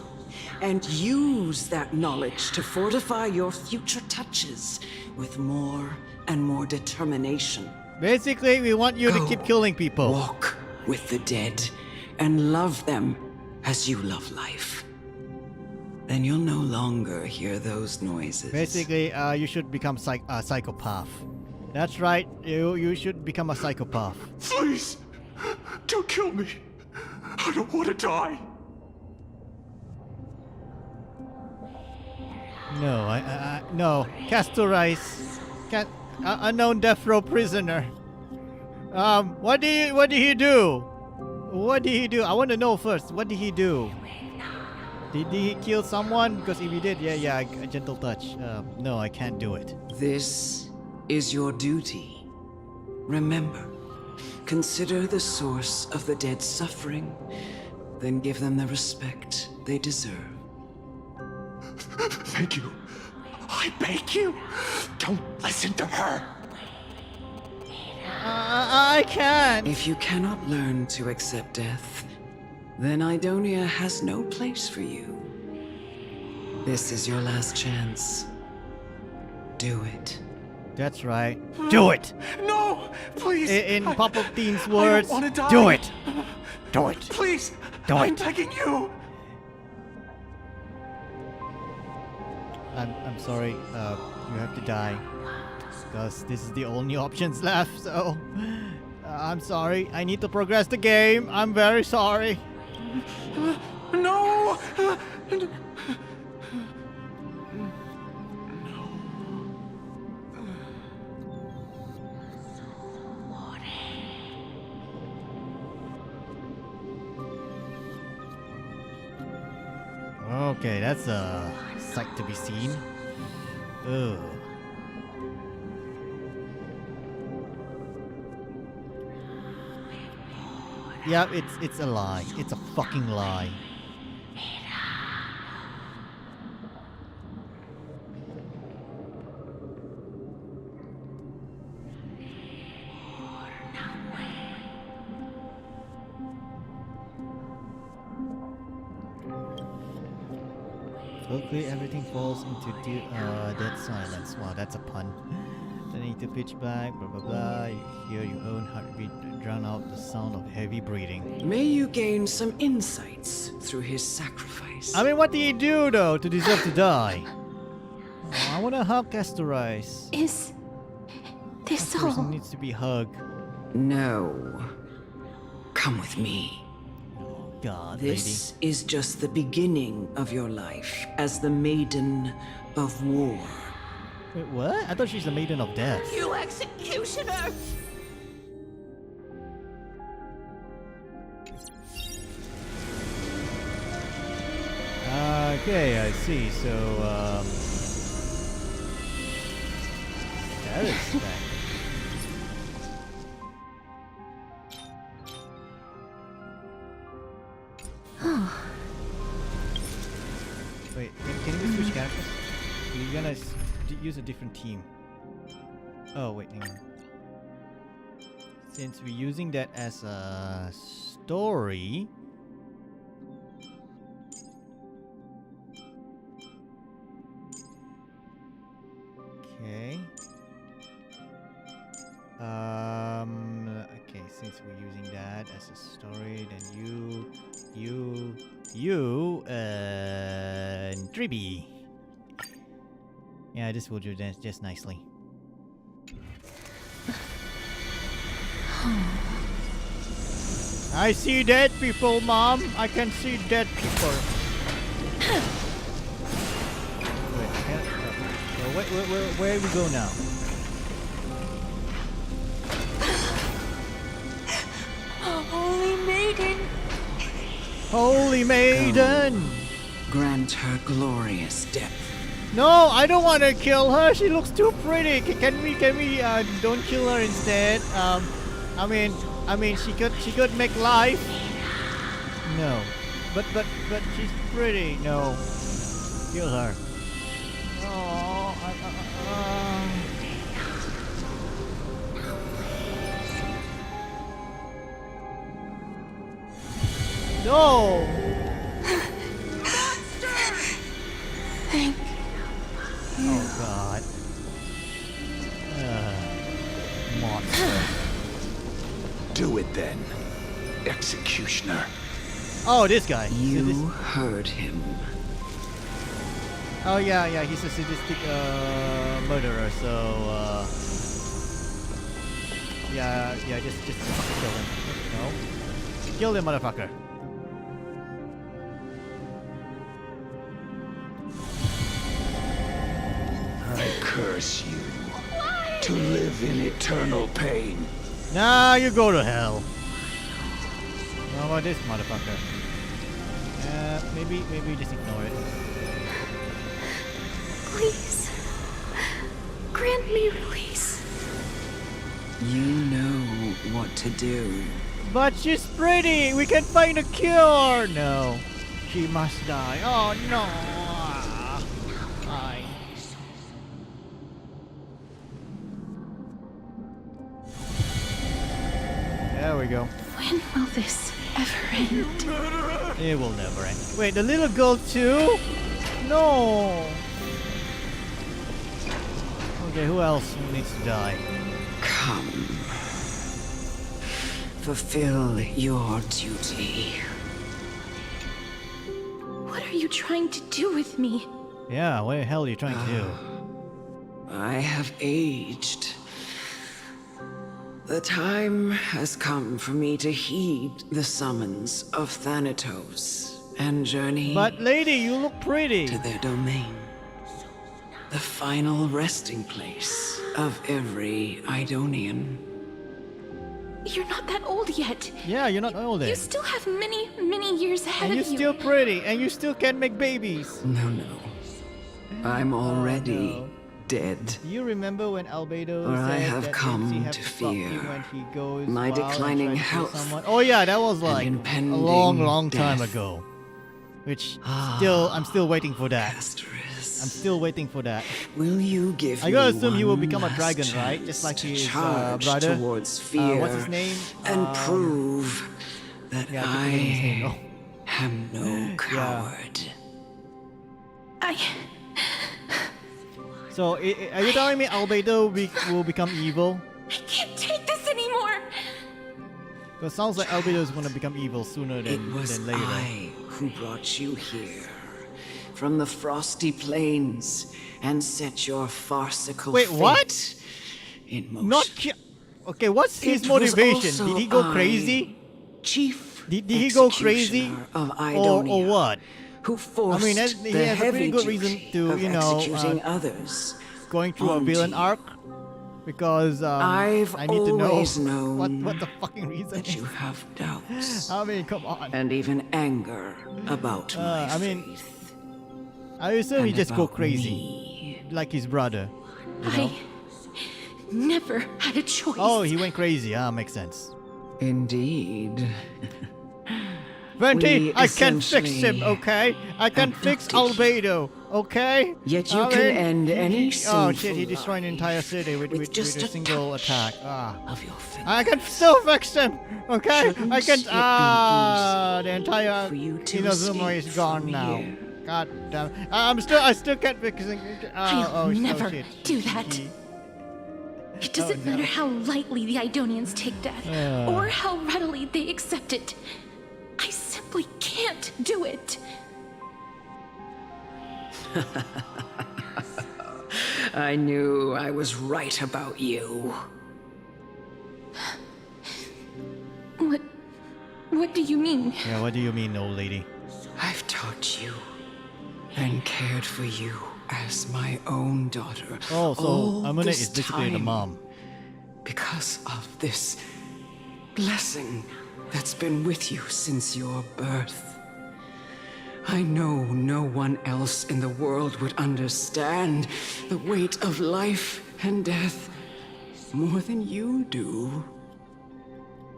[SPEAKER 17] and use that knowledge to fortify your future touches with more and more determination.
[SPEAKER 1] Basically, we want you to keep killing people.
[SPEAKER 17] Walk with the dead and love them as you love life. Then you'll no longer hear those noises.
[SPEAKER 1] Basically, you should become a psychopath. That's right. You should become a psychopath.
[SPEAKER 15] Please, don't kill me. I don't want to die.
[SPEAKER 1] No, no. Castorize, unknown death row prisoner. What did he do? What did he do? I want to know first. What did he do? Did he kill someone? Because if he did, yeah, a gentle touch. No, I can't do it.
[SPEAKER 17] This is your duty. Remember, consider the source of the dead's suffering, then give them the respect they deserve.
[SPEAKER 15] Thank you. I beg you, don't listen to her.
[SPEAKER 1] I can't.
[SPEAKER 17] If you cannot learn to accept death, then Idonia has no place for you. This is your last chance. Do it.
[SPEAKER 1] That's right. Do it.
[SPEAKER 15] No, please.
[SPEAKER 1] In Papa Teen's words,
[SPEAKER 15] I don't want to die.
[SPEAKER 1] do it. Do it.
[SPEAKER 15] Please,
[SPEAKER 1] Do
[SPEAKER 15] I'm
[SPEAKER 1] it.
[SPEAKER 15] begging you.
[SPEAKER 1] I'm sorry. You have to die because this is the only options left. So I'm sorry. I need to progress the game. I'm very sorry.
[SPEAKER 15] No.
[SPEAKER 1] Okay, that's a sight to be seen. Ugh. Yeah, it's a lie. It's a fucking lie. Quickly, everything falls into dead silence. Wow, that's a pun. Then you need to pitch back, blah blah blah. You hear your own heartbeat drown out the sound of heavy breathing.
[SPEAKER 17] May you gain some insights through his sacrifice.
[SPEAKER 1] I mean, what did he do though to deserve to die? Oh, I wanna hug Castorize.
[SPEAKER 2] Is this
[SPEAKER 1] Castorize
[SPEAKER 2] all?
[SPEAKER 1] needs to be hugged.
[SPEAKER 17] No. Come with me.
[SPEAKER 1] God,
[SPEAKER 17] This is just the beginning of your life as the Maiden of War.
[SPEAKER 1] Wait, what? I thought she's the Maiden of Death.
[SPEAKER 14] You executioner!
[SPEAKER 1] Okay, I see. So, that is back. Wait, can we switch characters? We're gonna use a different team. Oh, wait, hang on. Since we're using that as a story... Okay. Okay, since we're using that as a story, then you, and Triby. Yeah, this will do that just nicely. I see dead people, Mom. I can see dead people. Where we go now?
[SPEAKER 14] Holy Maiden!
[SPEAKER 1] Holy Maiden!
[SPEAKER 17] Grant her glorious death.
[SPEAKER 1] No, I don't want to kill her. She looks too pretty. Can we don't kill her instead? I mean, she could make life. No, but she's pretty. No, kill her. Oh, No!
[SPEAKER 12] Thank
[SPEAKER 1] Oh god. Monster.
[SPEAKER 18] Do it then, Executioner.
[SPEAKER 1] Oh, this guy.
[SPEAKER 17] You heard him.
[SPEAKER 1] Oh yeah, he's a sadistic murderer, so yeah, just kill him. No. Kill him, motherfucker.
[SPEAKER 18] I curse you to live in eternal pain.
[SPEAKER 1] Nah, you go to hell. How about this motherfucker? Maybe just ignore it.
[SPEAKER 12] Please, grant me release.
[SPEAKER 17] You know what to do.
[SPEAKER 1] But she's pretty! We can find a cure! No. She must die. Oh no! Fine. There we go.
[SPEAKER 12] When will this ever end?
[SPEAKER 1] It will never end. Wait, the little girl too? No! Okay, who else needs to die?
[SPEAKER 17] Come. Fulfill your duty.
[SPEAKER 12] What are you trying to do with me?
[SPEAKER 1] Yeah, what the hell are you trying to do?
[SPEAKER 17] I have aged. The time has come for me to heed the summons of Thanatos and journey.
[SPEAKER 1] But lady, you look pretty.
[SPEAKER 17] To their domain. The final resting place of every Idonian.
[SPEAKER 12] You're not that old yet.
[SPEAKER 1] Yeah, you're not old
[SPEAKER 12] You
[SPEAKER 1] yet.
[SPEAKER 12] still have many, many years ahead
[SPEAKER 1] And
[SPEAKER 12] of
[SPEAKER 1] you're
[SPEAKER 12] you.
[SPEAKER 1] still pretty, and you still can make babies.
[SPEAKER 17] No. I'm already
[SPEAKER 1] no.
[SPEAKER 17] dead.
[SPEAKER 1] Do you remember when Albedo
[SPEAKER 17] For
[SPEAKER 1] said
[SPEAKER 17] I have
[SPEAKER 1] that
[SPEAKER 17] come
[SPEAKER 1] MC have
[SPEAKER 17] to
[SPEAKER 1] stop him
[SPEAKER 17] fear
[SPEAKER 1] when he goes
[SPEAKER 17] my
[SPEAKER 1] wild and
[SPEAKER 17] declining
[SPEAKER 1] tries to kill
[SPEAKER 17] health
[SPEAKER 1] someone? Oh yeah, that was like a
[SPEAKER 17] impending
[SPEAKER 1] long time
[SPEAKER 17] death.
[SPEAKER 1] ago. Which I'm still waiting for that. I'm still waiting for that.
[SPEAKER 17] Will you give
[SPEAKER 1] I gotta
[SPEAKER 17] me
[SPEAKER 1] assume he will
[SPEAKER 17] one
[SPEAKER 1] become a
[SPEAKER 17] last
[SPEAKER 1] dragon, right?
[SPEAKER 17] chance
[SPEAKER 1] Just like
[SPEAKER 17] to
[SPEAKER 1] his
[SPEAKER 17] charge
[SPEAKER 1] brother.
[SPEAKER 17] towards fear
[SPEAKER 1] What's his name?
[SPEAKER 17] and prove that
[SPEAKER 1] yeah, I think his name.
[SPEAKER 17] I am no coward.
[SPEAKER 1] So, are you telling me Albedo will become evil?
[SPEAKER 12] I can't take this anymore.
[SPEAKER 1] Because it sounds like Albedo is gonna become evil sooner
[SPEAKER 17] It was
[SPEAKER 1] than later.
[SPEAKER 17] I who brought you here from the frosty plains and set your farcical
[SPEAKER 1] Wait,
[SPEAKER 17] fate
[SPEAKER 1] what?
[SPEAKER 17] in motion.
[SPEAKER 1] Not okay, what's his
[SPEAKER 17] It was
[SPEAKER 1] motivation? Did
[SPEAKER 17] also
[SPEAKER 1] he go
[SPEAKER 17] I,
[SPEAKER 1] crazy?
[SPEAKER 17] Chief
[SPEAKER 1] Did he go crazy?
[SPEAKER 17] executioner of
[SPEAKER 1] Or
[SPEAKER 17] Idonia,
[SPEAKER 1] what?
[SPEAKER 17] who forced
[SPEAKER 1] he
[SPEAKER 17] the
[SPEAKER 1] has a pretty
[SPEAKER 17] heavy
[SPEAKER 1] good
[SPEAKER 17] duty
[SPEAKER 1] reason to,
[SPEAKER 17] of
[SPEAKER 1] you know,
[SPEAKER 17] executing others.
[SPEAKER 1] Going through a
[SPEAKER 17] onto
[SPEAKER 1] villain
[SPEAKER 17] you.
[SPEAKER 1] arc? Because
[SPEAKER 17] I've
[SPEAKER 1] I need to know
[SPEAKER 17] always known
[SPEAKER 1] what the fucking reason
[SPEAKER 17] that
[SPEAKER 1] is.
[SPEAKER 17] you have doubts.
[SPEAKER 1] I mean, come on.
[SPEAKER 17] And even anger about my
[SPEAKER 1] I mean,
[SPEAKER 17] faith.
[SPEAKER 1] I assume he
[SPEAKER 17] and
[SPEAKER 1] just go
[SPEAKER 17] about
[SPEAKER 1] crazy, like his brother. You know?
[SPEAKER 12] I never had a choice.
[SPEAKER 1] Oh, he went crazy. Ah, makes sense.
[SPEAKER 17] Indeed.
[SPEAKER 1] Venti,
[SPEAKER 17] We
[SPEAKER 1] I can fix him,
[SPEAKER 17] essentially
[SPEAKER 1] okay? I can fix Albedo, okay?
[SPEAKER 17] Yet you
[SPEAKER 1] I
[SPEAKER 17] can
[SPEAKER 1] mean,
[SPEAKER 17] end any
[SPEAKER 1] Oh
[SPEAKER 17] sinful
[SPEAKER 1] shit, he destroyed an entire city with
[SPEAKER 17] just
[SPEAKER 1] a
[SPEAKER 17] a
[SPEAKER 1] single attack. Ah.
[SPEAKER 17] of your finger.
[SPEAKER 1] I can still fix him, okay?
[SPEAKER 17] Shouldn't
[SPEAKER 1] I can.
[SPEAKER 17] it be
[SPEAKER 1] The entire
[SPEAKER 17] for you to
[SPEAKER 1] Inazuma
[SPEAKER 17] escape
[SPEAKER 1] is gone
[SPEAKER 17] from
[SPEAKER 1] now.
[SPEAKER 17] here?
[SPEAKER 1] God damn. I still can't fix him.
[SPEAKER 12] I'll never
[SPEAKER 1] shit.
[SPEAKER 12] do that. It doesn't
[SPEAKER 1] no.
[SPEAKER 12] matter how lightly the Idonians take death, or how readily they accept it. I simply can't do it.
[SPEAKER 17] I knew I was right about you.
[SPEAKER 12] What do you mean?
[SPEAKER 1] Yeah, what do you mean, old lady?
[SPEAKER 17] I've taught you and cared for you as my own daughter.
[SPEAKER 1] Oh, so
[SPEAKER 17] all
[SPEAKER 1] Amune
[SPEAKER 17] this
[SPEAKER 1] is basically the
[SPEAKER 17] time
[SPEAKER 1] mom.
[SPEAKER 17] Because of this blessing that's been with you since your birth. I know no one else in the world would understand the weight of life and death more than you do.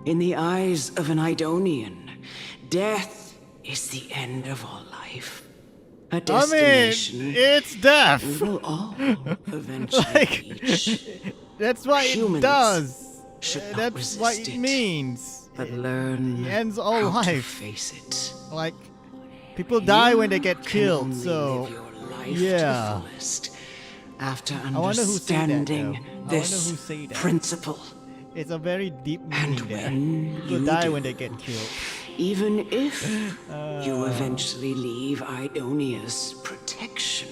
[SPEAKER 17] In the eyes of an Idonian, death is the end of all life. A destination
[SPEAKER 1] it's death.
[SPEAKER 17] we will all eventually
[SPEAKER 1] Like,
[SPEAKER 17] reach.
[SPEAKER 1] that's what
[SPEAKER 17] Humans
[SPEAKER 1] it does.
[SPEAKER 17] should not
[SPEAKER 1] That's
[SPEAKER 17] resist
[SPEAKER 1] what it
[SPEAKER 17] it.
[SPEAKER 1] means.
[SPEAKER 17] but learn
[SPEAKER 1] he ends all
[SPEAKER 17] how to
[SPEAKER 1] life.
[SPEAKER 17] face it.
[SPEAKER 1] Like, people die when they get
[SPEAKER 17] Can
[SPEAKER 1] killed,
[SPEAKER 17] only
[SPEAKER 1] so
[SPEAKER 17] live your life
[SPEAKER 1] yeah.
[SPEAKER 17] to the fullest after
[SPEAKER 1] I wonder who said that,
[SPEAKER 17] understanding
[SPEAKER 1] though. I wonder
[SPEAKER 17] this
[SPEAKER 1] who said that.
[SPEAKER 17] principle.
[SPEAKER 1] It's a very deep meaning there.
[SPEAKER 17] When
[SPEAKER 1] People
[SPEAKER 17] you
[SPEAKER 1] die
[SPEAKER 17] do,
[SPEAKER 1] when they get killed.
[SPEAKER 17] even if you eventually leave Idonia's protection.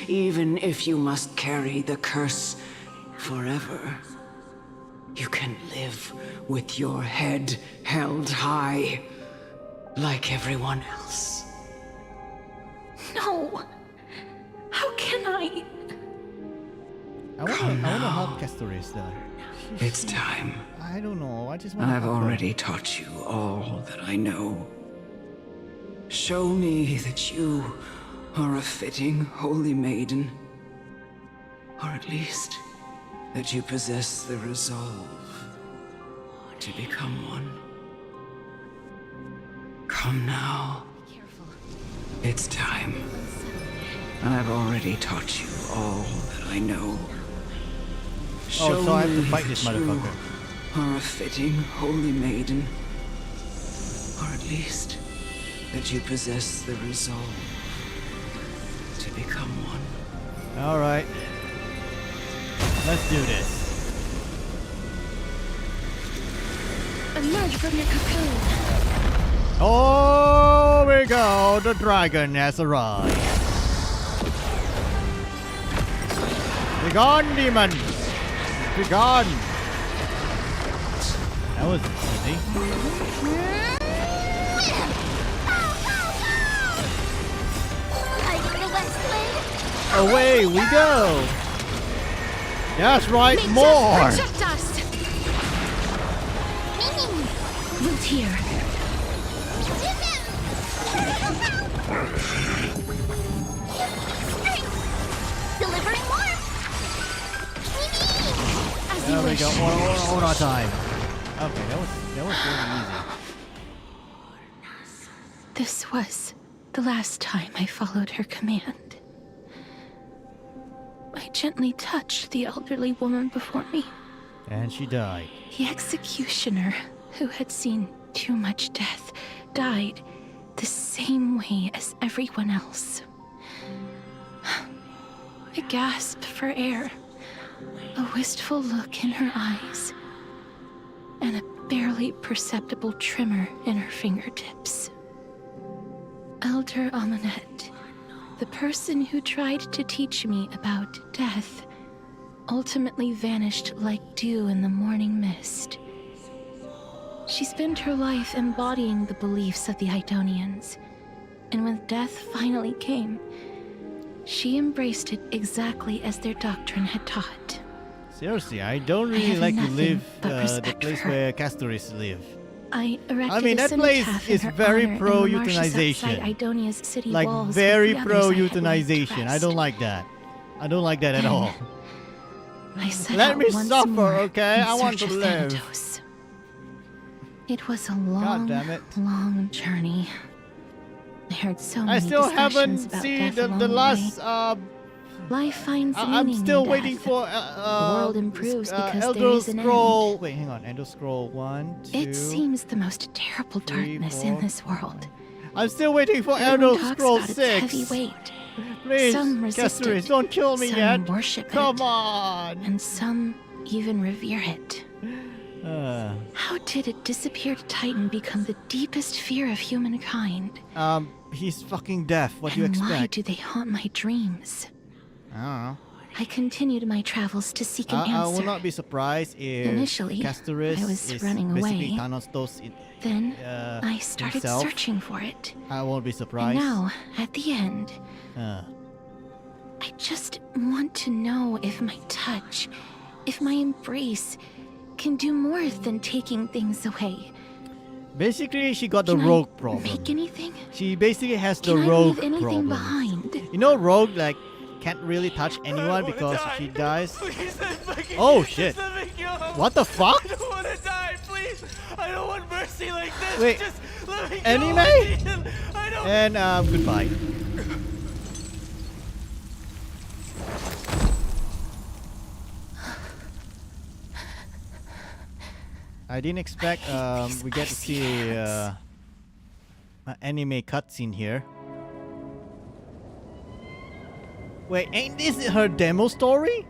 [SPEAKER 17] Even if you must carry the curse forever, you can live with your head held high, like everyone else.
[SPEAKER 2] No! How can I?
[SPEAKER 1] I wanna help Castoris though.
[SPEAKER 17] It's time.
[SPEAKER 1] I don't know. I just wanna
[SPEAKER 17] I've
[SPEAKER 1] help her.
[SPEAKER 17] already taught you all that I know. Show me that you are a fitting holy maiden. Or at least, that you possess the resolve to become one. Come now. It's time. I've already taught you all that I know. Show
[SPEAKER 1] so I have to
[SPEAKER 17] me
[SPEAKER 1] fight this
[SPEAKER 17] that you
[SPEAKER 1] motherfucker.
[SPEAKER 17] are a fitting holy maiden. Or at least, that you possess the resolve to become one.
[SPEAKER 1] Alright. Let's do this.
[SPEAKER 2] Emerge from your cocoon.
[SPEAKER 1] Oh, we go. The dragon has arrived. Be gone, demon. Be gone. That was easy.
[SPEAKER 13] Are you the West Wind?
[SPEAKER 1] Away we go. That's right, more.
[SPEAKER 2] Project us. Root here.
[SPEAKER 13] Delivering more.
[SPEAKER 2] As
[SPEAKER 1] There
[SPEAKER 2] you
[SPEAKER 1] we
[SPEAKER 2] wish.
[SPEAKER 1] go. One more time. Okay, that was really easy.
[SPEAKER 2] This was the last time I followed her command. I gently touched the elderly woman before me.
[SPEAKER 1] And she died.
[SPEAKER 2] The executioner, who had seen too much death, died the same way as everyone else. A gasp for air, a wistful look in her eyes, and a barely perceptible tremor in her fingertips. Elder Amunet, the person who tried to teach me about death, ultimately vanished like dew in the morning mist. She spent her life embodying the beliefs of the Idonians, and when death finally came, she embraced it exactly as their doctrine had taught.
[SPEAKER 1] Seriously, I don't really
[SPEAKER 2] have
[SPEAKER 1] like to
[SPEAKER 2] nothing
[SPEAKER 1] live
[SPEAKER 2] but
[SPEAKER 1] the
[SPEAKER 2] respect
[SPEAKER 1] place
[SPEAKER 2] for her.
[SPEAKER 1] where Castoris live.
[SPEAKER 2] I erected
[SPEAKER 1] I mean,
[SPEAKER 2] a
[SPEAKER 1] that place
[SPEAKER 2] cenotaph in
[SPEAKER 1] is
[SPEAKER 2] her
[SPEAKER 1] very
[SPEAKER 2] honor in the
[SPEAKER 1] pro-euthanization.
[SPEAKER 2] marshes outside Idonia's city
[SPEAKER 1] Like,
[SPEAKER 2] walls
[SPEAKER 1] very
[SPEAKER 2] with the others I had laid to
[SPEAKER 1] pro-euthanization. I don't
[SPEAKER 2] rest.
[SPEAKER 1] like that. I don't like that at
[SPEAKER 2] Then,
[SPEAKER 1] all.
[SPEAKER 2] I set
[SPEAKER 1] Let
[SPEAKER 2] out
[SPEAKER 1] me
[SPEAKER 2] once
[SPEAKER 1] suffer,
[SPEAKER 2] more
[SPEAKER 1] okay?
[SPEAKER 2] in
[SPEAKER 1] I want
[SPEAKER 2] search
[SPEAKER 1] to
[SPEAKER 2] of
[SPEAKER 1] live.
[SPEAKER 2] Thanatos. It was a long,
[SPEAKER 1] damn it.
[SPEAKER 2] long journey. I heard so many
[SPEAKER 1] I still
[SPEAKER 2] discussions
[SPEAKER 1] haven't
[SPEAKER 2] about
[SPEAKER 1] seen
[SPEAKER 2] death
[SPEAKER 1] the
[SPEAKER 2] along the
[SPEAKER 1] last.
[SPEAKER 2] way. Life finds
[SPEAKER 1] I'm
[SPEAKER 2] meaning
[SPEAKER 1] still
[SPEAKER 2] in
[SPEAKER 1] waiting
[SPEAKER 2] death.
[SPEAKER 1] for
[SPEAKER 2] The world improves because there
[SPEAKER 1] Elder
[SPEAKER 2] is an
[SPEAKER 1] Scroll. Wait, hang on. Elder Scroll 1, 2.
[SPEAKER 2] It seems the most terrible darkness in this world.
[SPEAKER 1] I'm still waiting for
[SPEAKER 2] Everyone
[SPEAKER 1] Elder
[SPEAKER 2] talks
[SPEAKER 1] Scroll
[SPEAKER 2] about its
[SPEAKER 1] 6.
[SPEAKER 2] heavy weight.
[SPEAKER 1] Please,
[SPEAKER 2] Some resist
[SPEAKER 1] Castoris,
[SPEAKER 2] it,
[SPEAKER 1] don't kill me
[SPEAKER 2] some
[SPEAKER 1] yet.
[SPEAKER 2] worship
[SPEAKER 1] Come
[SPEAKER 2] it,
[SPEAKER 1] on.
[SPEAKER 2] and some even revere it.
[SPEAKER 1] Uh,
[SPEAKER 2] How did a disappeared titan become the deepest fear of humankind?
[SPEAKER 1] he's fucking deaf. What do you
[SPEAKER 2] And why
[SPEAKER 1] expect?
[SPEAKER 2] do they haunt my dreams?
[SPEAKER 1] I don't know.
[SPEAKER 2] I continued my travels to seek an
[SPEAKER 1] I will
[SPEAKER 2] answer.
[SPEAKER 1] not be surprised if
[SPEAKER 2] Initially,
[SPEAKER 1] Castoris
[SPEAKER 2] I was
[SPEAKER 1] is
[SPEAKER 2] running
[SPEAKER 1] basically
[SPEAKER 2] away.
[SPEAKER 1] Thanatos
[SPEAKER 2] Then I started
[SPEAKER 1] himself.
[SPEAKER 2] searching for it.
[SPEAKER 1] I won't be
[SPEAKER 2] And
[SPEAKER 1] surprised.
[SPEAKER 2] now, at the end,
[SPEAKER 1] Uh,
[SPEAKER 2] I just want to know if my touch, if my embrace, can do more than taking things away.
[SPEAKER 1] basically, she got the
[SPEAKER 2] Can I
[SPEAKER 1] rogue problem.
[SPEAKER 2] make anything?
[SPEAKER 1] She basically has the
[SPEAKER 2] Can I
[SPEAKER 1] rogue
[SPEAKER 2] leave anything
[SPEAKER 1] problem.
[SPEAKER 2] behind?
[SPEAKER 1] You know, rogue like can't really touch anyone because if she dies. Oh shit! What the fuck?
[SPEAKER 10] I don't want to die, please. I don't want mercy like this.
[SPEAKER 1] Wait,
[SPEAKER 10] Just let me go.
[SPEAKER 1] anime?
[SPEAKER 10] I don't.
[SPEAKER 1] And goodbye. I didn't expect we get to see an anime cutscene here. Wait, ain't this her demo story?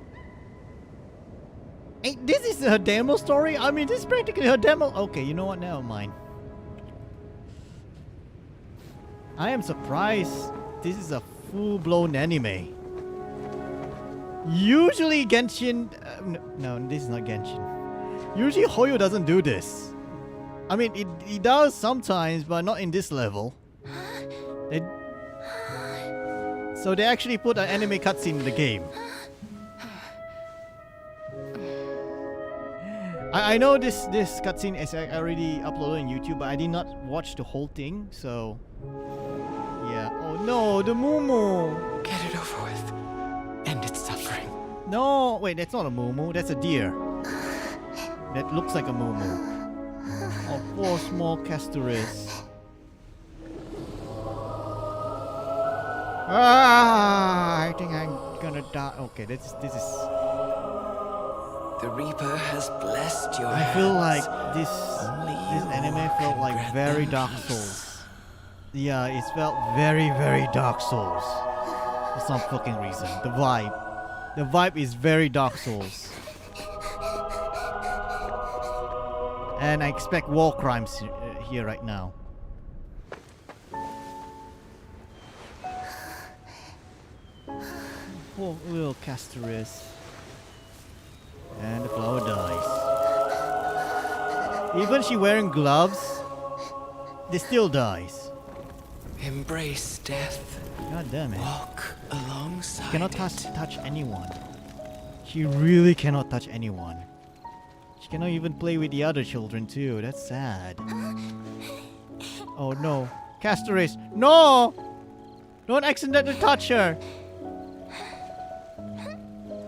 [SPEAKER 1] Ain't this is her demo story? I mean, this is practically her demo. Okay, you know what? Never mind. I am surprised this is a full-blown anime. Usually Genshin... no, this is not Genshin. Usually Hoyo doesn't do this. I mean, it does sometimes, but not in this level. So they actually put an anime cutscene in the game. I know this cutscene is already uploaded on YouTube, but I did not watch the whole thing, so... Yeah. Oh no, the Mumu!
[SPEAKER 18] Get it over with. End its suffering.
[SPEAKER 1] No, wait, that's not a Mumu, that's a deer. That looks like a Mumu. Oh, poor small Castoris. Ah, I think I'm gonna die. Okay, this is...
[SPEAKER 18] The Reaper has blessed your
[SPEAKER 1] I feel like this
[SPEAKER 18] this
[SPEAKER 1] anime felt like very Dark Souls. Yeah, it felt very, very Dark Souls. For some fucking reason. The vibe is very Dark Souls. And I expect war crimes here right now. Poor little Castoris. And the flower dies. Even she wearing gloves, they still dies.
[SPEAKER 18] Embrace death.
[SPEAKER 1] God damn it.
[SPEAKER 18] Walk alongside.
[SPEAKER 1] She cannot touch anyone. She really cannot touch anyone. She cannot even play with the other children too. That's sad. Oh no. Castoris, no! Don't accidentally touch her.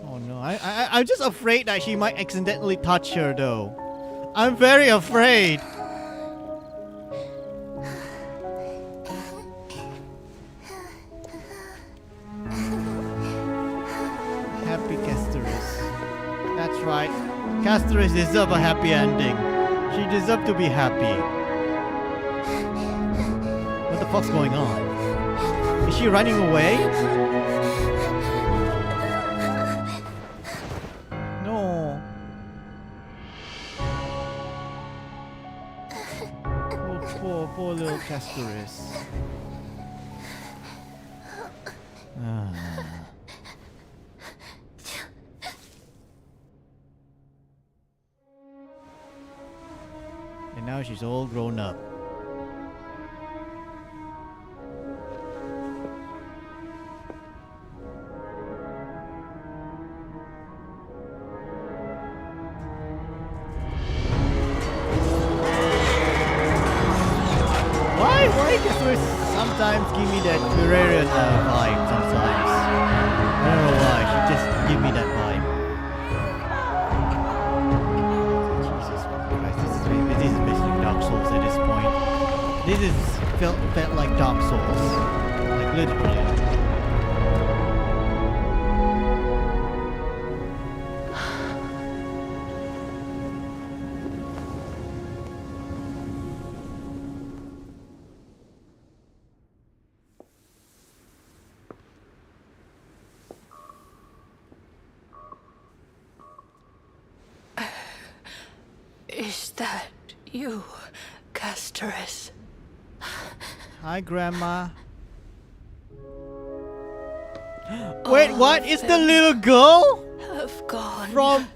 [SPEAKER 1] Oh no. I'm just afraid that she might accidentally touch her though. I'm very afraid. Happy Castoris. That's right. Castoris deserves a happy ending. She deserves to be happy. What the fuck's going on? Is she running away? No. Poor little Castoris. And now she's all grown up. Why does it sometimes give me that Terrarian vibe sometimes? I don't know why, she just give me that vibe. Jesus Christ, this is basically Dark Souls at this point. This is felt like Dark Souls. Like literally.
[SPEAKER 14] Is that you, Castoris?
[SPEAKER 1] Hi, Grandma. Wait, what? Is the little girl
[SPEAKER 14] have gone
[SPEAKER 1] from?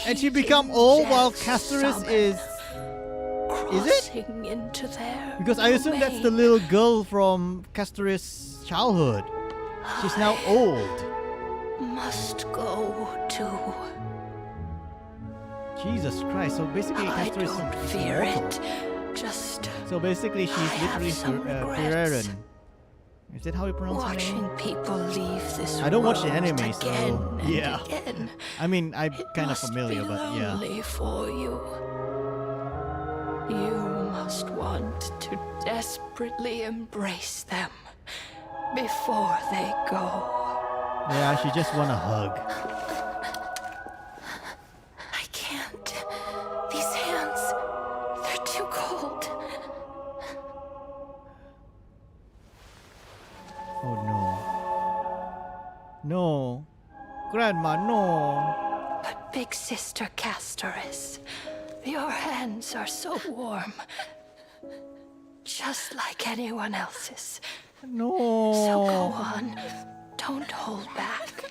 [SPEAKER 1] And she become old while Castoris is it?
[SPEAKER 14] Into their
[SPEAKER 1] Because I assume that's the little girl from Castoris' childhood. She's now old.
[SPEAKER 14] Must go to.
[SPEAKER 1] Jesus Christ! So basically, Castoris
[SPEAKER 14] don't fear it. Just.
[SPEAKER 1] So basically, she's literally Terrarian. Is that how you pronounce her name?
[SPEAKER 14] Watching people leave this
[SPEAKER 1] I don't watch the anime,
[SPEAKER 14] again
[SPEAKER 1] so
[SPEAKER 14] and
[SPEAKER 1] yeah.
[SPEAKER 14] Again.
[SPEAKER 1] I mean, I'm kind of familiar, but yeah.
[SPEAKER 14] Lonely for you. You must want to desperately embrace them before they go.
[SPEAKER 1] Yeah, she just want a hug.
[SPEAKER 14] I can't. These hands
[SPEAKER 1] Grandma, no.
[SPEAKER 14] But Big Sister Castoris, your hands are so warm. Just like anyone else's.
[SPEAKER 1] No.
[SPEAKER 14] So go on. Don't hold back.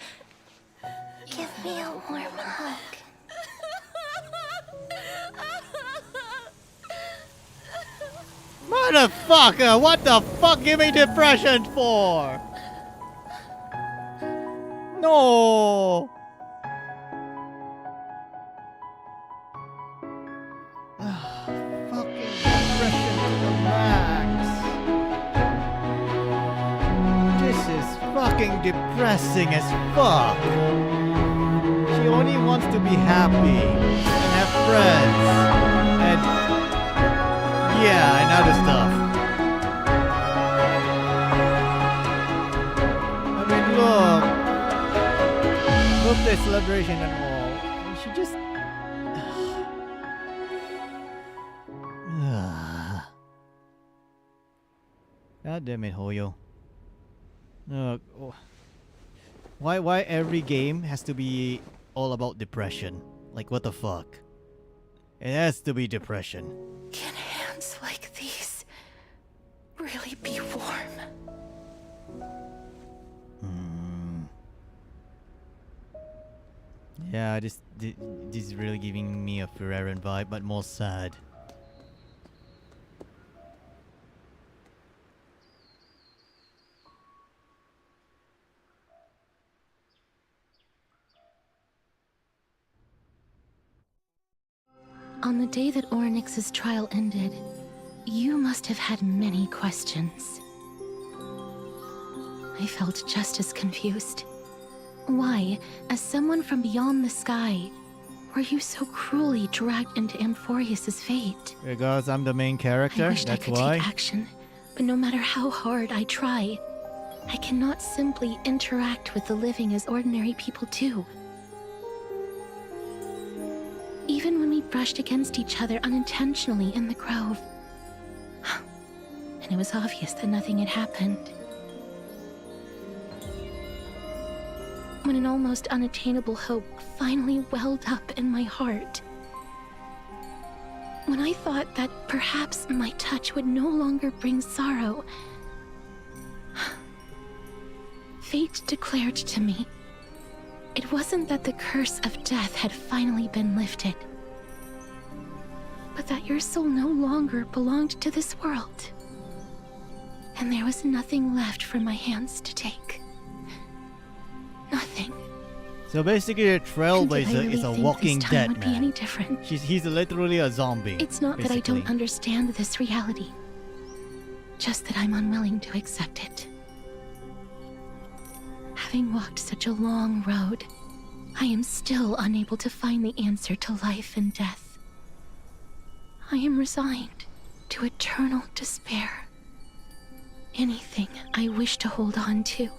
[SPEAKER 13] Give me a warm hug.
[SPEAKER 1] Motherfucker, what the fuck give me depression for? No. Fucking depression to the max. This is fucking depressing as fuck. She only wants to be happy and have friends and yeah, and other stuff. I mean, look the celebration and all. And she just God damn it, Hoyo. Why every game has to be all about depression? Like, what the fuck? It has to be depression.
[SPEAKER 2] Can hands like these really be warm?
[SPEAKER 1] Yeah, this is really giving me a Ferrarian vibe, but more sad.
[SPEAKER 2] On the day that Orynyx's trial ended, you must have had many questions. I felt just as confused. Why, as someone from beyond the sky, were you so cruelly dragged into Amphorius's fate?
[SPEAKER 1] Because I'm the main character,
[SPEAKER 2] I wished
[SPEAKER 1] that's
[SPEAKER 2] I could
[SPEAKER 1] why.
[SPEAKER 2] take action, but no matter how hard I try, I cannot simply interact with the living as ordinary people do. Even when we brushed against each other unintentionally in the grove, and it was obvious that nothing had happened. When an almost unattainable hope finally welled up in my heart. When I thought that perhaps my touch would no longer bring sorrow, fate declared to me, it wasn't that the curse of death had finally been lifted, but that your soul no longer belonged to this world. And there was nothing left for my hands to take. Nothing.
[SPEAKER 1] So basically, the Trailblazer is a walking dead
[SPEAKER 2] would be any different.
[SPEAKER 1] He's literally a zombie.
[SPEAKER 2] It's not that I
[SPEAKER 1] basically.
[SPEAKER 2] don't understand this reality, just that I'm unwilling to accept it. Having walked such a long road, I am still unable to find the answer to life and death. I am resigned to eternal despair. Anything I wish to hold on to,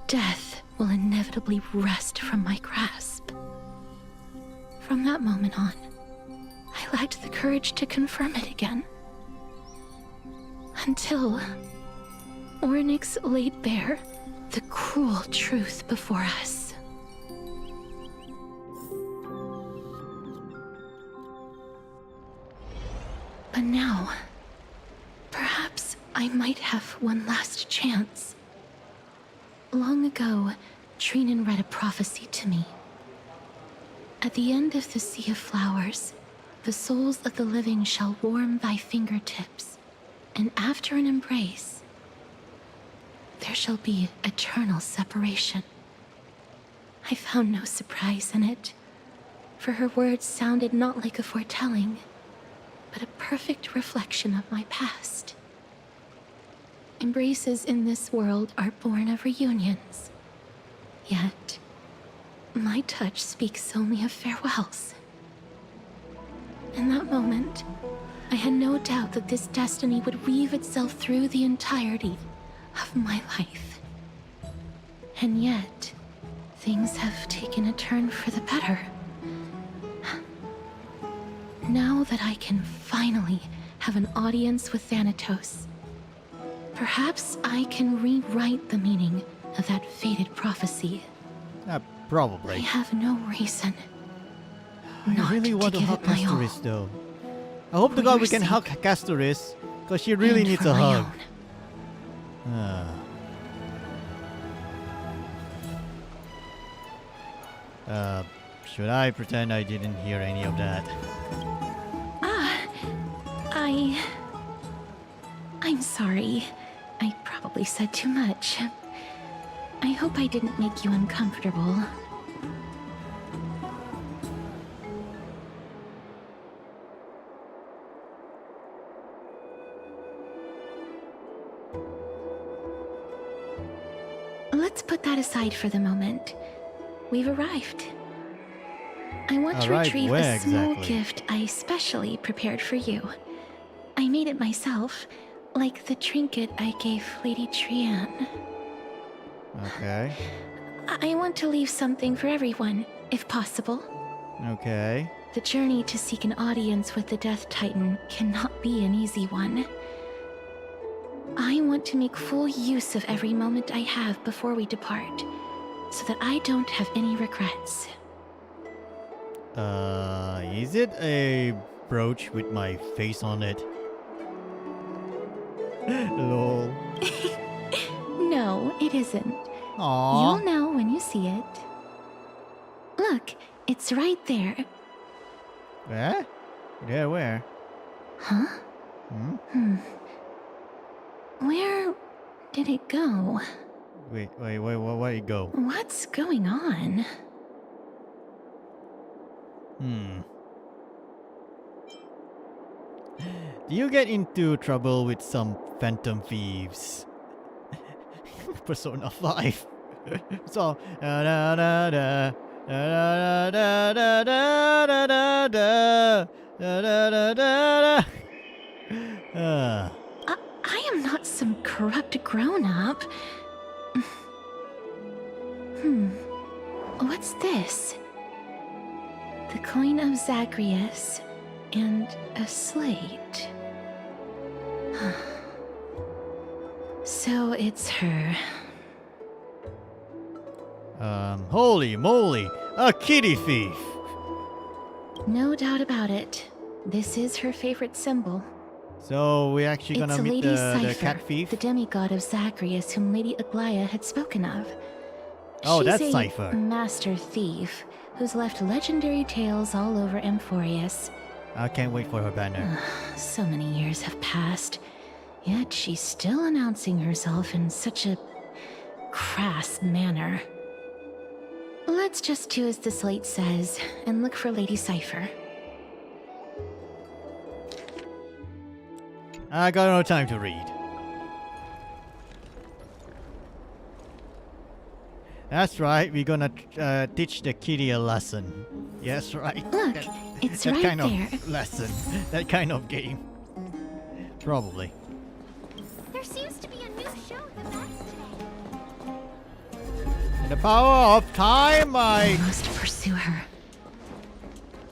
[SPEAKER 2] death will inevitably wrest from my grasp. From that moment on, I lacked the courage to confirm it again. Until Orynyx laid bare the cruel truth before us. But now, perhaps I might have one last chance. Long ago, Trinan read a prophecy to me. At the end of the Sea of Flowers, the souls of the living shall warm thy fingertips, and after an embrace, there shall be eternal separation. I found no surprise in it, for her words sounded not like a foretelling, but a perfect reflection of my past. Embraces in this world are born of reunions, yet my touch speaks only of farewells. In that moment, I had no doubt that this destiny would weave itself through the entirety of my life. And yet, things have taken a turn for the better. Now that I can finally have an audience with Thanatos, perhaps I can rewrite the meaning of that fated prophecy.
[SPEAKER 1] Probably.
[SPEAKER 2] I have no reason.
[SPEAKER 1] I really want to hug Castoris though. I hope to God we can hug Castoris, because she really needs a hug. Should I pretend I didn't hear any of that?
[SPEAKER 2] I'm sorry. I probably said too much. I hope I didn't make you uncomfortable. Let's put that aside for the moment. We've arrived. I want to retrieve a small gift I specially prepared for you. I made it myself, like the trinket I gave Lady Trianne.
[SPEAKER 1] Okay.
[SPEAKER 2] I want to leave something for everyone, if possible.
[SPEAKER 1] Okay.
[SPEAKER 2] The journey to seek an audience with the Death Titan cannot be an easy one. I want to make full use of every moment I have before we depart, so that I don't have any regrets.
[SPEAKER 1] Is it a brooch with my face on it? Lol.
[SPEAKER 2] No, it isn't.
[SPEAKER 1] Aww.
[SPEAKER 2] You'll know when you see it. Look, it's right there.
[SPEAKER 1] Where? Yeah, where?
[SPEAKER 2] Huh? Where did it go?
[SPEAKER 1] Wait, where'd it go?
[SPEAKER 2] What's going on?
[SPEAKER 1] Do you get into trouble with some phantom thieves? Persona 5. So, I
[SPEAKER 2] am not some corrupt grown-up. What's this? The coin of Zagreus and a slate. So it's her.
[SPEAKER 1] Holy moly, a kitty thief!
[SPEAKER 2] No doubt about it. This is her favorite symbol.
[SPEAKER 1] So we're actually gonna meet the cat thief?
[SPEAKER 2] The demigod of Zagreus whom Lady Aglaia had spoken of.
[SPEAKER 1] Oh, that's
[SPEAKER 2] She's
[SPEAKER 1] Cypher.
[SPEAKER 2] a master thief who's left legendary tales all over Amphorius.
[SPEAKER 1] I can't wait for her banner.
[SPEAKER 2] So many years have passed, yet she's still announcing herself in such a crass manner. Let's just do as the slate says and look for Lady Cypher.
[SPEAKER 1] I got no time to read. That's right, we're gonna teach the kitty a lesson. Yes, right.
[SPEAKER 2] Look, it's
[SPEAKER 1] that
[SPEAKER 2] right
[SPEAKER 1] kind
[SPEAKER 2] there.
[SPEAKER 1] of lesson. That kind of game. Probably.
[SPEAKER 13] There seems to be a new show that runs today.
[SPEAKER 1] In the power of time,
[SPEAKER 2] We must pursue her.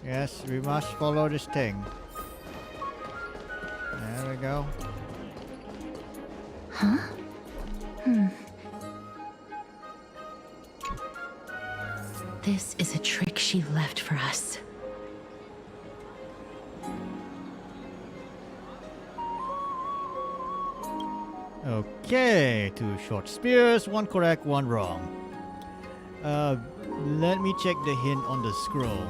[SPEAKER 1] Yes, we must follow this thing. There we go.
[SPEAKER 2] Huh? This is a trick she left for us.
[SPEAKER 1] Okay, 2 short spears, 1 correct, 1 wrong. Let me check the hint on the scroll.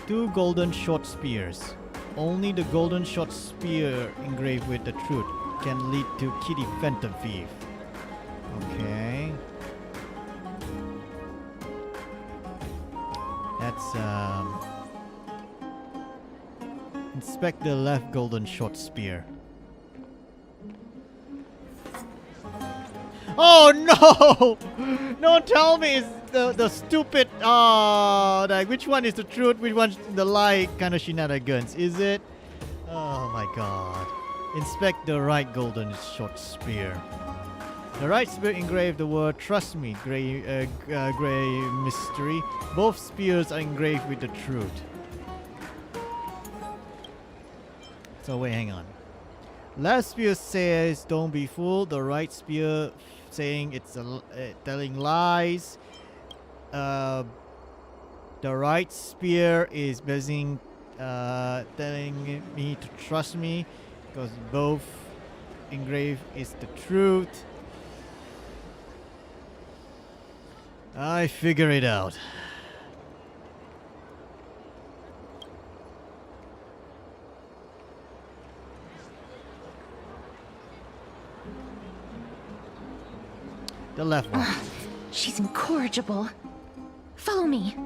[SPEAKER 1] 2 golden short spears. Only the golden short spear engraved with the truth can lead to Kitty Phantom Thief. Okay. That's inspect the left golden short spear. Oh no! Don't tell me it's the stupid like which one is the truth, which one's the lie kind of shenanigans, is it? Oh my god. Inspect the right golden short spear. The right spear engraved the word "Trust me, gray mystery." Both spears are engraved with the truth. So wait, hang on. Left spear says "Don't be fooled." The right spear saying it's telling lies. the right spear is basically telling me to trust me because both engrave is the truth. I figure it out. The left one.
[SPEAKER 2] She's incorrigible. Follow me.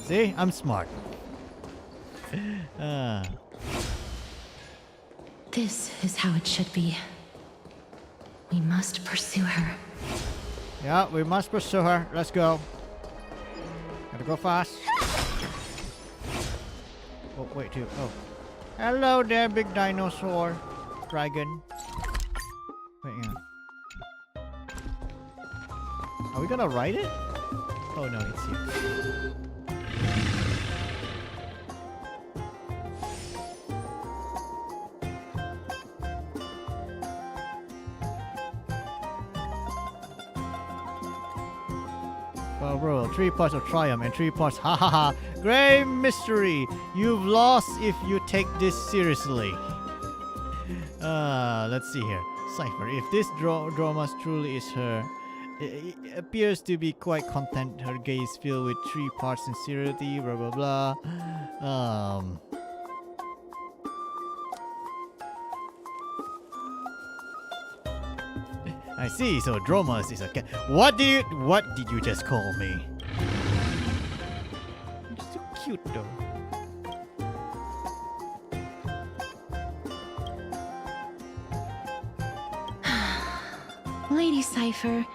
[SPEAKER 1] See, I'm smart.
[SPEAKER 2] This is how it should be. We must pursue her.
[SPEAKER 1] Yeah, we must pursue her. Let's go. Gotta go fast. Oh, wait, too. Oh. Hello there, big dinosaur. Dragon. Wait, hang on. Are we gonna ride it? Oh no, it's here. Well, bro, 3 parts of triumph and 3 parts ha ha ha. Great mystery! You've lost if you take this seriously. Let's see here. Cypher, if this drama truly is her, it appears to be quite content. Her gaze filled with 3 parts sincerity, blah blah blah. I see. So Dromas is a cat. What did you just call me? You're so cute though.
[SPEAKER 2] Lady Cypher,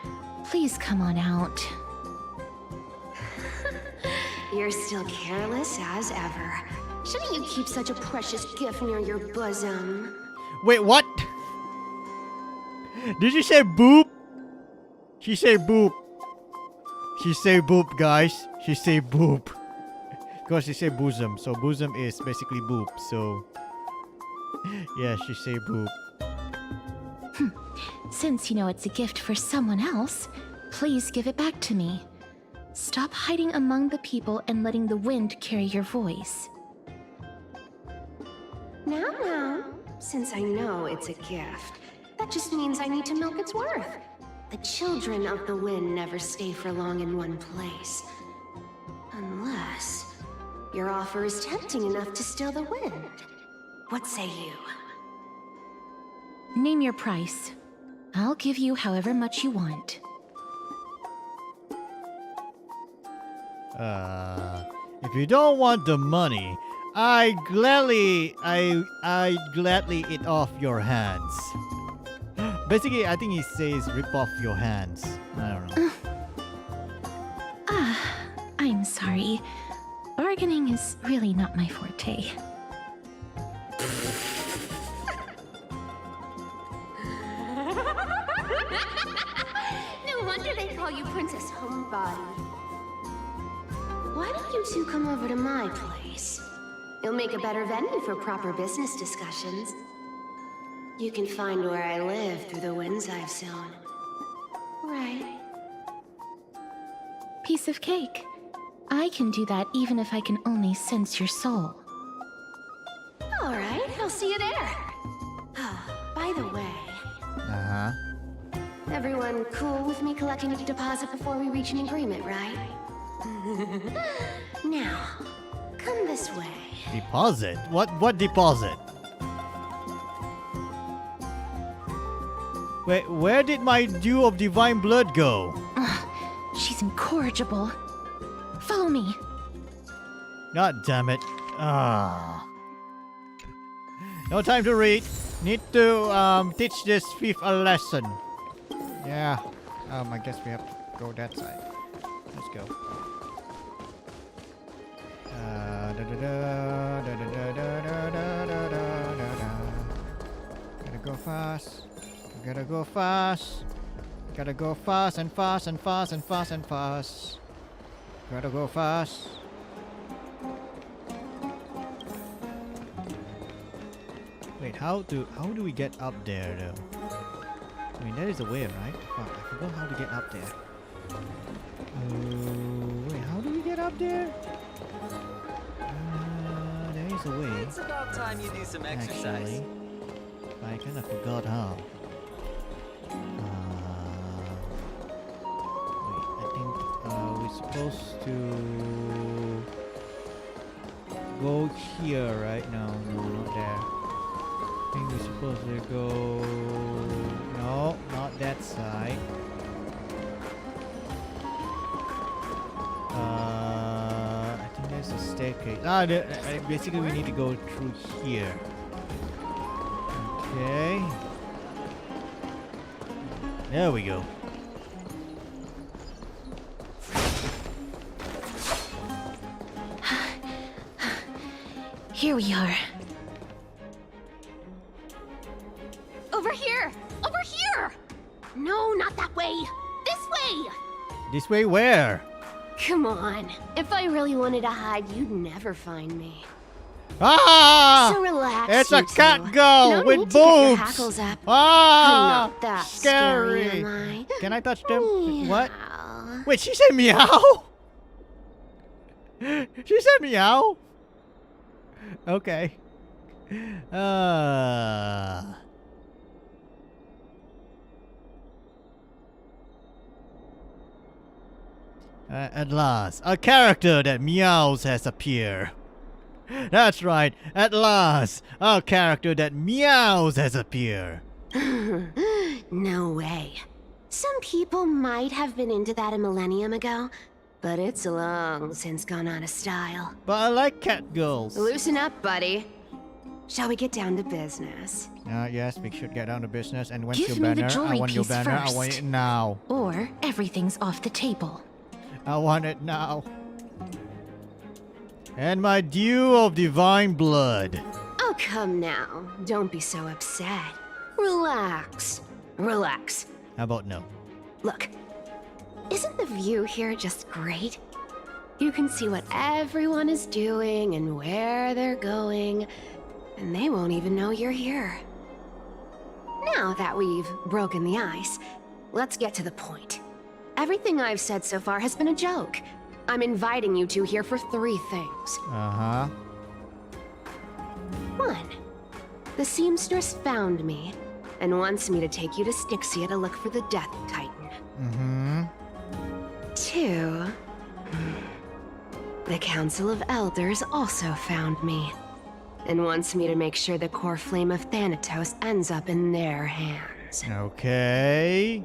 [SPEAKER 2] please come on out.
[SPEAKER 19] You're still careless as ever. Shouldn't you keep such a precious gift near your bosom?
[SPEAKER 1] Wait, what? Did you say boop? She say boop. She say boop, guys. She say boop. Because she say bosom. So bosom is basically boop. So yeah, she say boop.
[SPEAKER 2] Since you know it's a gift for someone else, please give it back to me. Stop hiding among the people and letting the wind carry your voice.
[SPEAKER 19] Now, since I know it's a gift, that just means I need to milk its worth. The children of the wind never stay for long in one place. Unless your offer is tempting enough to still the wind. What say you?
[SPEAKER 2] Name your price. I'll give you however much you want.
[SPEAKER 1] If you don't want the money, I gladly eat off your hands. Basically, I think he says rip off your hands. I don't know.
[SPEAKER 2] I'm sorry. Bargaining is really not my forte.
[SPEAKER 19] No wonder they call you Princess Homebody. Why don't you two come over to my place? You'll make a better venue for proper business discussions. You can find where I live through the winds I've sown. Right.
[SPEAKER 2] Piece of cake. I can do that even if I can only sense your soul.
[SPEAKER 19] All right, I'll see you there. By the way, everyone cool with me collecting a deposit before we reach an agreement, right? Now, come this way.
[SPEAKER 1] Deposit? What deposit? Wait, where did my dew of divine blood go?
[SPEAKER 2] She's incorrigible. Follow me.
[SPEAKER 1] God damn it. No time to read. Need to teach this thief a lesson. Yeah. I guess we have to go that side. Let's go. Gotta go fast. Gotta go fast. Gotta go fast and fast and fast and fast and fast. Gotta go fast. Wait, how do we get up there though? I mean, that is the way, right? Fuck, I forgot how to get up there. up there? There is a way.
[SPEAKER 20] It's about time you do some exercise.
[SPEAKER 1] Actually, I kind of forgot how. Wait, I think we're supposed to go here, right? No, not there. I think we're supposed to go... No, not that side. I think there's a staircase. Basically we need to go through here. Okay. There we go.
[SPEAKER 2] Here we are.
[SPEAKER 19] Over here! Over here! No, not that way! This way!
[SPEAKER 1] This way where?
[SPEAKER 19] Come on. If I really wanted to hide, you'd never find me.
[SPEAKER 1] Ah!
[SPEAKER 19] So relax.
[SPEAKER 1] It's
[SPEAKER 19] you
[SPEAKER 1] a cat
[SPEAKER 19] two.
[SPEAKER 1] girl
[SPEAKER 19] No
[SPEAKER 1] with
[SPEAKER 19] need to get your
[SPEAKER 1] boobs.
[SPEAKER 19] hackles up.
[SPEAKER 1] Ah!
[SPEAKER 19] I'm not that
[SPEAKER 1] scary.
[SPEAKER 19] scary, am I?
[SPEAKER 1] Can I touch them?
[SPEAKER 19] Meow.
[SPEAKER 1] What? Wait, she said meow? She said meow? Okay. At last, a character that meows has appeared. That's right, at last, a character that meows has appeared.
[SPEAKER 19] No way. Some people might have been into that a millennium ago, but it's long since gone out of style.
[SPEAKER 1] But I like cat girls.
[SPEAKER 19] Loosen up, buddy. Shall we get down to business?
[SPEAKER 1] Yes, we should get down to business. And when's
[SPEAKER 2] Give
[SPEAKER 1] your
[SPEAKER 2] me the
[SPEAKER 1] banner? I
[SPEAKER 2] jewelry
[SPEAKER 1] want your
[SPEAKER 2] piece
[SPEAKER 1] banner. I want
[SPEAKER 2] first.
[SPEAKER 1] it now.
[SPEAKER 2] Or everything's off the table.
[SPEAKER 1] I want it now. And my due of divine blood.
[SPEAKER 19] Oh, come now. Don't be so upset. Relax. Relax.
[SPEAKER 1] How about no?
[SPEAKER 19] Look, isn't the view here just great? You can see what everyone is doing and where they're going, and they won't even know you're here. Now that we've broken the ice, let's get to the point. Everything I've said so far has been a joke. I'm inviting you two here for 3 things.
[SPEAKER 1] Uh-huh.
[SPEAKER 19] 1. The seamstress found me and wants me to take you to Styxia to look for the Death Titan.
[SPEAKER 1] Mm-hmm.
[SPEAKER 19] 2. The Council of Elders also found me and wants me to make sure the core flame of Thanatos ends up in their hands.
[SPEAKER 1] Okay.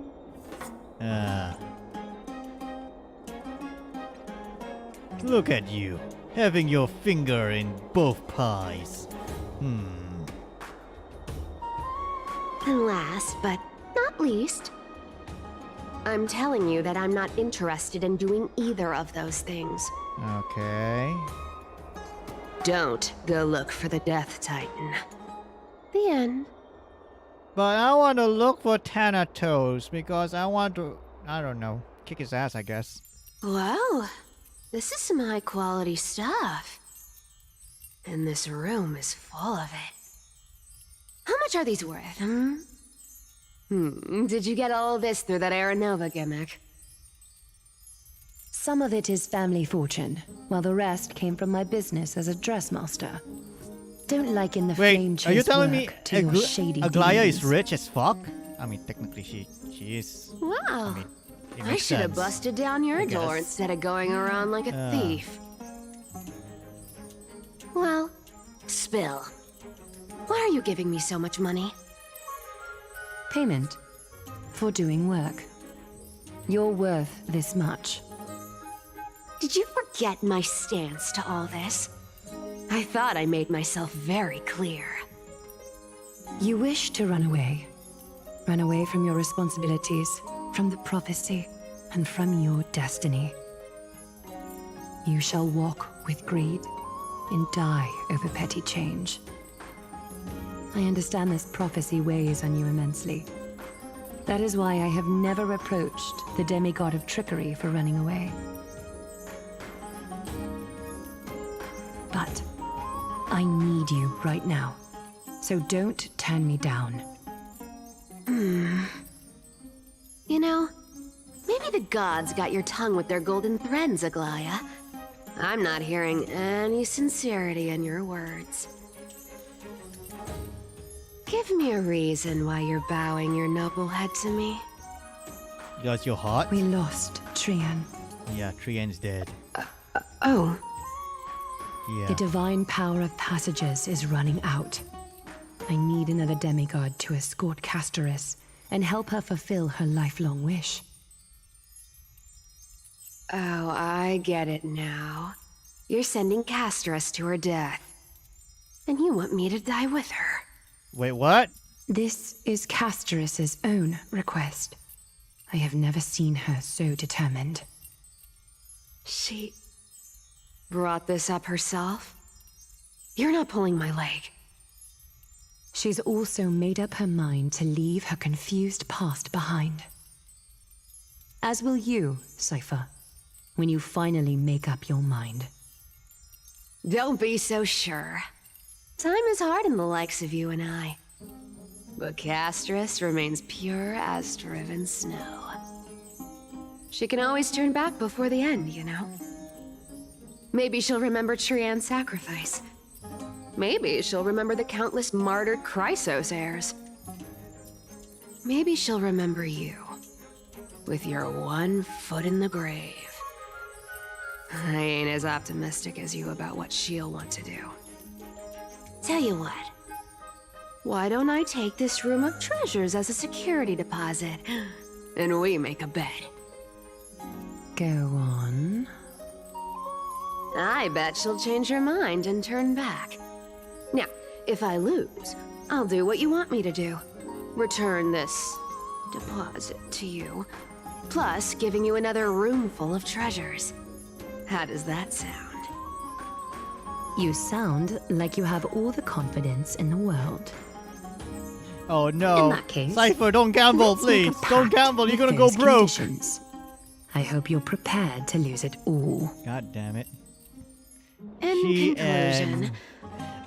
[SPEAKER 1] Look at you, having your finger in both pies.
[SPEAKER 19] And last but not least, I'm telling you that I'm not interested in doing either of those things.
[SPEAKER 1] Okay.
[SPEAKER 19] Don't go look for the Death Titan. The end.
[SPEAKER 1] But I want to look for Thanatos because I want to, I don't know, kick his ass, I guess.
[SPEAKER 19] Well, this is some high-quality stuff. And this room is full of it. How much are these worth, Did you get all this through that Aranova gimmick?
[SPEAKER 5] Some of it is family fortune, while the rest came from my business as a dressmaster. Don't liken the flame
[SPEAKER 1] Wait, are you
[SPEAKER 5] chase
[SPEAKER 1] telling
[SPEAKER 5] work
[SPEAKER 1] me
[SPEAKER 5] to your shady
[SPEAKER 1] Aglaya is
[SPEAKER 5] dealings.
[SPEAKER 1] rich as fuck? I mean, technically she is.
[SPEAKER 19] Wow.
[SPEAKER 1] It
[SPEAKER 19] I
[SPEAKER 1] makes
[SPEAKER 19] should have
[SPEAKER 1] sense,
[SPEAKER 19] busted down your
[SPEAKER 1] I
[SPEAKER 19] door
[SPEAKER 1] guess.
[SPEAKER 19] instead of going around like a thief. Well, spill. Why are you giving me so much money?
[SPEAKER 5] Payment for doing work. You're worth this much.
[SPEAKER 19] Did you forget my stance to all this? I thought I made myself very clear.
[SPEAKER 5] You wish to run away. Run away from your responsibilities, from the prophecy, and from your destiny. You shall walk with greed and die over petty change. I understand this prophecy weighs on you immensely. That is why I have never approached the demigod of trickery for running away. But I need you right now, so don't turn me down.
[SPEAKER 19] You know, maybe the gods got your tongue with their golden threads, Aglaya. I'm not hearing any sincerity in your words. Give me a reason why you're bowing your noble head to me.
[SPEAKER 1] Because you're hot?
[SPEAKER 5] We lost Trian.
[SPEAKER 1] Yeah, Trian's dead.
[SPEAKER 19] Oh.
[SPEAKER 1] Yeah.
[SPEAKER 5] The divine power of passages is running out. I need another demigod to escort Castorus and help her fulfill her lifelong wish.
[SPEAKER 19] Oh, I get it now. You're sending Castorus to her death. And you want me to die with her.
[SPEAKER 1] Wait, what?
[SPEAKER 5] This is Castorus's own request. I have never seen her so determined.
[SPEAKER 19] She brought this up herself? You're not pulling my leg.
[SPEAKER 5] She's also made up her mind to leave her confused past behind. As will you, Cypher, when you finally make up your mind.
[SPEAKER 19] Don't be so sure. Time is hard in the likes of you and I. But Castorus remains pure as driven snow. She can always turn back before the end, you know? Maybe she'll remember Trian's sacrifice. Maybe she'll remember the countless martyred Chrysos heirs. Maybe she'll remember you, with your one foot in the grave. I ain't as optimistic as you about what she'll want to do. Tell you what, why don't I take this room of treasures as a security deposit, and we make a bet?
[SPEAKER 5] Go on.
[SPEAKER 19] I bet she'll change her mind and turn back. Now, if I lose, I'll do what you want me to do. Return this deposit to you, plus giving you another room full of treasures. How does that sound?
[SPEAKER 5] You sound like you have all the confidence in the world.
[SPEAKER 1] Oh no.
[SPEAKER 5] In that case,
[SPEAKER 1] Cypher, don't gamble,
[SPEAKER 5] let's make a
[SPEAKER 1] please. Don't
[SPEAKER 5] pact
[SPEAKER 1] gamble, you're gonna
[SPEAKER 5] with
[SPEAKER 1] go
[SPEAKER 5] those
[SPEAKER 1] broke.
[SPEAKER 5] conditions. I hope you're prepared to lose it all.
[SPEAKER 1] God damn it.
[SPEAKER 19] In
[SPEAKER 1] She
[SPEAKER 19] conclusion,
[SPEAKER 1] and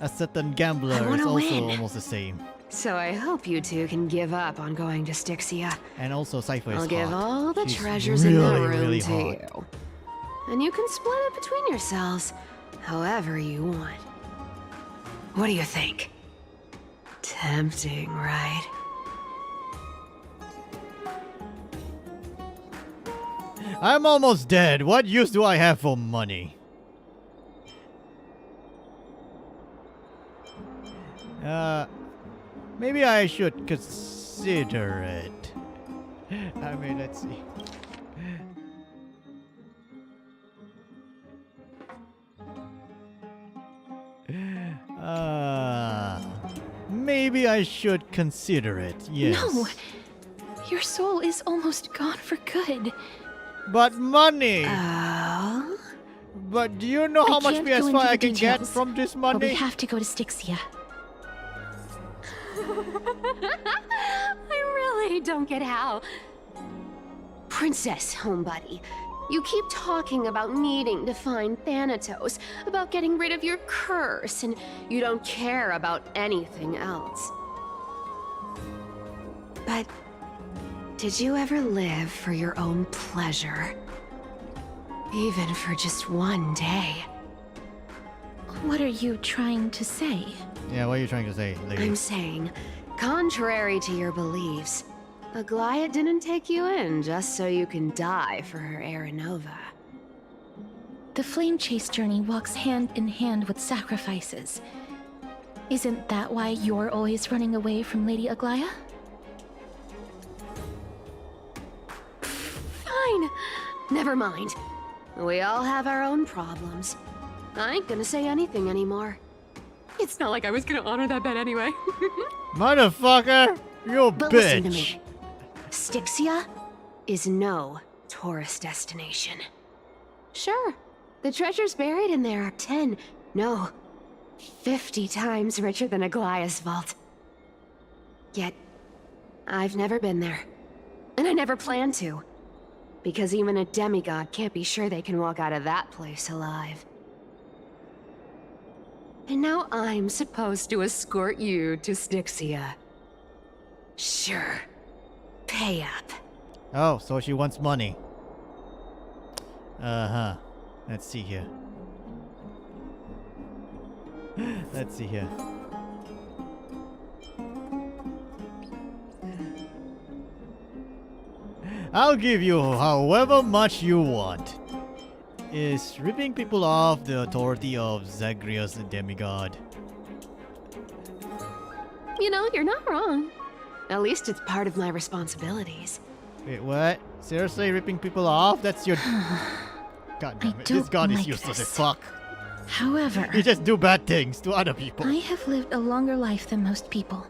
[SPEAKER 1] a certain gambler
[SPEAKER 19] I
[SPEAKER 1] is
[SPEAKER 19] wanna
[SPEAKER 1] also
[SPEAKER 19] win.
[SPEAKER 1] almost the same.
[SPEAKER 19] so I hope you two can give up on going to Styxia.
[SPEAKER 1] And also Cypher is
[SPEAKER 19] I'll give
[SPEAKER 1] hot.
[SPEAKER 19] all the
[SPEAKER 1] She's
[SPEAKER 19] treasures in the
[SPEAKER 1] really,
[SPEAKER 19] room
[SPEAKER 1] really
[SPEAKER 19] to
[SPEAKER 1] hot.
[SPEAKER 19] you. And you can split it between yourselves, however you want. What do you think? Tempting, right?
[SPEAKER 1] I'm almost dead. What use do I have for money? Maybe I should consider it. I mean, let's see. Maybe I should consider it. Yes.
[SPEAKER 12] No! Your soul is almost gone for good.
[SPEAKER 1] But money!
[SPEAKER 19] Oh?
[SPEAKER 1] But do you know how much
[SPEAKER 12] can't go into
[SPEAKER 1] PS5 I
[SPEAKER 12] the
[SPEAKER 1] can get
[SPEAKER 12] details,
[SPEAKER 1] from this
[SPEAKER 12] But we
[SPEAKER 1] money?
[SPEAKER 12] have to go to Styxia.
[SPEAKER 19] I really don't get how. Princess, homebuddy, you keep talking about needing to find Thanatos, about getting rid of your curse, and you don't care about anything else. But did you ever live for your own pleasure? Even for just one day?
[SPEAKER 12] What are you trying to say?
[SPEAKER 1] Yeah, what are you trying to say, lady?
[SPEAKER 19] I'm saying, contrary to your beliefs, Aglaia didn't take you in just so you can die for her Aranova.
[SPEAKER 12] The flame chase journey walks hand in hand with sacrifices. Isn't that why you're always running away from Lady Aglaia?
[SPEAKER 19] Fine. Never mind. We all have our own problems. I ain't gonna say anything anymore. It's not like I was gonna honor that bet anyway.
[SPEAKER 1] Motherfucker! You
[SPEAKER 19] But
[SPEAKER 1] bitch!
[SPEAKER 19] listen to me. Styxia is no tourist destination. Sure, the treasures buried in there are 10, no, 50 times richer than Aglaia's vault. Yet, I've never been there. And I never plan to. Because even a demigod can't be sure they can walk out of that place alive. And now I'm supposed to escort you to Styxia. Sure. Pay up.
[SPEAKER 1] Oh, so she wants money. Uh-huh. Let's see here. Let's see here. I'll give you however much you want. Is ripping people off the authority of Zagreus the demigod?
[SPEAKER 19] You know, you're not wrong. At least it's part of my responsibilities.
[SPEAKER 1] Wait, what? Seriously, ripping people off? That's your... God damn it, this god is useless as fuck.
[SPEAKER 2] However,
[SPEAKER 1] You just do bad things to other people.
[SPEAKER 2] I have lived a longer life than most people.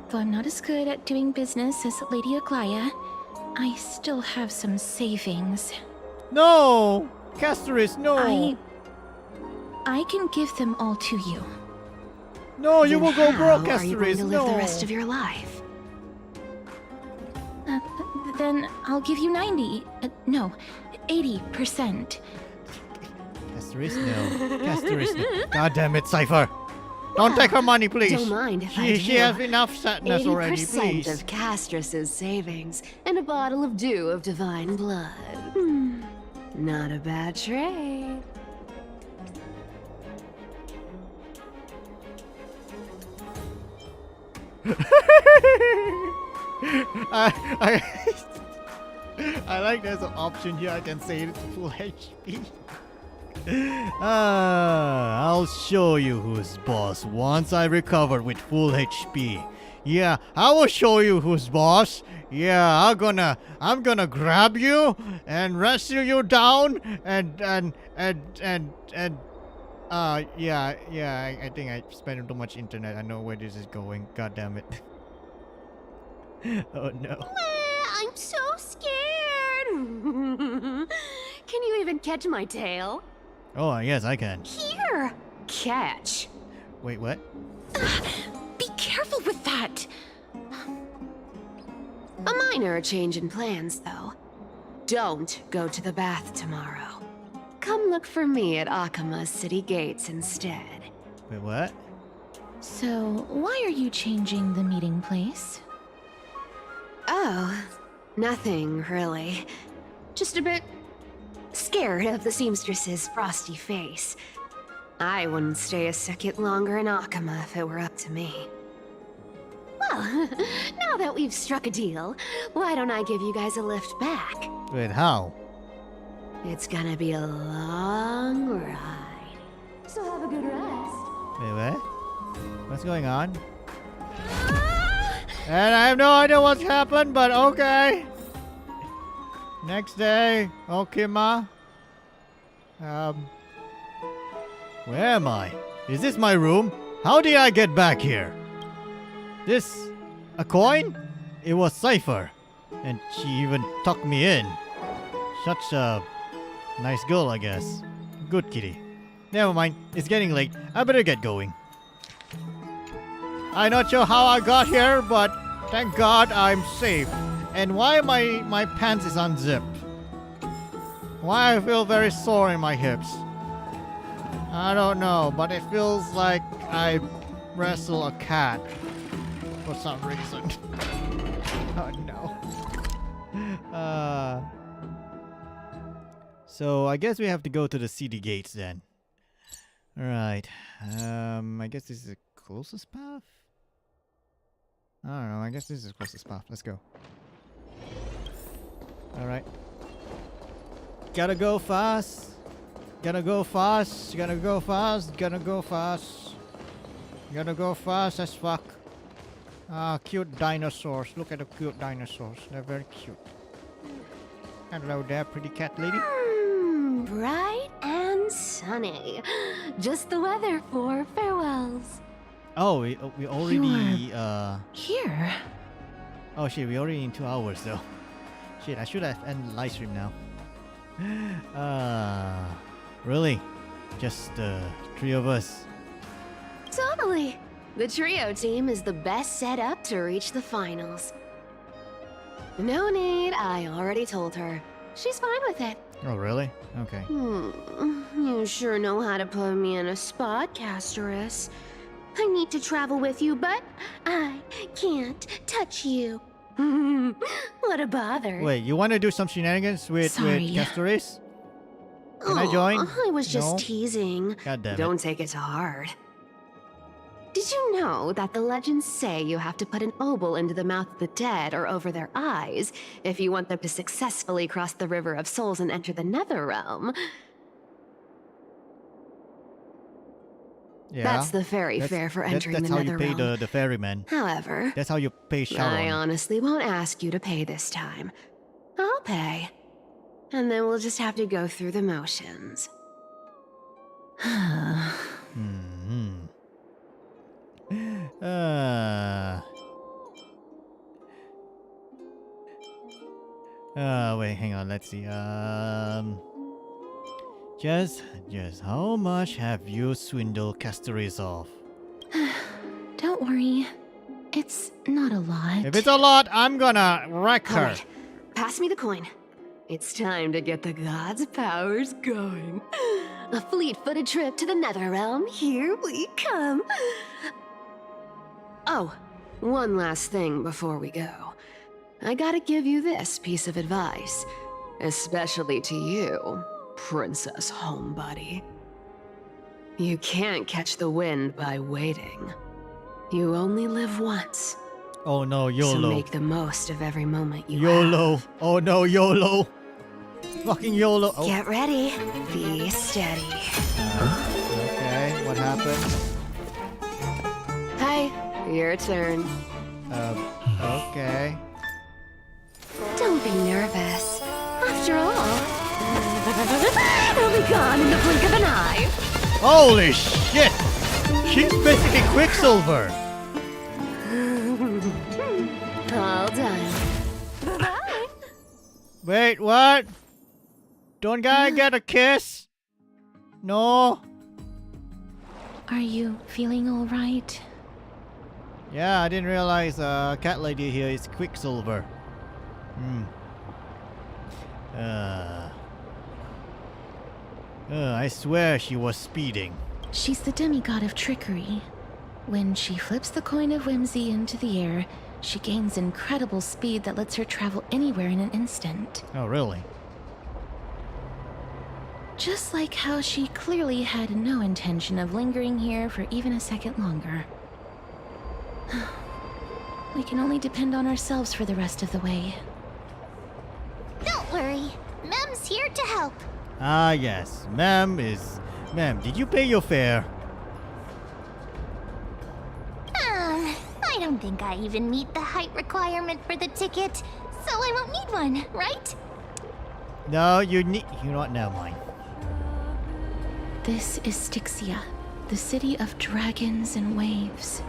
[SPEAKER 2] Though I'm not as good at doing business as Lady Aglaia, I still have some savings.
[SPEAKER 1] No! Castoris, no!
[SPEAKER 2] I can give them all to you.
[SPEAKER 1] No, you will go broke,
[SPEAKER 19] How are you going
[SPEAKER 1] Castoris,
[SPEAKER 19] to live
[SPEAKER 1] no!
[SPEAKER 19] the rest of your life?
[SPEAKER 2] Then I'll give you 90. No, 80%.
[SPEAKER 1] Castoris, no. Castoris, no. God damn it, Cypher! Don't take her money, please!
[SPEAKER 19] Don't mind if I do.
[SPEAKER 1] She has enough sadness already,
[SPEAKER 19] 80%
[SPEAKER 1] please.
[SPEAKER 19] of Castrus's savings and a bottle of dew of divine blood. Not a bad trade.
[SPEAKER 1] I like there's an option here I can say it full HP. I'll show you who's boss once I recover with full HP. Yeah, I will show you who's boss. Yeah, I'm gonna grab you and wrestle you down and yeah, I think I spent too much internet. I know where this is going. God damn it. Oh no.
[SPEAKER 19] I'm so scared. Can you even catch my tail?
[SPEAKER 1] Oh, yes, I can.
[SPEAKER 19] Here! Catch.
[SPEAKER 1] Wait, what?
[SPEAKER 19] Be careful with that! A minor change in plans, though. Don't go to the bath tomorrow. Come look for me at Akama's city gates instead.
[SPEAKER 1] Wait, what?
[SPEAKER 2] So, why are you changing the meeting place?
[SPEAKER 19] Oh, nothing really. Just a bit scared of the seamstress's frosty face. I wouldn't stay a second longer in Akama if it were up to me. Well, now that we've struck a deal, why don't I give you guys a lift back?
[SPEAKER 1] Wait, how?
[SPEAKER 19] It's gonna be a long ride. So have a good rest.
[SPEAKER 1] Wait, what? What's going on? And I have no idea what's happened, but okay. Next day, Okima. Where am I? Is this my room? How did I get back here? This... a coin? It was Cypher. And she even tucked me in. Such a nice girl, I guess. Good kitty. Never mind, it's getting late. I better get going. I'm not sure how I got here, but thank God I'm safe. And why my pants is unzipped? Why I feel very sore in my hips? I don't know, but it feels like I wrestle a cat for some reason. Oh no. So I guess we have to go to the city gates then. Alright. I guess this is the closest path? I don't know, I guess this is the closest path. Let's go. Alright. Gotta go fast. Gotta go fast. Gotta go fast. Gotta go fast. Gotta go fast as fuck. Ah, cute dinosaurs. Look at the cute dinosaurs. They're very cute. Hello there, pretty cat lady.
[SPEAKER 19] Bright and sunny. Just the weather for farewells.
[SPEAKER 1] Oh, we already
[SPEAKER 2] Here.
[SPEAKER 1] Oh shit, we already in 2 hours though. Shit, I should have ended the live stream now. Really? Just three of us.
[SPEAKER 19] Totally. The trio team is the best set up to reach the finals. No need, I already told her. She's fine with it.
[SPEAKER 1] Oh really? Okay.
[SPEAKER 19] You sure know how to put me in a spot, Castoris. I need to travel with you, but I can't touch you. What a bother.
[SPEAKER 1] Wait, you want to do some shenanigans with
[SPEAKER 19] Sorry.
[SPEAKER 1] Castoris? Can I join?
[SPEAKER 19] I was just
[SPEAKER 1] No?
[SPEAKER 19] teasing.
[SPEAKER 1] God damn it.
[SPEAKER 19] Don't take it to heart. Did you know that the legends say you have to put an obol into the mouth of the dead or over their eyes if you want them to successfully cross the River of Souls and enter the Netherrealm?
[SPEAKER 1] Yeah.
[SPEAKER 19] That's the ferry fare for entering
[SPEAKER 1] that's
[SPEAKER 19] the
[SPEAKER 1] how you pay
[SPEAKER 19] Netherrealm.
[SPEAKER 1] the ferryman.
[SPEAKER 19] However,
[SPEAKER 1] That's how you pay
[SPEAKER 19] I
[SPEAKER 1] Sharon.
[SPEAKER 19] honestly won't ask you to pay this time. I'll pay. And then we'll just have to go through the motions.
[SPEAKER 1] Wait, hang on, let's see. Just how much have you swindled Castaris off?
[SPEAKER 2] Don't worry. It's not a lot.
[SPEAKER 1] If it's a lot, I'm gonna wreck her.
[SPEAKER 19] Alright, pass me the coin. It's time to get the gods' powers going. A fleet-footed trip to the Netherrealm. Here we come. Oh, one last thing before we go. I gotta give you this piece of advice. Especially to you, Princess Homebody. You can't catch the wind by waiting. You only live once.
[SPEAKER 1] Oh no,
[SPEAKER 19] So
[SPEAKER 1] YOLO.
[SPEAKER 19] make the most of every moment you
[SPEAKER 1] YOLO.
[SPEAKER 19] have.
[SPEAKER 1] Oh no, YOLO. Fucking YOLO. Oh.
[SPEAKER 19] Get ready. Be steady.
[SPEAKER 1] Okay, what happened?
[SPEAKER 19] Hi, your turn.
[SPEAKER 1] Okay.
[SPEAKER 19] Don't be nervous. After all, it'll be gone in the blink of an eye.
[SPEAKER 1] Holy shit! She's basically Quicksilver.
[SPEAKER 19] All done. Bye-bye.
[SPEAKER 1] Wait, what? Don't I get a kiss? No.
[SPEAKER 2] Are you feeling all right?
[SPEAKER 1] Yeah, I didn't realize cat lady here is Quicksilver. I swear she was speeding.
[SPEAKER 2] She's the demigod of trickery. When she flips the coin of whimsy into the air, she gains incredible speed that lets her travel anywhere in an instant.
[SPEAKER 1] Oh, really?
[SPEAKER 2] Just like how she clearly had no intention of lingering here for even a second longer. We can only depend on ourselves for the rest of the way.
[SPEAKER 13] Don't worry. Mem's here to help.
[SPEAKER 1] Ah, yes. Ma'am, did you pay your fare?
[SPEAKER 13] I don't think I even meet the height requirement for the ticket, so I won't need one, right?
[SPEAKER 1] No, you know what? Never mind.
[SPEAKER 2] This is Styxia, the city of dragons and waves.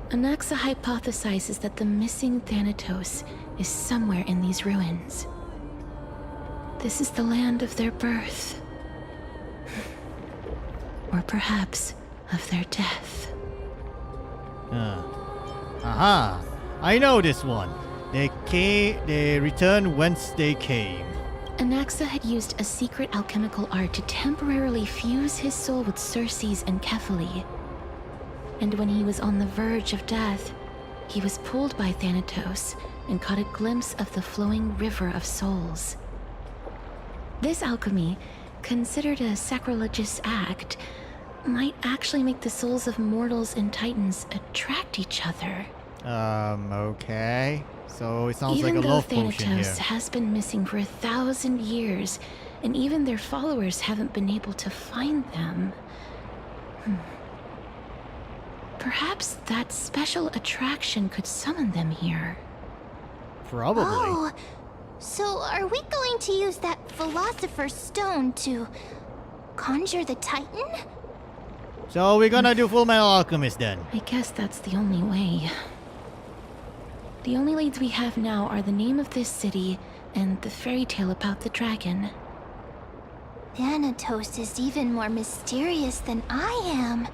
[SPEAKER 2] Anaxa hypothesizes that the missing Thanatos is somewhere in these ruins. This is the land of their birth. Or perhaps of their death.
[SPEAKER 1] Aha! I know this one. They returned whence they came.
[SPEAKER 2] Anaxa had used a secret alchemical art to temporarily fuse his soul with Circe's and Kephae. And when he was on the verge of death, he was pulled by Thanatos and caught a glimpse of the flowing river of souls. This alchemy, considered a sacrilegious act, might actually make the souls of mortals and titans attract each other.
[SPEAKER 1] Okay. So it sounds
[SPEAKER 2] Even
[SPEAKER 1] like a
[SPEAKER 2] though
[SPEAKER 1] love potion here.
[SPEAKER 2] Thanatos has been missing for 1,000 years, and even their followers haven't been able to find them. Perhaps that special attraction could summon them here.
[SPEAKER 1] Probably.
[SPEAKER 13] Oh, so are we going to use that Philosopher's Stone to conjure the Titan?
[SPEAKER 1] So we're gonna do Full Metal Alchemist then.
[SPEAKER 2] I guess that's the only way. The only leads we have now are the name of this city and the fairy tale about the dragon.
[SPEAKER 13] Thanatos is even more mysterious than I am.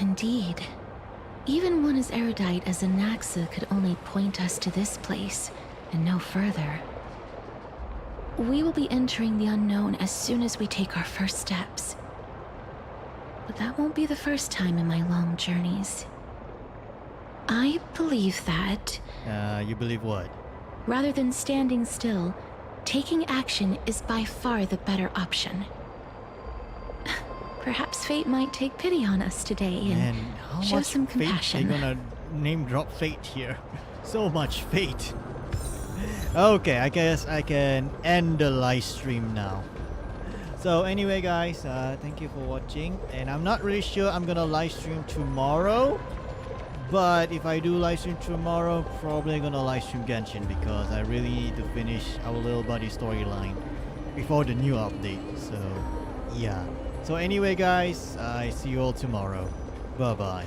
[SPEAKER 2] Indeed. Even one as erudite as Anaxa could only point us to this place, and no further. We will be entering the unknown as soon as we take our first steps. But that won't be the first time in my long journeys. I believe that...
[SPEAKER 1] You believe what?
[SPEAKER 2] rather than standing still, taking action is by far the better option. Perhaps fate might take pity on us today and
[SPEAKER 1] Man, how
[SPEAKER 2] show
[SPEAKER 1] much
[SPEAKER 2] some
[SPEAKER 1] fate
[SPEAKER 2] compassion.
[SPEAKER 1] they're gonna name drop fate here. So much fate. Okay, I guess I can end the live stream now. So anyway guys, thank you for watching, and I'm not really sure I'm gonna live stream tomorrow, but if I do live stream tomorrow, probably gonna live stream Genshin because I really need to finish our little buddy storyline before the new update. So yeah. So anyway guys, I see you all tomorrow. Bye bye.